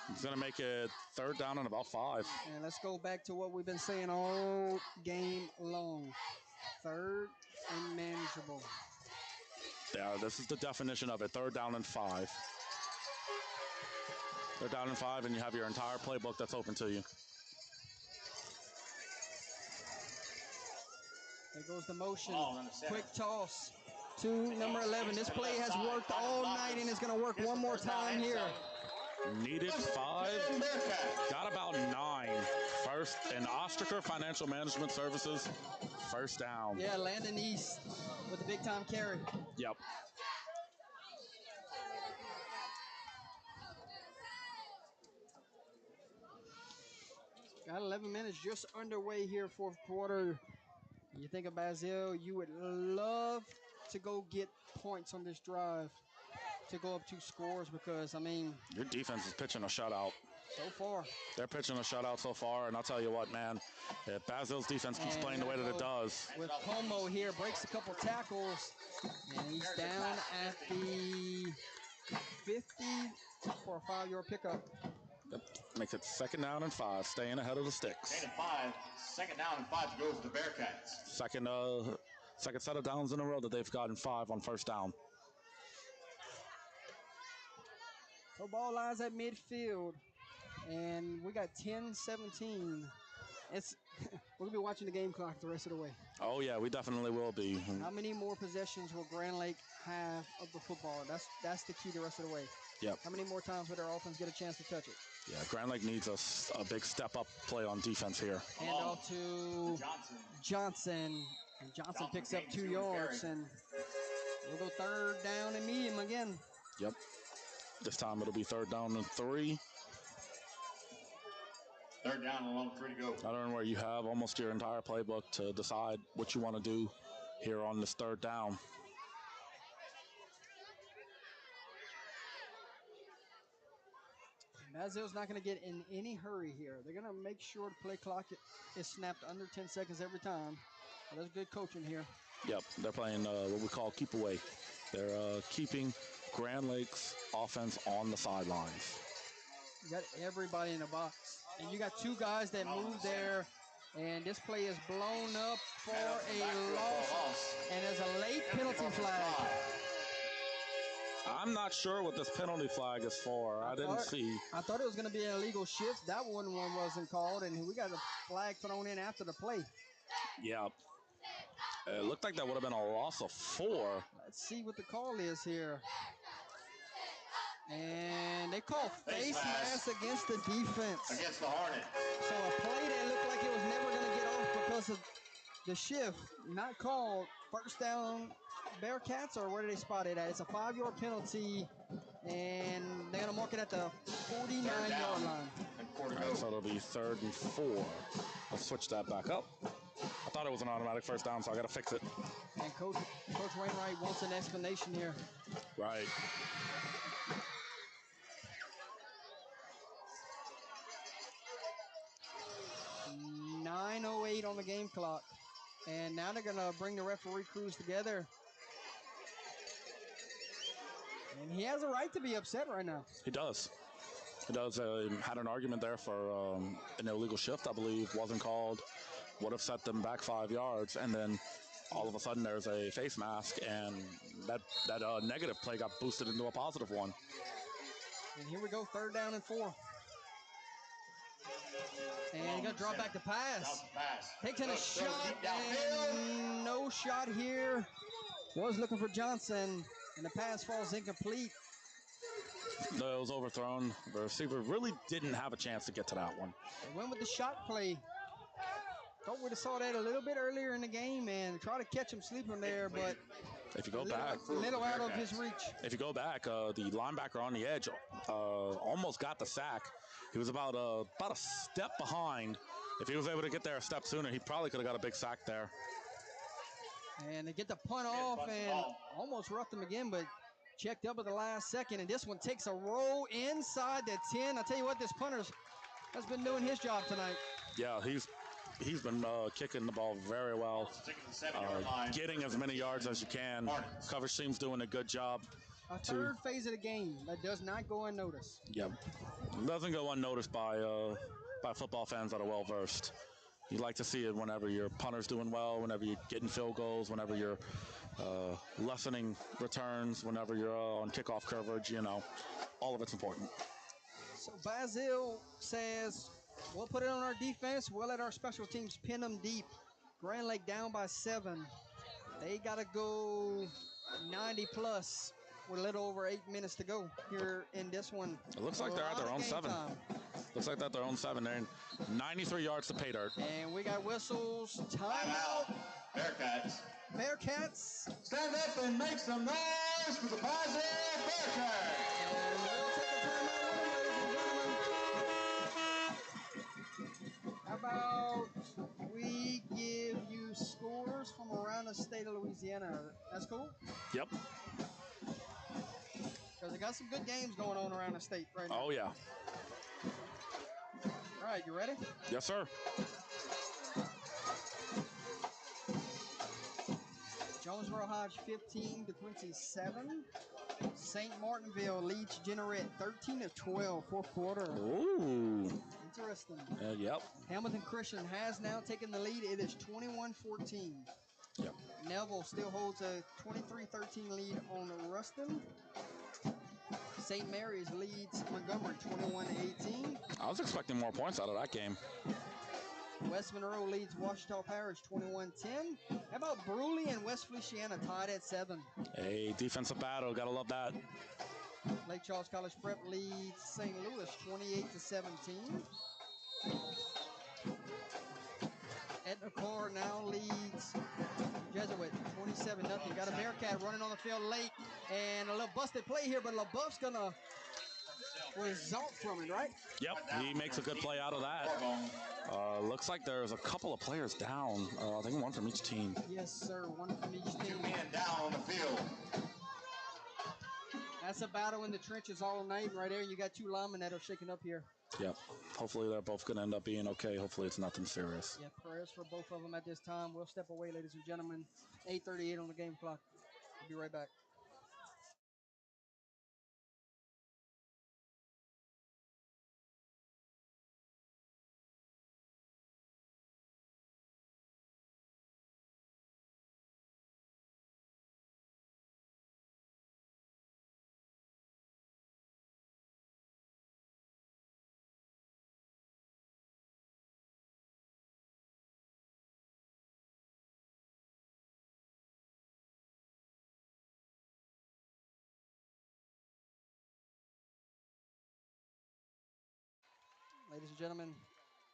it's going to make it third down and about 5. And let's go back to what we've been saying all game long. Third and manageable. Yeah, this is the definition of it. Third down and 5. They're down in 5, and you have your entire playbook that's open to you. There goes the motion. Quick toss to number 11. This play has worked all night and is going to work one more time here. Needed 5. Got about 9. First, and Ostraker Financial Management Services, first down. Yeah, Landon East with the big-time carry. Yep. Got 11 minutes just underway here, fourth quarter. You think of Basile, you would love to go get points on this drive to go up 2 scores because, I mean... Your defense is pitching a shutout. So far. They're pitching a shutout so far, and I'll tell you what, man, if Basile's defense keeps playing the way that it does. With Como here, breaks a couple tackles, and he's down at the 50 for a 5-yard pickup. Yep. Makes it second down and 5, staying ahead of the sticks. Second and 5. Second down and 5 to go for the Bearcats. Second set of downs in a row that they've gotten 5 on first down. So ball lies at midfield, and we got 10-17. We'll be watching the game clock the rest of the way. Oh yeah, we definitely will be. How many more possessions will Grand Lake have of the football? That's the key the rest of the way. Yep. How many more times will their offense get a chance to touch it? Yeah, Grand Lake needs a big step-up play on defense here. Hand off to Johnson. And Johnson picks up 2 yards, and we'll go third down and medium again. Yep. This time it'll be third down and 3. Third down and long 3 to go. I don't know where you have almost your entire playbook to decide what you want to do here on this third down. Basile's not going to get in any hurry here. They're going to make sure the play clock is snapped under 10 seconds every time. Well, that's good coaching here. Yep, they're playing what we call keep away. They're keeping Grand Lake's offense on the sidelines. You got everybody in the box. And you got two guys that moved there. And this play is blown up for a loss. And there's a late penalty flag. I'm not sure what this penalty flag is for. I didn't see. I thought it was going to be an illegal shift. That one wasn't called. And we got a flag thrown in after the play. Yeah. It looked like that would have been a loss of 4. Let's see what the call is here. And they call face mask against the defense. Against the Hornet. So a play that looked like it was never going to get off because of the shift, not called. First down, Bearcats, or where did they spot it at? It's a 5-yard penalty, and they're going to mark it at the 49-yard line. All right, so it'll be 3rd and 4. Let's switch that back up. I thought it was an automatic first down, so I got to fix it. And Coach Wainwright wants an explanation here. Right. .908 on the game clock. And now they're going to bring the referee crews together. And he has a right to be upset right now. He does. He does. Had an argument there for an illegal shift, I believe. Wasn't called. Would have set them back 5 yards. And then all of a sudden there's a face mask. And that negative play got boosted into a positive one. And here we go, 3rd down and 4. And he's going to draw back the pass. Takes in a shot, and no shot here. Was looking for Johnson, and the pass falls incomplete. It was overthrown. The receiver really didn't have a chance to get to that one. They went with the shot play. Thought we'd have saw that a little bit earlier in the game and try to catch him sleeping there, but if you go back, a little out of his reach. If you go back, the linebacker on the edge almost got the sack. He was about a step behind. If he was able to get there a step sooner, he probably could have got a big sack there. And they get the punt off and almost roughed him again, but checked up at the last second. And this one takes a roll inside the 10. I tell you what, this punter has been doing his job tonight. Yeah, he's been kicking the ball very well, getting as many yards as you can. Coverage team's doing a good job. A third phase of the game that does not go unnoticed. Yeah, doesn't go unnoticed by football fans that are well versed. You like to see it whenever your punter's doing well, whenever you're getting field goals, whenever you're lessening returns, whenever you're on kickoff coverage. You know, all of it's important. So Basile says, we'll put it on our defense. We'll let our special teams pin them deep. Grand Lake down by 7. They got to go 90+ with a little over 8 minutes to go here in this one. It looks like they're at their own 7. Looks like they're at their own 7. They're in 93 yards to pay dirt. And we got whistles. Timeout. Bearcats. Bearcats. Stand up and make some noise for the Basile Bearcats. And we'll take a timeout, ladies and gentlemen. How about we give you scores from around the state of Louisiana? That's cool? Yep. Because they got some good games going on around the state right now. Oh, yeah. All right, you ready? Yes, sir. Jonesboro Hodge 15, DeQuincy 7. St. Martinville leads Jeanerette 13-12, fourth quarter. Ooh. Interesting. Yep. Hamilton Christian has now taken the lead. It is 21-14. Yep. Neville still holds a 23-13 lead on Ruston. St. Mary's leads Montgomery 21-18. I was expecting more points out of that game. West Monroe leads Washita Parish 21-10. How about Bruley and West Feliciana tied at 7? A defensive battle. Gotta love that. Lake Charles College Prep leads St. Louis 28-17. Etna Core now leads Jesuit 27-0. Got a Bearcat running on the field late. And a little busted play here, but LaBeouf's going to result from it, right? Yep, he makes a good play out of that. Looks like there's a couple of players down. I think one from each team. Yes, sir. One from each team. 2 men down on the field. That's a battle in the trenches all night right there. You got 2 linemen that are shaking up here. Yep. Hopefully they're both going to end up being okay. Hopefully it's nothing serious. Yeah, prayers for both of them at this time. We'll step away, ladies and gentlemen. 8:38 on the game clock. We'll be right back. Ladies and gentlemen,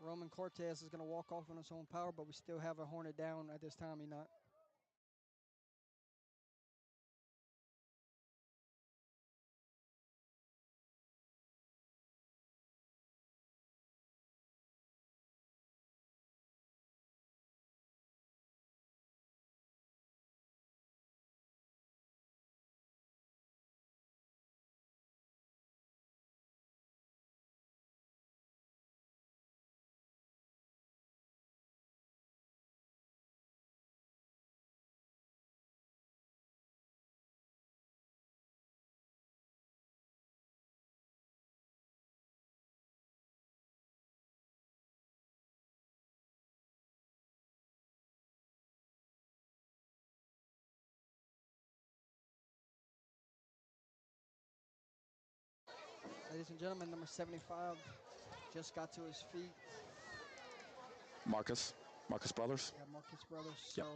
Roman Cortez is going to walk off on his own power, but we still have a Hornet down at this time, Enoch. Ladies and gentlemen, number 75 just got to his feet. Marcus Brothers. Yeah, Marcus Brothers. Yep. So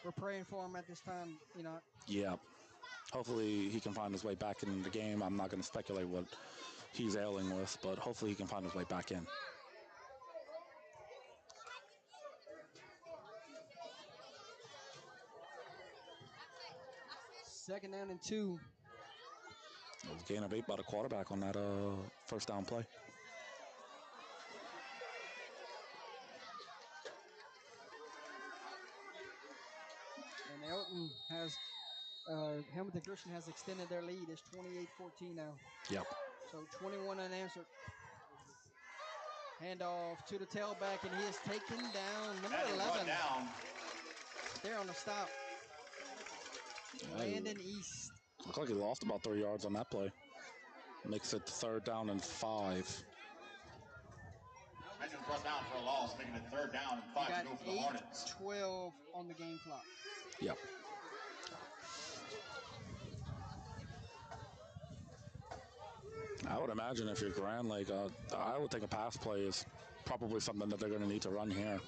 we're praying for him at this time, Enoch. Yeah. Hopefully he can find his way back in the game. I'm not going to speculate what he's ailing with, but hopefully he can find his way back in. Second down and 2. It was a gain of 8 by the quarterback on that first down play. And Elton has, Hamilton Christian has extended their lead. It's 28-14 now. Yep. So 21 unanswered. Handoff to the tailback, and he is taken down. Number 11. Down. There on the stop. Landon East. Looks like he lost about 3 yards on that play. Makes it 3rd down and 5. Imagine brought down for a loss, making it 3rd down and 5 to go for the Hornets. 12 on the game clock. Yep. I would imagine if you're Grand Lake, I would think a pass play is probably something that they're going to need to run here.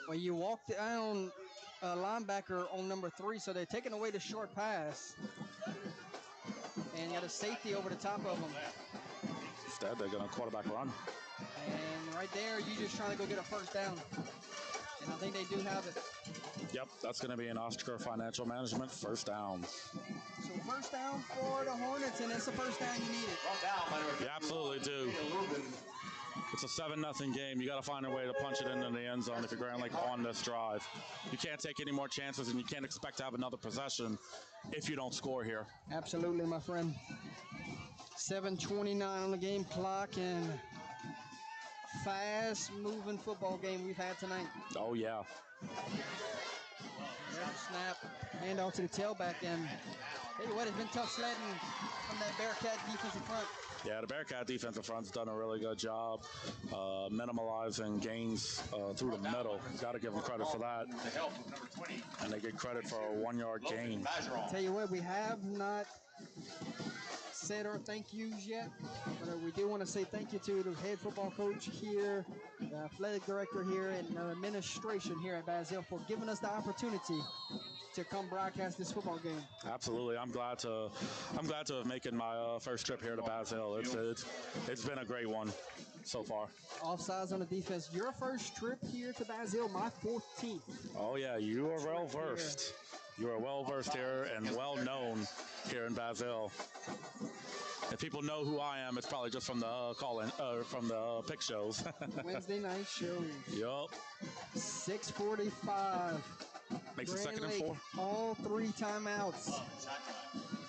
Well, you walk down a linebacker on number 3, so they're taking away the short pass. And got a safety over the top of them. Instead, they're going to quarterback run. And right there, you're just trying to go get a first down. And I think they do have it. Yep, that's going to be an Oscar Financial Management first down. So first down for the Hornets, and it's the first down you needed. You absolutely do. It's a 7-0 game. You got to find a way to punch it into the end zone if you're Grand Lake on this drive. You can't take any more chances, and you can't expect to have another possession if you don't score here. Absolutely, my friend. 7:29 on the game clock, and fast-moving football game we've had tonight. Oh, yeah. There's a snap, handoff to the tailback, and tell you what, it's been tough sledding from that Bearcat defensive front. Yeah, the Bearcat defensive front's done a really good job minimalizing gains through the middle. Got to give them credit for that. And they get credit for a 1-yard gain. Tell you what, we have not said our thank yous yet, but we do want to say thank you to the head football coach here, the athletic director here, and the administration here at Basile for giving us the opportunity to come broadcast this football game. Absolutely, I'm glad to have making my first trip here to Basile. It's been a great one so far. Offsides on the defense. Your first trip here to Basile, my 14th. Oh yeah, you are well versed. You are well versed here and well known here in Basile. If people know who I am, it's probably just from the from the pick shows. Wednesday night shows. Yup. 6:45. Makes it 2nd and 4. All 3 timeouts.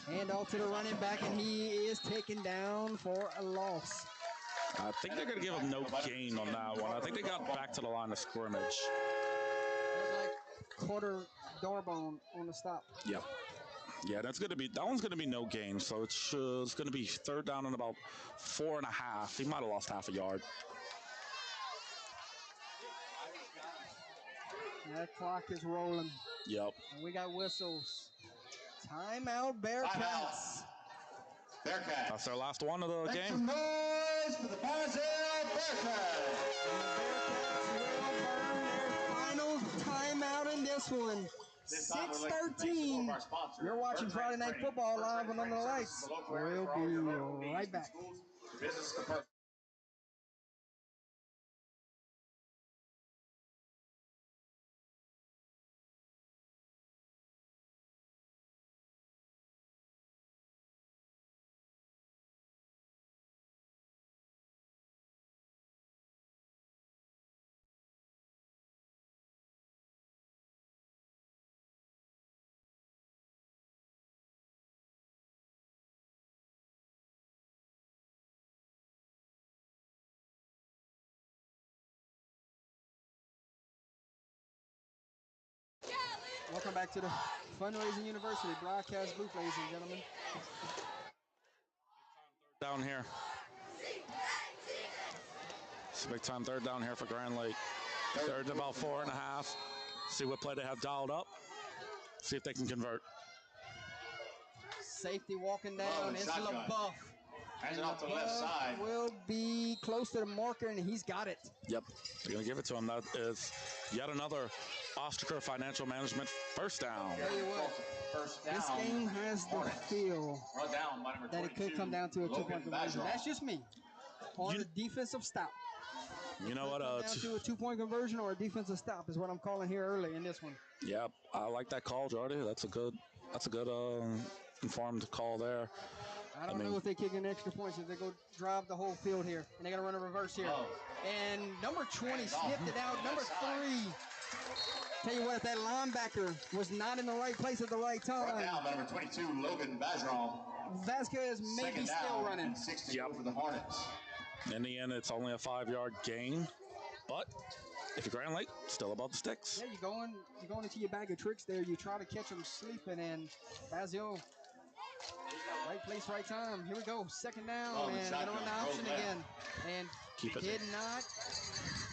Hand off to the running back, and he is taken down for a loss. I think they're going to give him no gain on that one. I think they got back to the line of scrimmage. It was like quarter door bone on the stop. Yep. Yeah, that one's going to be no gain. So it's going to be 3rd down and about 4.5. He might have lost half a yard. That clock is rolling. Yep. And we got whistles. Timeout, Bearcats. Bearcats. That's their last one of the Make game. some noise for the Basile Bearcats. Final timeout in this one. 6:13. You're watching Friday Night Football live on Under the Lights. We'll be right back. Welcome back to the Fundraising University broadcast booth, ladies and gentlemen. Down here. It's a big time third down here for Grand Lake. Third and about 4.5. See what play they have dialed up. See if they can convert. Safety walking down. It's LaBeouf. Hands it off to the left side. Will be close to the marker, and he's got it. Yep, they're going to give it to him. That is yet another Ostraker Financial Management first down. Tell you what, First down. this game has the feel Brought down by number that it could 22, come down to a Logan two-point conversion. Basile. That's just me. On a defensive stop. You know what? Down to a two-point conversion or a defensive stop is what I'm calling here early in this one. Yep, I like that call, Jordy. That's a good informed call there. I don't know if they kick in extra points, if they go drive the whole field here. And they got to run a reverse here. And number 20 sniffed it out. Number 3. Tell you what, if that linebacker was not in the right place at the right time. Right now, number 22, Logan Basile. Vasquez may be still running. And 6 to go for the Hornets. In the end, it's only a 5-yard gain. But if you're Grand Lake, still above the sticks. Yeah, you're going into your bag of tricks there. You try to catch them sleeping, and Basile, right place, right time. Here we go, second down, and gonna run the option again. And did not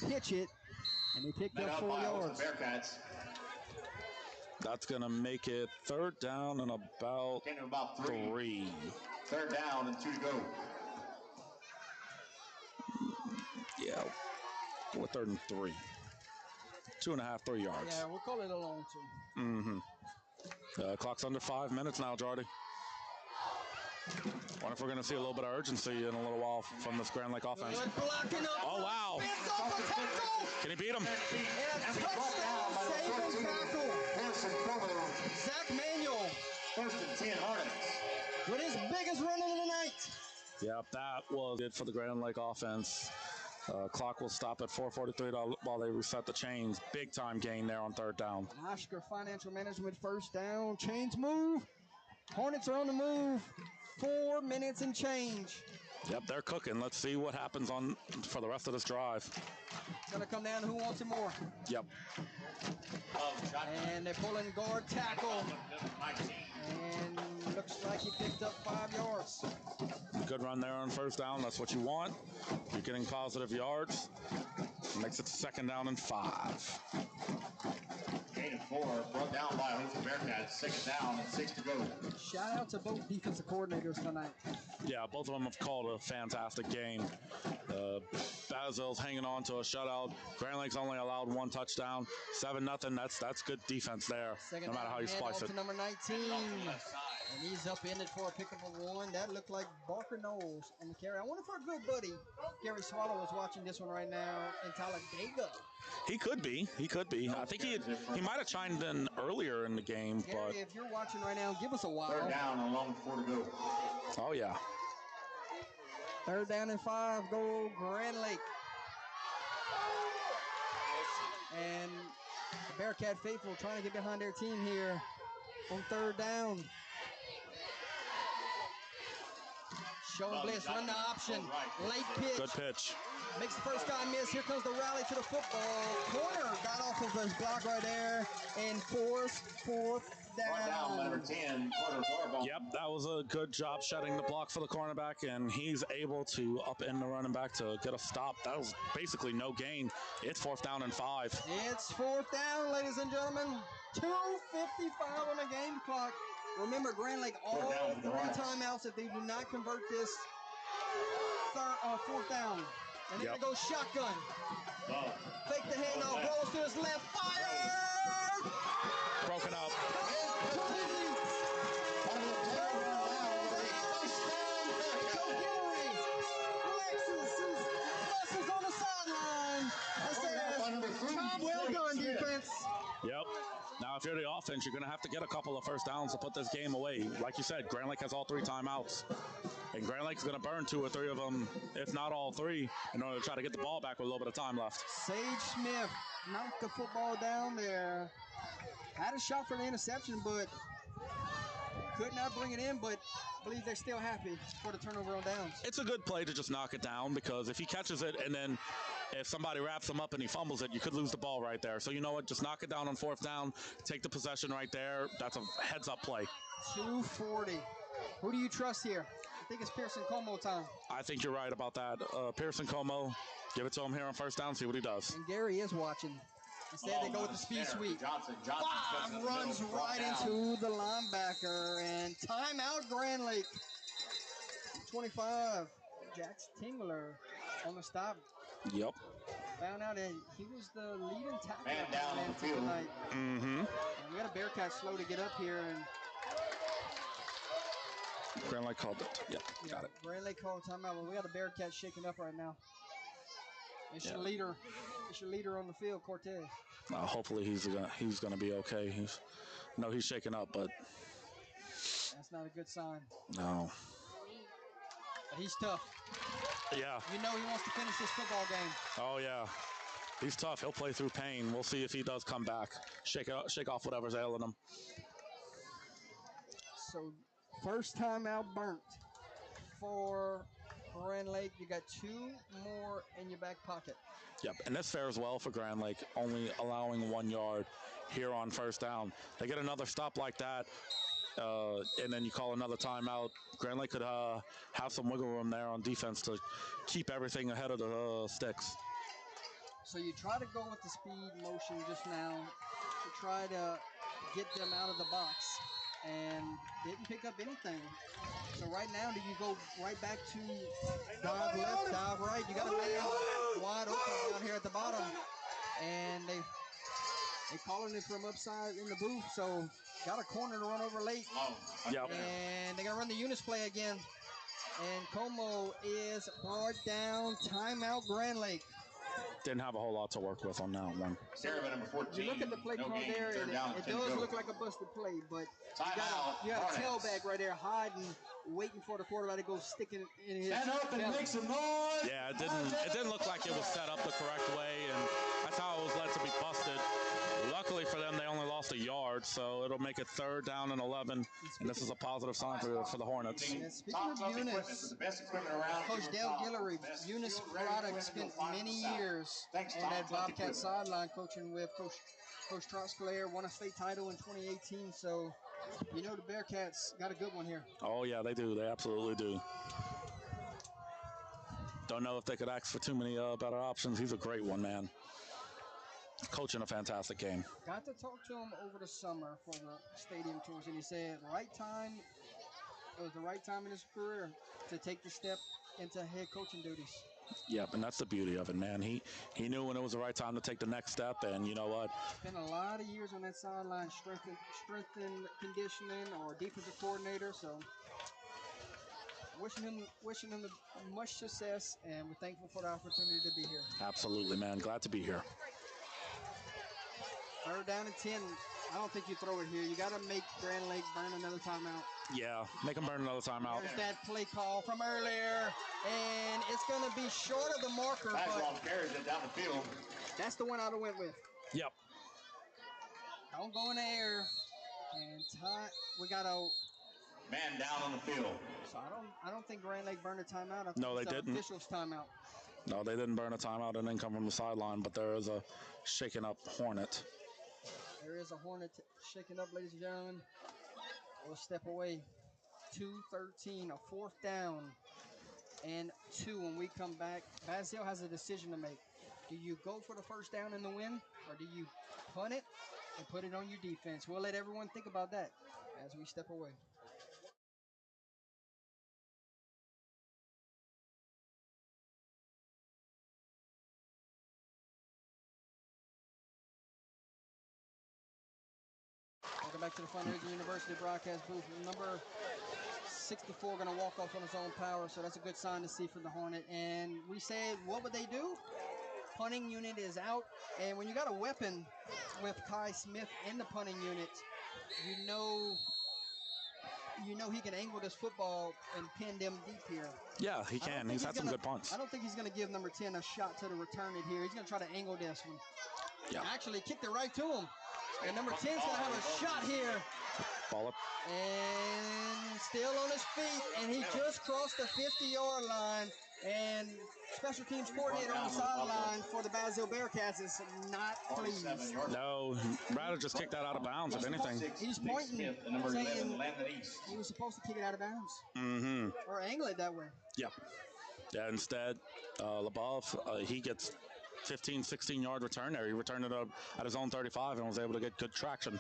pitch it, and they picked up 4 yards. Bearcats. That's gonna make it third down and about 3. Third down and 2 to go. Yeah, we're third and 3. 2.5, 3 yards. Yeah, we'll call it a long two. Mm-hmm. Clock's under 5 minutes now, Jordy. Wonder if we're going to see a little bit of urgency in a little while from this Grand Lake offense. Oh, wow. Can he beat him? And a touchdown saving tackle. Zach Manuel. First and 10 Hornets. With his biggest run of the night. Yep, that was it for the Grand Lake offense. Clock will stop at 4:43 while they reset the chains. Big time gain there on third down. Oscar Financial Management first down. Chains move. Hornets are on the move. 4 minutes and change. Yep, they're cooking. Let's see what happens for the rest of this drive. It's going to come down to who wants it more. Yep. And they're pulling guard tackle. And looks like he picked up 5 yards. Good run there on first down. That's what you want. You're getting positive yards. Makes it second down and 5. Gain of 4, brought down by Hoover Bearcats. Second down and 6 to go. Shout out to both defensive coordinators tonight. Yeah, both of them have called a fantastic game. Basile's hanging on to a shutout. Grand Lake's only allowed 1 touchdown. 7-0. That's good defense there. Second no matter how you splice it. To number 19, and he's upended for a pickup of 1. That looked like Barker Knowles on the carry. I wonder if our good buddy Gary Swallow is watching this one right now in Talladega. He could be. I think he might have chimed in earlier in the game. Gary, but if you're watching right now, give us a while. Third down and long 4 to go. Oh yeah. Third down and 5, go Grand Lake. And the Bearcat faithful trying to get behind their team here on third down. Show and blitz, run the option. Late pitch. Good pitch. Makes the first guy miss. Here comes the rally to the football. Corner got off of his block right there and forced fourth down. Number 10, Yep, that was a good job shutting the block for the cornerback, and he's able to upend the running back to get a stop. That was basically no gain. It's 4th down and 5. It's 4th down, ladies and gentlemen. 2:55 on the game clock. Remember, Grand Lake all 3 timeouts if they do not convert this 4th down. And then it goes shotgun. Fake the handoff, rolls to his left, fire! Broken up. On the sideline. Well done, defense. Yep. Now, if you're the offense, you're going to have to get a couple of first downs to put this game away. Like you said, Grand Lake has all 3 timeouts. And Grand Lake's going to burn 2 or 3 of them, if not all 3, in order to try to get the ball back with a little bit of time left. Sage Smith knocked the football down there. Had a shot for the interception, but could not bring it in, but I believe they're still happy for the turnover on downs. It's a good play to just knock it down, because if he catches it and then if somebody wraps him up and he fumbles it, you could lose the ball right there. So you know what? Just knock it down on 4th down, take the possession right there. That's a heads-up play. 2:40. Who do you trust here? I think it's Pearson Como time. I think you're right about that. Pearson Como, give it to him here on 1st down, see what he does. And Gary is watching. Instead, they go with the speed sweep. Johnson Runs right into the linebacker, and timeout Grand Lake. 25. Jax Tingler on the stop. Yep. Found out that he was the leading tackler Man down on the field tonight. Mm-hmm. And we got a Bearcat slow to get up here, and Grand Lake called it. Yep, got it. Grand Lake called timeout. Well, we got a Bearcat shaking up right now. It's your leader. It's your leader on the field, Cortez. Hopefully he's gonna be okay. He's shaking up, but that's not a good sign. No. But he's tough. Yeah. You know he wants to finish this football game. Oh yeah. He's tough. He'll play through pain. We'll see if he does come back. Shake off whatever's ailing him. So, first time out burnt for Grand Lake. You got 2 more in your back pocket. Yep, and this fares well for Grand Lake, only allowing 1 yard here on 1st down. They get another stop like that, and then you call another timeout. Grand Lake could have some wiggle room there on defense to keep everything ahead of the sticks. So you try to go with the speed motion just now to try to get them out of the box, and didn't pick up anything. So right now, do you go right back to dive left, dive right? You got a man wide open down here at the bottom, and they calling it from upside in the booth. So got a corner to run over late. Yep. And they're gonna run the Eunice play again. And Como is brought down. Timeout Grand Lake. Didn't have a whole lot to work with on that one. Caravan number 14. You look at the play call there, and it does look like a busted play, but you got a tailback right there hiding, waiting for the quarterback to go sticking in his. Stand up and make some noise. Yeah, it didn't look like it was set up the correct way, and that's how it was led to be busted. Luckily for them, they only lost a yard, so it'll make it 3rd down and 11, and this is a positive sign for the Hornets. Yeah, speaking of Eunice, Coach Dale Guillory, Eunice product, spent many years on that Bobcat sideline coaching with Coach Trosclair, won a state title in 2018, so you know the Bearcats got a good one here. Oh, yeah, they do. They absolutely do. Don't know if they could ask for too many better options. He's a great one, man. Coaching a fantastic game. Got to talk to him over the summer for the stadium tours, and he said it was the right time in his career to take the step into head coaching duties. Yep, and that's the beauty of it, man. He knew when it was the right time to take the next step, and you know what? Spent a lot of years on that sideline, strength and conditioning, or defensive coordinator, so wishing him much success, and we're thankful for the opportunity to be here. Absolutely, man. Glad to be here. 3rd down and 10. I don't think you throw it here. You got to make Grand Lake burn another timeout. Yeah, make them burn another timeout. There's that play call from earlier, and it's going to be short of the marker. Basile carries it down the field. That's the one I went with. Yep. Don't go in the air. And we got a man down on the field. So I don't think Grand Lake burned a timeout. I think No, they didn't. Officials timeout. No, they didn't burn a timeout and then come from the sideline, but there is a shaken up Hornet. There is a Hornet shaking up, ladies and gentlemen. We'll step away. 2:13, a 4th down and 2 when we come back. Basile has a decision to make. Do you go for the 1st down and the win, or do you punt it and put it on your defense? We'll let everyone think about that as we step away. Welcome back to the Fundraising University broadcast booth. Number 64 going to walk off on his own power, so that's a good sign to see for the Hornet. And we said, what would they do? Punting unit is out, and when you got a weapon with Kai Smith in the punting unit, you know he can angle this football and pin them deep here. Yeah, he can. He's had some good punts. I don't think he's going to give number 10 a shot to return it here. He's going to try to angle this one. Yeah. Actually kicked it right to him. And number 10's going to have a shot here. Ball up. And still on his feet, and he just crossed the 50-yard line. And special teams coordinator on the sideline for the Basile Bearcats is not pleased. No, rather just kick that out of bounds, if anything. He's pointing, saying he was supposed to kick it out of bounds. Mm-hmm. Or angle it that way. Yep. Yeah, instead, LaBeouf, he gets 15, 16-yard return there. He returned it up at his own 35 and was able to get good traction.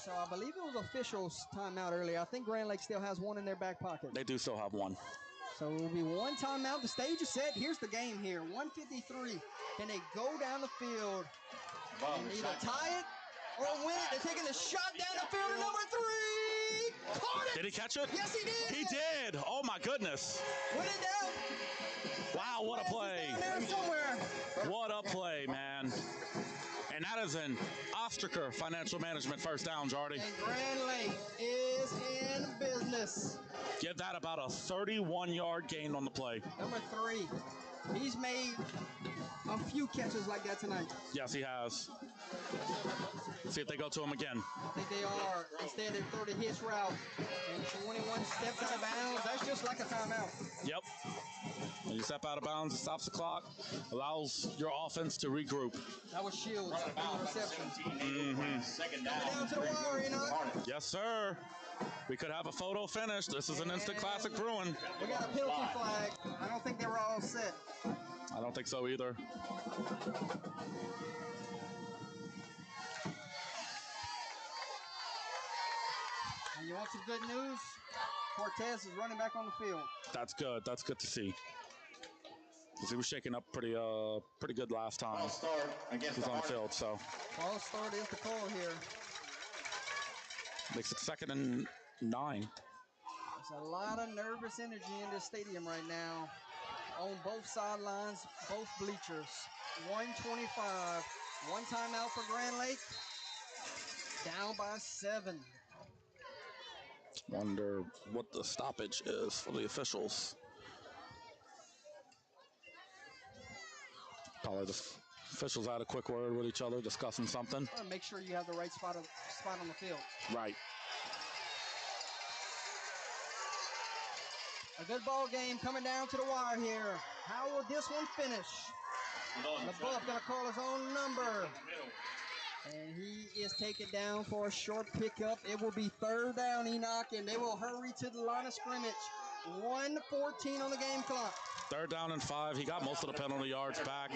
So I believe it was officials' timeout earlier. I think Grand Lake still has one in their back pocket. They do still have one. So it will be one timeout. The stage is set. Here's the game here. 1:53. Can they go down the field and either tie it or win it? They're taking the shot down the field to number 3. Caught it! Did he catch it? Yes, he did. He did. Oh, my goodness. Win it down. Wow, what a play. Down there somewhere. What a play, man. And that is an Ostraker Financial Management first down, Jardy. And Grand Lake is in business. Give that about a 31-yard gain on the play. Number 3. He's made a few catches like that tonight. Yes, he has. See if they go to him again. I think they are. Instead, they throw the hitch route. And 21 steps out of bounds. That's just like a timeout. Yep. When you step out of bounds, it stops the clock, allows your offense to regroup. That was Shields on the reception. Mm-hmm. Coming down to the wire, Enoch. Yes, sir. We could have a photo finish. This is an instant classic Bruin. We got a penalty flag. I don't think they were all set. I don't think so either. And you want some good news? Cortez is running back on the field. That's good. That's good to see. Because he was shaking up pretty good last time. He was on the field, so. False start is the call here. Makes it 2nd and 9. There's a lot of nervous energy in this stadium right now. On both sidelines, both bleachers. 1:25. One timeout for Grand Lake. Down by 7. Wonder what the stoppage is for the officials. Probably the officials had a quick word with each other, discussing something. Make sure you have the right spot on the field. Right. A good ball game coming down to the wire here. How will this one finish? LaBeouf gonna call his own number. And he is taken down for a short pickup. It will be 3rd down, Enoch, and they will hurry to the line of scrimmage. 1:14 on the game clock. 3rd down and 5. He got most of the penalty yards back.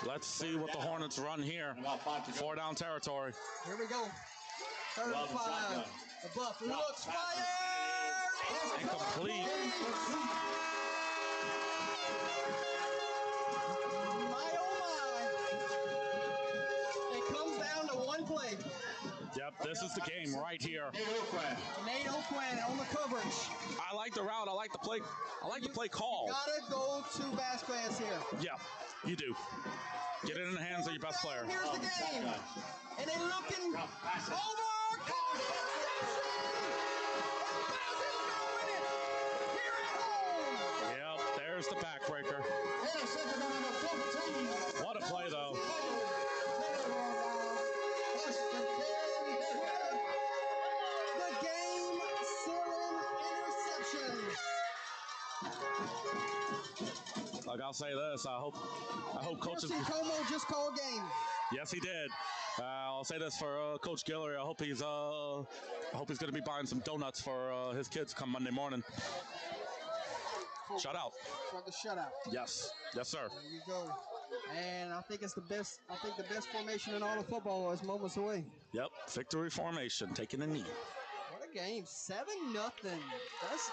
Let's see what the Hornets run here. 4 down territory. Here we go. 3rd and 5. LaBeouf looks fire. Incomplete. Yep, this is the game right here. Nate O'Quinn on the coverage. I like the route. I like the play. I like the play call. Gotta go to Vasquez here. Yeah, you do. Get it in the hands of your best player. Here's the game. And they're looking over. Yep, there's the backbreaker. What a play, though. Like, I'll say this, I hope coaches. Como just called game. Yes, he did. I'll say this for Coach Guillory. I hope he's going to be buying some donuts for his kids come Monday morning. Shutout. For the shutout. Yes, sir. There you go. And I think it's the best. I think the best formation in all of football is moments away. Yep, victory formation, taking a knee. What a game! 7-0. That's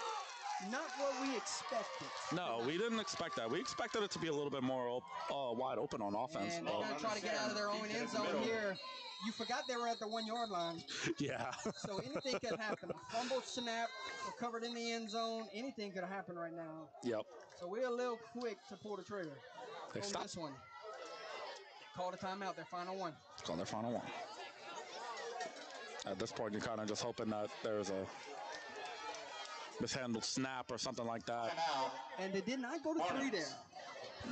not what we expected. No, we didn't expect that. We expected it to be a little bit more wide open on offense. And they're going to try to get out of their own end zone here. You forgot they were at the 1-yard line. Yeah. So anything could happen. A fumble snap, recovered in the end zone. Anything could happen right now. Yep. So we're a little quick to pull the trigger on this one. Call the timeout, their final one. Call their final one. At this point, you're kind of just hoping that there's a mishandled snap or something like that. And they did not go to 3 there.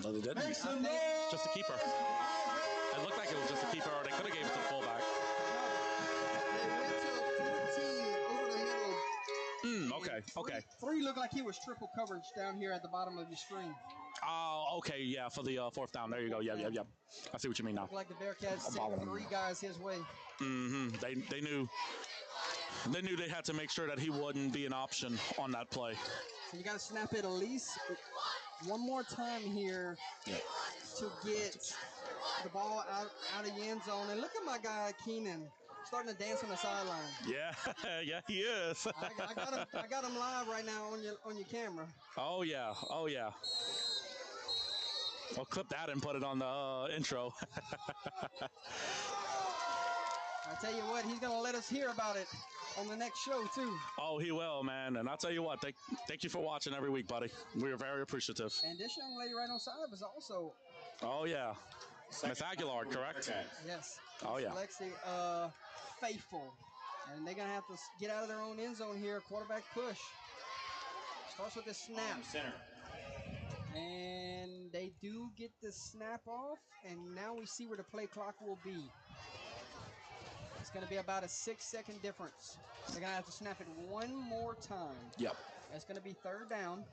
No, they didn't. Just a keeper. It looked like it was just a keeper, or they could have gave it to the fullback. Okay. Three looked like he was triple coverage down here at the bottom of your screen. Oh, okay, yeah, for the fourth down. There you go. Yep. I see what you mean now. Looked like the Bearcats I'm sent following three you. guys his way. They knew they had to make sure that he wouldn't be an option on that play. So you got to snap it at least one more time here to get the ball out of the end zone. And look at my guy Keenan starting to dance on the sideline. Yeah, yeah, he is. I got him live right now on your camera. Oh yeah. I'll clip that and put it on the intro. I tell you what, he's gonna let us hear about it on the next show too. Oh, he will, man. And I'll tell you what, thank you for watching every week, buddy. We are very appreciative. And this young lady right on side of us also. Oh yeah, Miss Aguilar, correct? Yes. Oh yeah. Lexi, faithful, and they're gonna have to get out of their own end zone here. Quarterback push starts with the snap. Center. And they do get the snap off, and now we see where the play clock will be. It's going to be about a 6-second difference. They're going to have to snap it one more time. Yep. That's going to be third down.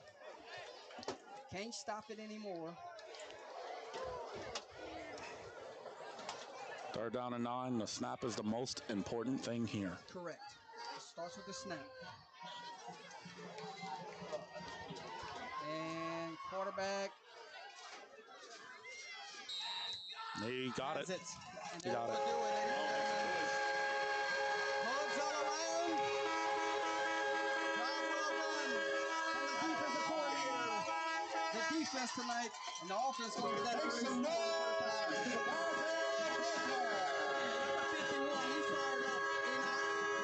Can't stop it anymore. Third down and 9. The snap is the most important thing here. Correct. It starts with the snap. And quarterback. He got it. And He got it. Hugs all around. Job well done from the defensive coordinator. The defense tonight and the offense going to that. Make some noise.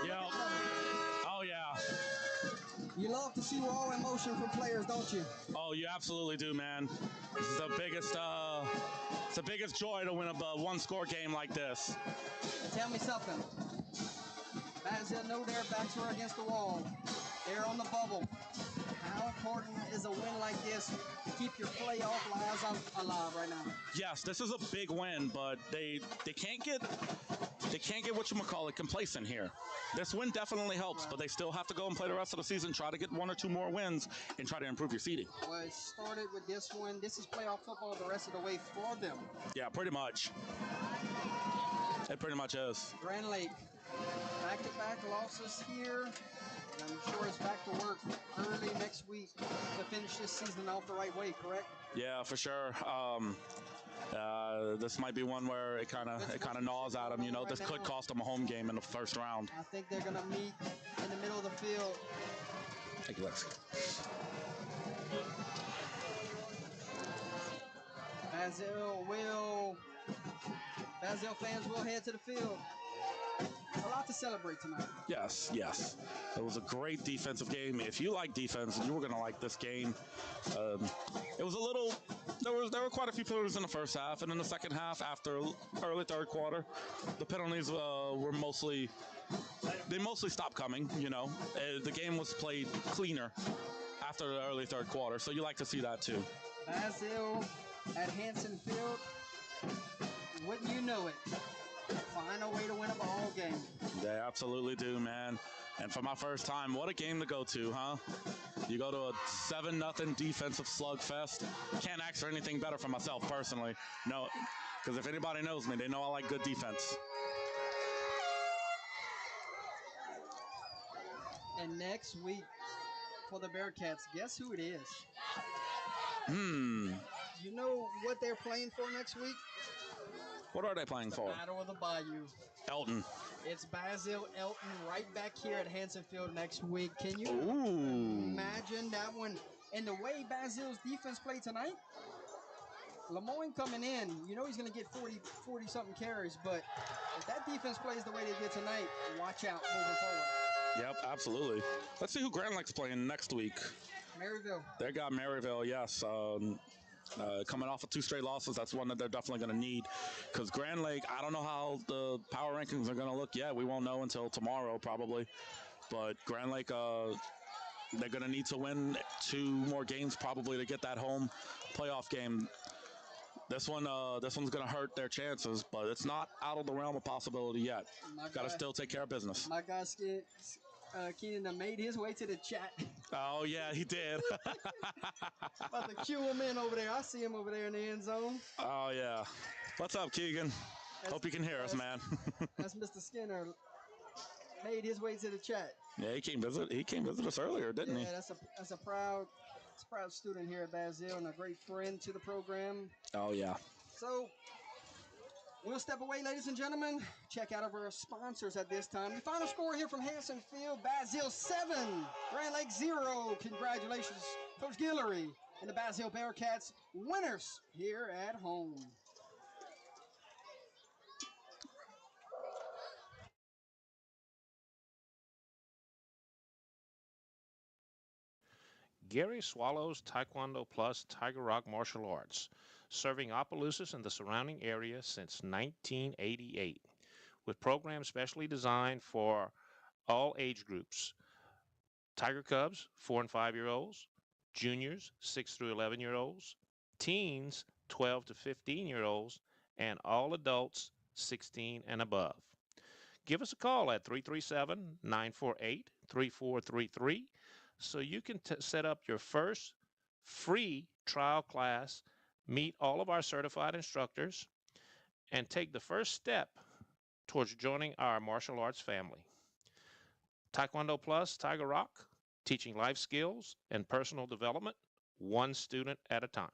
Yep. Oh yeah. You love to see raw emotion from players, don't you? Oh, you absolutely do, man. This is the biggest. It's the biggest joy to win a one-score game like this. Tell me something. Basile know their backs were against the wall. They're on the bubble. How important is a win like this to keep your playoff lives alive right now? Yes, this is a big win, but they can't get whatchamacallit complacent here. This win definitely helps, but they still have to go and play the rest of the season, try to get 1 or 2 more wins, and try to improve your seeding. Well, it started with this one. This is playoff football the rest of the way for them. Yeah, pretty much. It pretty much is. Grand Lake, back-to-back losses here. And I'm sure it's back to work early next week to finish this season off the right way, correct? Yeah, for sure. This might be one where it kind of gnaws at them. You know, this could cost them a home game in the first round. I think they're going to meet in the middle of the field. Thank you, Lex. Basile fans will head to the field. A lot to celebrate tonight. Yes. It was a great defensive game. If you like defense, you were going to like this game. It was a little. There were quite a few penalties in the first half, and in the second half, after early third quarter, the penalties were mostly stopped coming. You know, the game was played cleaner after the early third quarter, so you like to see that too. Basile at Hanson Field, wouldn't you know it? Find a way to win a ball game. They absolutely do, man. And for my first time, what a game to go to, huh? You go to a 7-0 defensive slugfest. Can't ask for anything better for myself personally. No, because if anybody knows me, they know I like good defense. And next week for the Bearcats, guess who it is? You know what they're playing for next week? What are they playing for? Battle of the Bayou. Elton. It's Basile Elton right back here at Hanson Field next week. Can you imagine that one? And the way Basile's defense played tonight, Lemoyne coming in, you know he's going to get 40-something carries, but if that defense plays the way they did tonight, watch out moving forward. Yep, absolutely. Let's see who Grand Lake's playing next week. Maryville. They got Maryville, yes. Coming off of 2 straight losses, that's one that they're definitely going to need. Because Grand Lake, I don't know how the power rankings are going to look yet. We won't know until tomorrow, probably. But Grand Lake, they're going to need to win 2 more games probably to get that home playoff game. This one's going to hurt their chances, but it's not out of the realm of possibility yet. Got to still take care of business. My guy Keenan made his way to the chat. Oh, yeah, he did. About to cue him in over there. I see him over there in the end zone. Oh, yeah. What's up, Keegan? Hope you can hear us, man. That's Mr. Skinner. Made his way to the chat. Yeah, he came visit us earlier, didn't he? Yeah, that's a proud student here at Basile and a great friend to the program. Oh, yeah. So we'll step away, ladies and gentlemen. Check out our sponsors at this time. The final score here from Hanson Field: Basile 7, Grand Lake 0. Congratulations, Coach Guillory and the Basile Bearcats, winners here at home. Gary Swallows Taekwondo Plus Tiger Rock Martial Arts, serving Opelousas and the surrounding area since 1988, with programs specially designed for all age groups: Tiger Cubs, 4 and 5-year-olds, juniors, 6 through 11-year-olds, teens, 12 to 15-year-olds, and all adults, 16 and above. Give us a call at 337-948-3433 so you can set up your first free trial class, meet all of our certified instructors, and take the first step towards joining our martial arts family. Taekwondo Plus Tiger Rock, teaching life skills and personal development, one student at a time.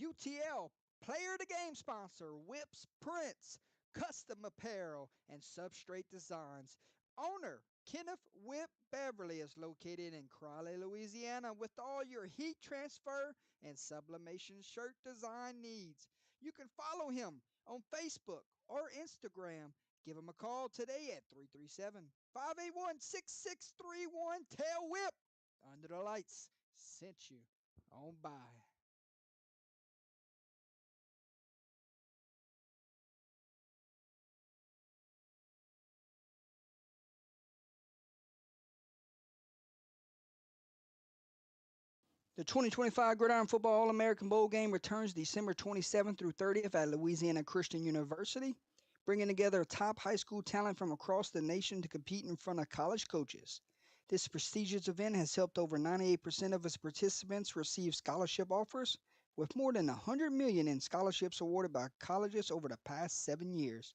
UTL Player of the Game sponsor: Whips Prints, Custom Apparel, and Substrate Designs. Owner Kenneth Whip Beverly is located in Crowley, Louisiana, with all your heat transfer and sublimation shirt design needs. You can follow him on Facebook or Instagram. Give him a call today at 337-581-6631. Tell Whip Under the Lights sent you on by. The 2025 Gridiron Football All-American Bowl Game returns December 27th through 30th at Louisiana Christian University, bringing together top high school talent from across the nation to compete in front of college coaches. This prestigious event has helped over 98% of its participants receive scholarship offers, with more than $100 million in scholarships awarded by colleges over the past 7 years.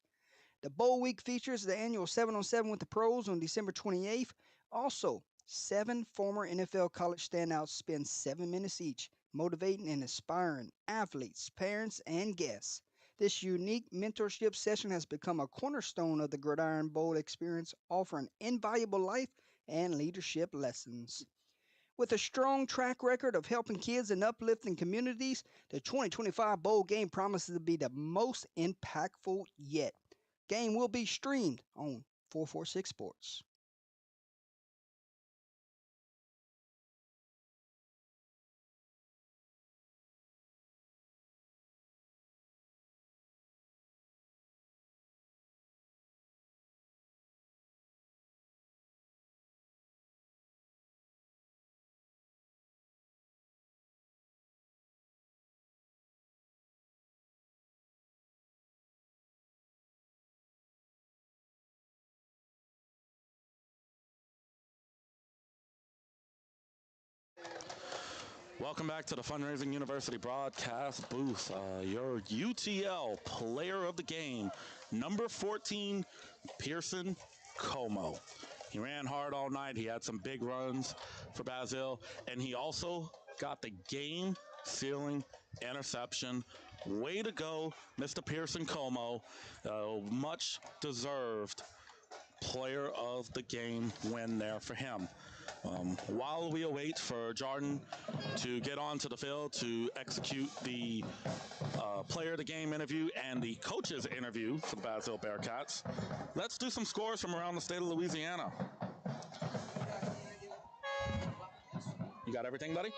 The Bowl Week features the annual 7-on-7 with the pros on December 28th. Also, 7 former NFL college standouts spend 7 minutes each, motivating and inspiring athletes, parents, and guests. This unique mentorship session has become a cornerstone of the Gridiron Bowl experience, offering invaluable life and leadership lessons. With a strong track record of helping kids and uplifting communities, the 2025 Bowl Game promises to be the most impactful yet. Game will be streamed on 446 Sports. Welcome back to the Fundraising University broadcast booth. Your UTL player of the game, number 14, Pearson Como. He ran hard all night. He had some big runs for Basile, and he also got the game-sealing interception. Way to go, Mr. Pearson Como. Much deserved player of the game win there for him. While we await for Jordan to get onto the field to execute the player of the game interview and the coach's interview for the Basile Bearcats, let's do some scores from around the state of Louisiana. You got everything, buddy?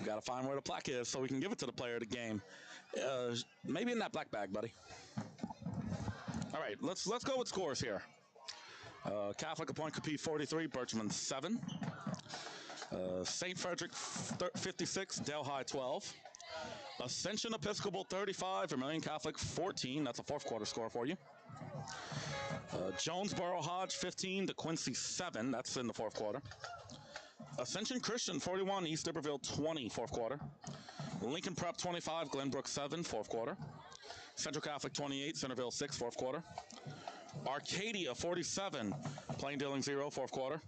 Got to find where the plaque is so we can give it to the player of the game. Maybe in that black bag, buddy. All right, let's go with scores here. Catholic Point Capee 43, Birchman 7. St. Frederick 56, Del High 12. Ascension Episcopal 35, Vermilion Catholic 14. That's a fourth quarter score for you. Jonesboro Hodge 15, DeQuincy 7. That's in the fourth quarter. Ascension Christian 41, East Iberville 20, fourth quarter. Lincoln Prep 25, Glenbrook 7, fourth quarter. Central Catholic 28, Centerville 6, fourth quarter. Arcadia 47, Plain Dealing 0, fourth quarter.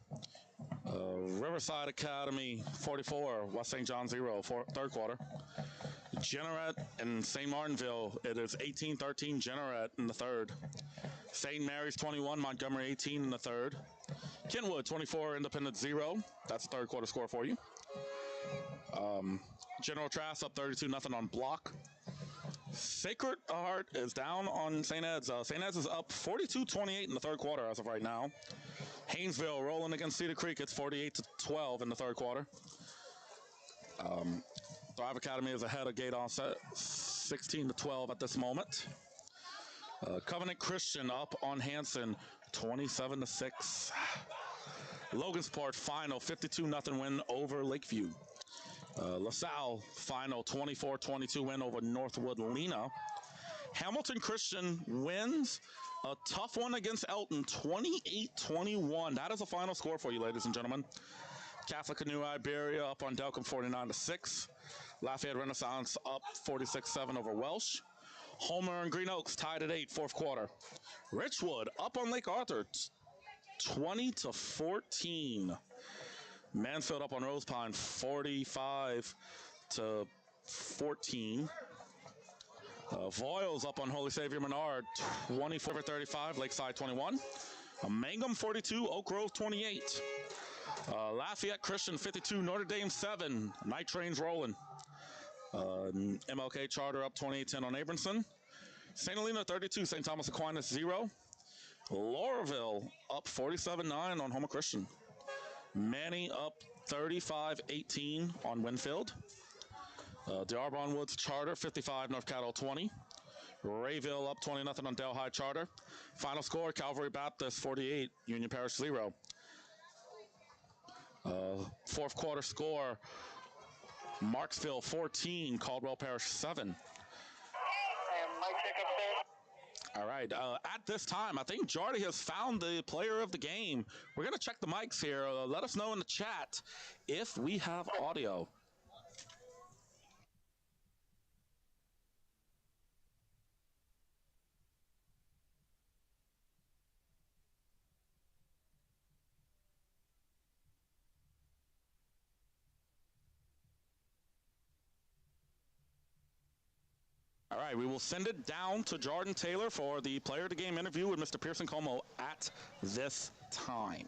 Riverside Academy 44, West St. John 0, third quarter. Jeanneret and St. Martinville, it is 18-13 Jeanneret in the third. St. Mary's 21, Montgomery 18 in the third. Kenwood 24, Independence 0. That's the third quarter score for you. General Trask up 32-0 on block. Sacred Heart is down on St. Ed's. St. Ed's is up 42-28 in the third quarter as of right now. Haynesville rolling against Cedar Creek. It's 48-12 in the third quarter. Thrive Academy is ahead of Gate Offset, 16-12 at this moment. Covenant Christian up on Hanson, 27-6. Logansport final, 52-0 win over Lakeview. LaSalle final, 24-22 win over Northwood Lena. Hamilton Christian wins a tough one against Elton, 28-21. That is a final score for you, ladies and gentlemen. Catholic New Iberia up on Delcom, 49-6. Lafayette Renaissance up 46-7 over Welsh. Homer and Green Oaks tied at 8, fourth quarter. Richwood up on Lake Arthur, 20-14. Mansfield up on Rose Pine, 45-14. Voiles up on Holy Savior Menard, 24-35. Lakeside 21. Mangum 42, Oak Grove 28. Lafayette Christian 52, Notre Dame 7. Night trains rolling. MLK Charter up 28-10 on Abramson. St. Helena 32, St. Thomas Aquinas 0. Lauraville up 47-9 on Homer Christian. Manny up 35-18 on Winfield. D'Arbonne Woods Charter 55, North Caddo 20. Rayville up 20-0 on Del High Charter. Final score, Calvary Baptist 48, Union Parish 0. Fourth quarter score, Marksville 14, Caldwell Parish 7. All right, at this time, I think Jardy has found the player of the game. We're going to check the mics here. Let us know in the chat if we have audio. All right, we will send it down to Jordan Taylor for the player of the game interview with Mr. Pearson Como at this time.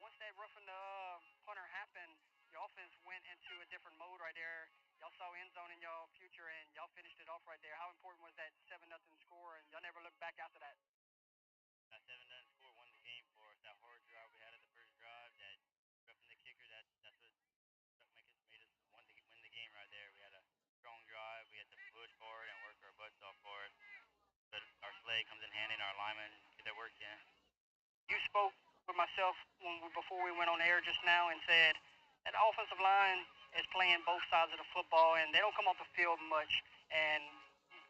once that roughing the punter happened, your offense went into a different mode right there. Y'all saw end zone in y'all future, and y'all finished it off right there. How important was that 7-0 score, and y'all never looked back after that? That 7-0 score won the game for us. That hard drive we had at the first drive, that roughing the kicker, that's what made us win the game right there. We had a strong drive. We had to push for it and work our butts off for it. But our slate comes in handy, and our linemen get their work in. You spoke with myself before we went on air just now and said that the offensive line is playing both sides of the football, and they don't come off the field much. And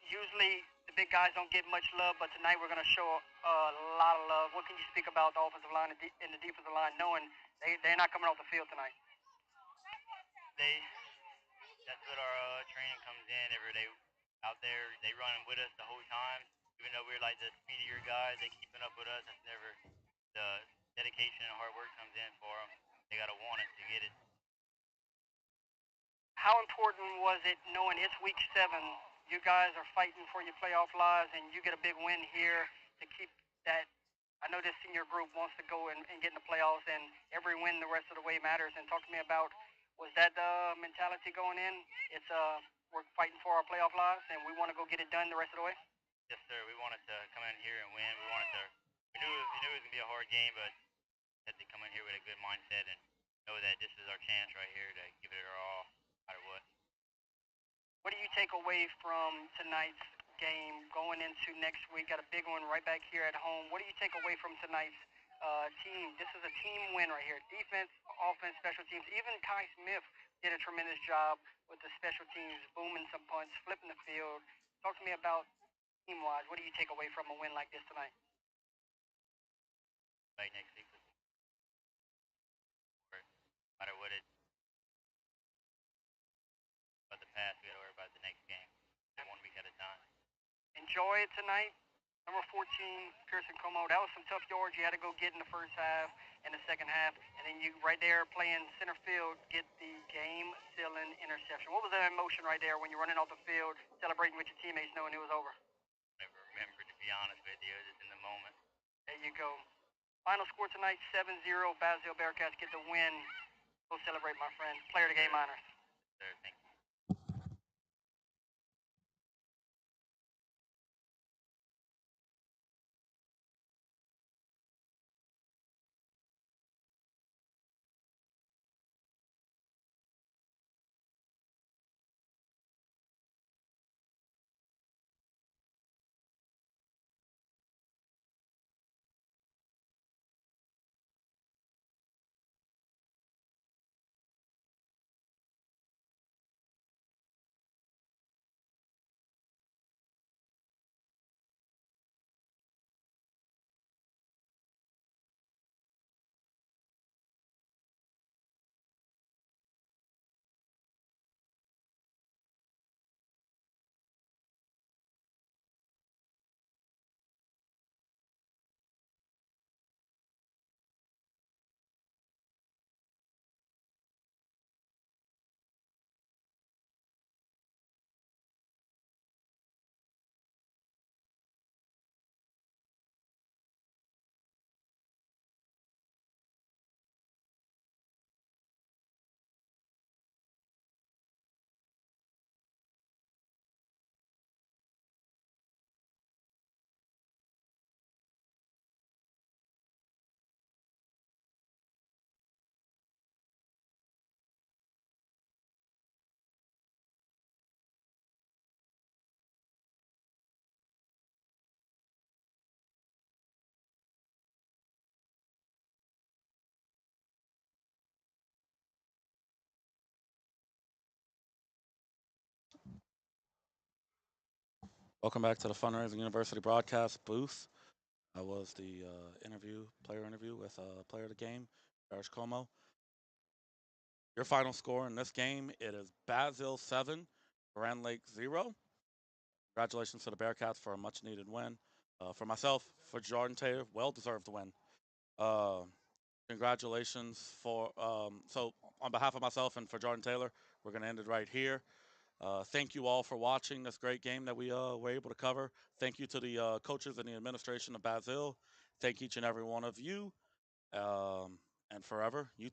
usually the big guys don't get much love, but tonight we're going to show a lot of love. What can you speak about the offensive line and the defensive line, knowing they're not coming off the field tonight? That's what our training comes in every day. Out there, they running with us the whole time. Even though we're like the speedier guys, they keeping up with us. That's never the dedication and hard work comes in for them. They gotta want it to get it. How important was it knowing it's week 7, you guys are fighting for your playoff lives, and you get a big win here to keep that? I know this senior group wants to go and get in the playoffs, and every win the rest of the way matters. And talk to me about, was that the mentality going in? It's we're fighting for our playoff lives, and we want to go get it done the rest of the way? Yes, sir. We wanted to come in here and win. We knew it was gonna be a hard game, but had to come in here with a good mindset and know that this is our chance right here to give it our all, no matter what. What do you take away from tonight's game going into next week? Got a big one right back here at home. What do you take away from tonight's team? This is a team win right here. Defense, offense, special teams. Even Kai Smith did a tremendous job with the special teams, booming some punts, flipping the field. Talk to me about team-wise. What do you take away from a win like this tonight? Like next week, no matter what it. About the past, we got to worry about the next game. 1 week at a time. Enjoy it tonight. Number 14, Pearson Como. That was some tough yards you had to go get in the first half and the second half. And then you right there playing center field, get the game-sealing interception. What was that emotion right there when you're running off the field, celebrating with your teammates knowing it was over? I never remember, to be honest with you. Just in the moment. There you go. Final score tonight, 7-0. Basile Bearcats get the win. Go celebrate, my friend. Player of the game honors. Sir, thank you. Welcome back to the Fundraising University broadcast booth. That was the player interview with player of the game, Eric Como. Your final score in this game, it is Basile 7, Grand Lake 0. Congratulations to the Bearcats for a much-needed win. For myself, for Jordan Taylor, well-deserved win. Congratulations for, so on behalf of myself and for Jordan Taylor, we're going to end it right here. Thank you all for watching this great game that we were able to cover. Thank you to the coaches and the administration of Basile. Thank each and every one of you. And and forever, you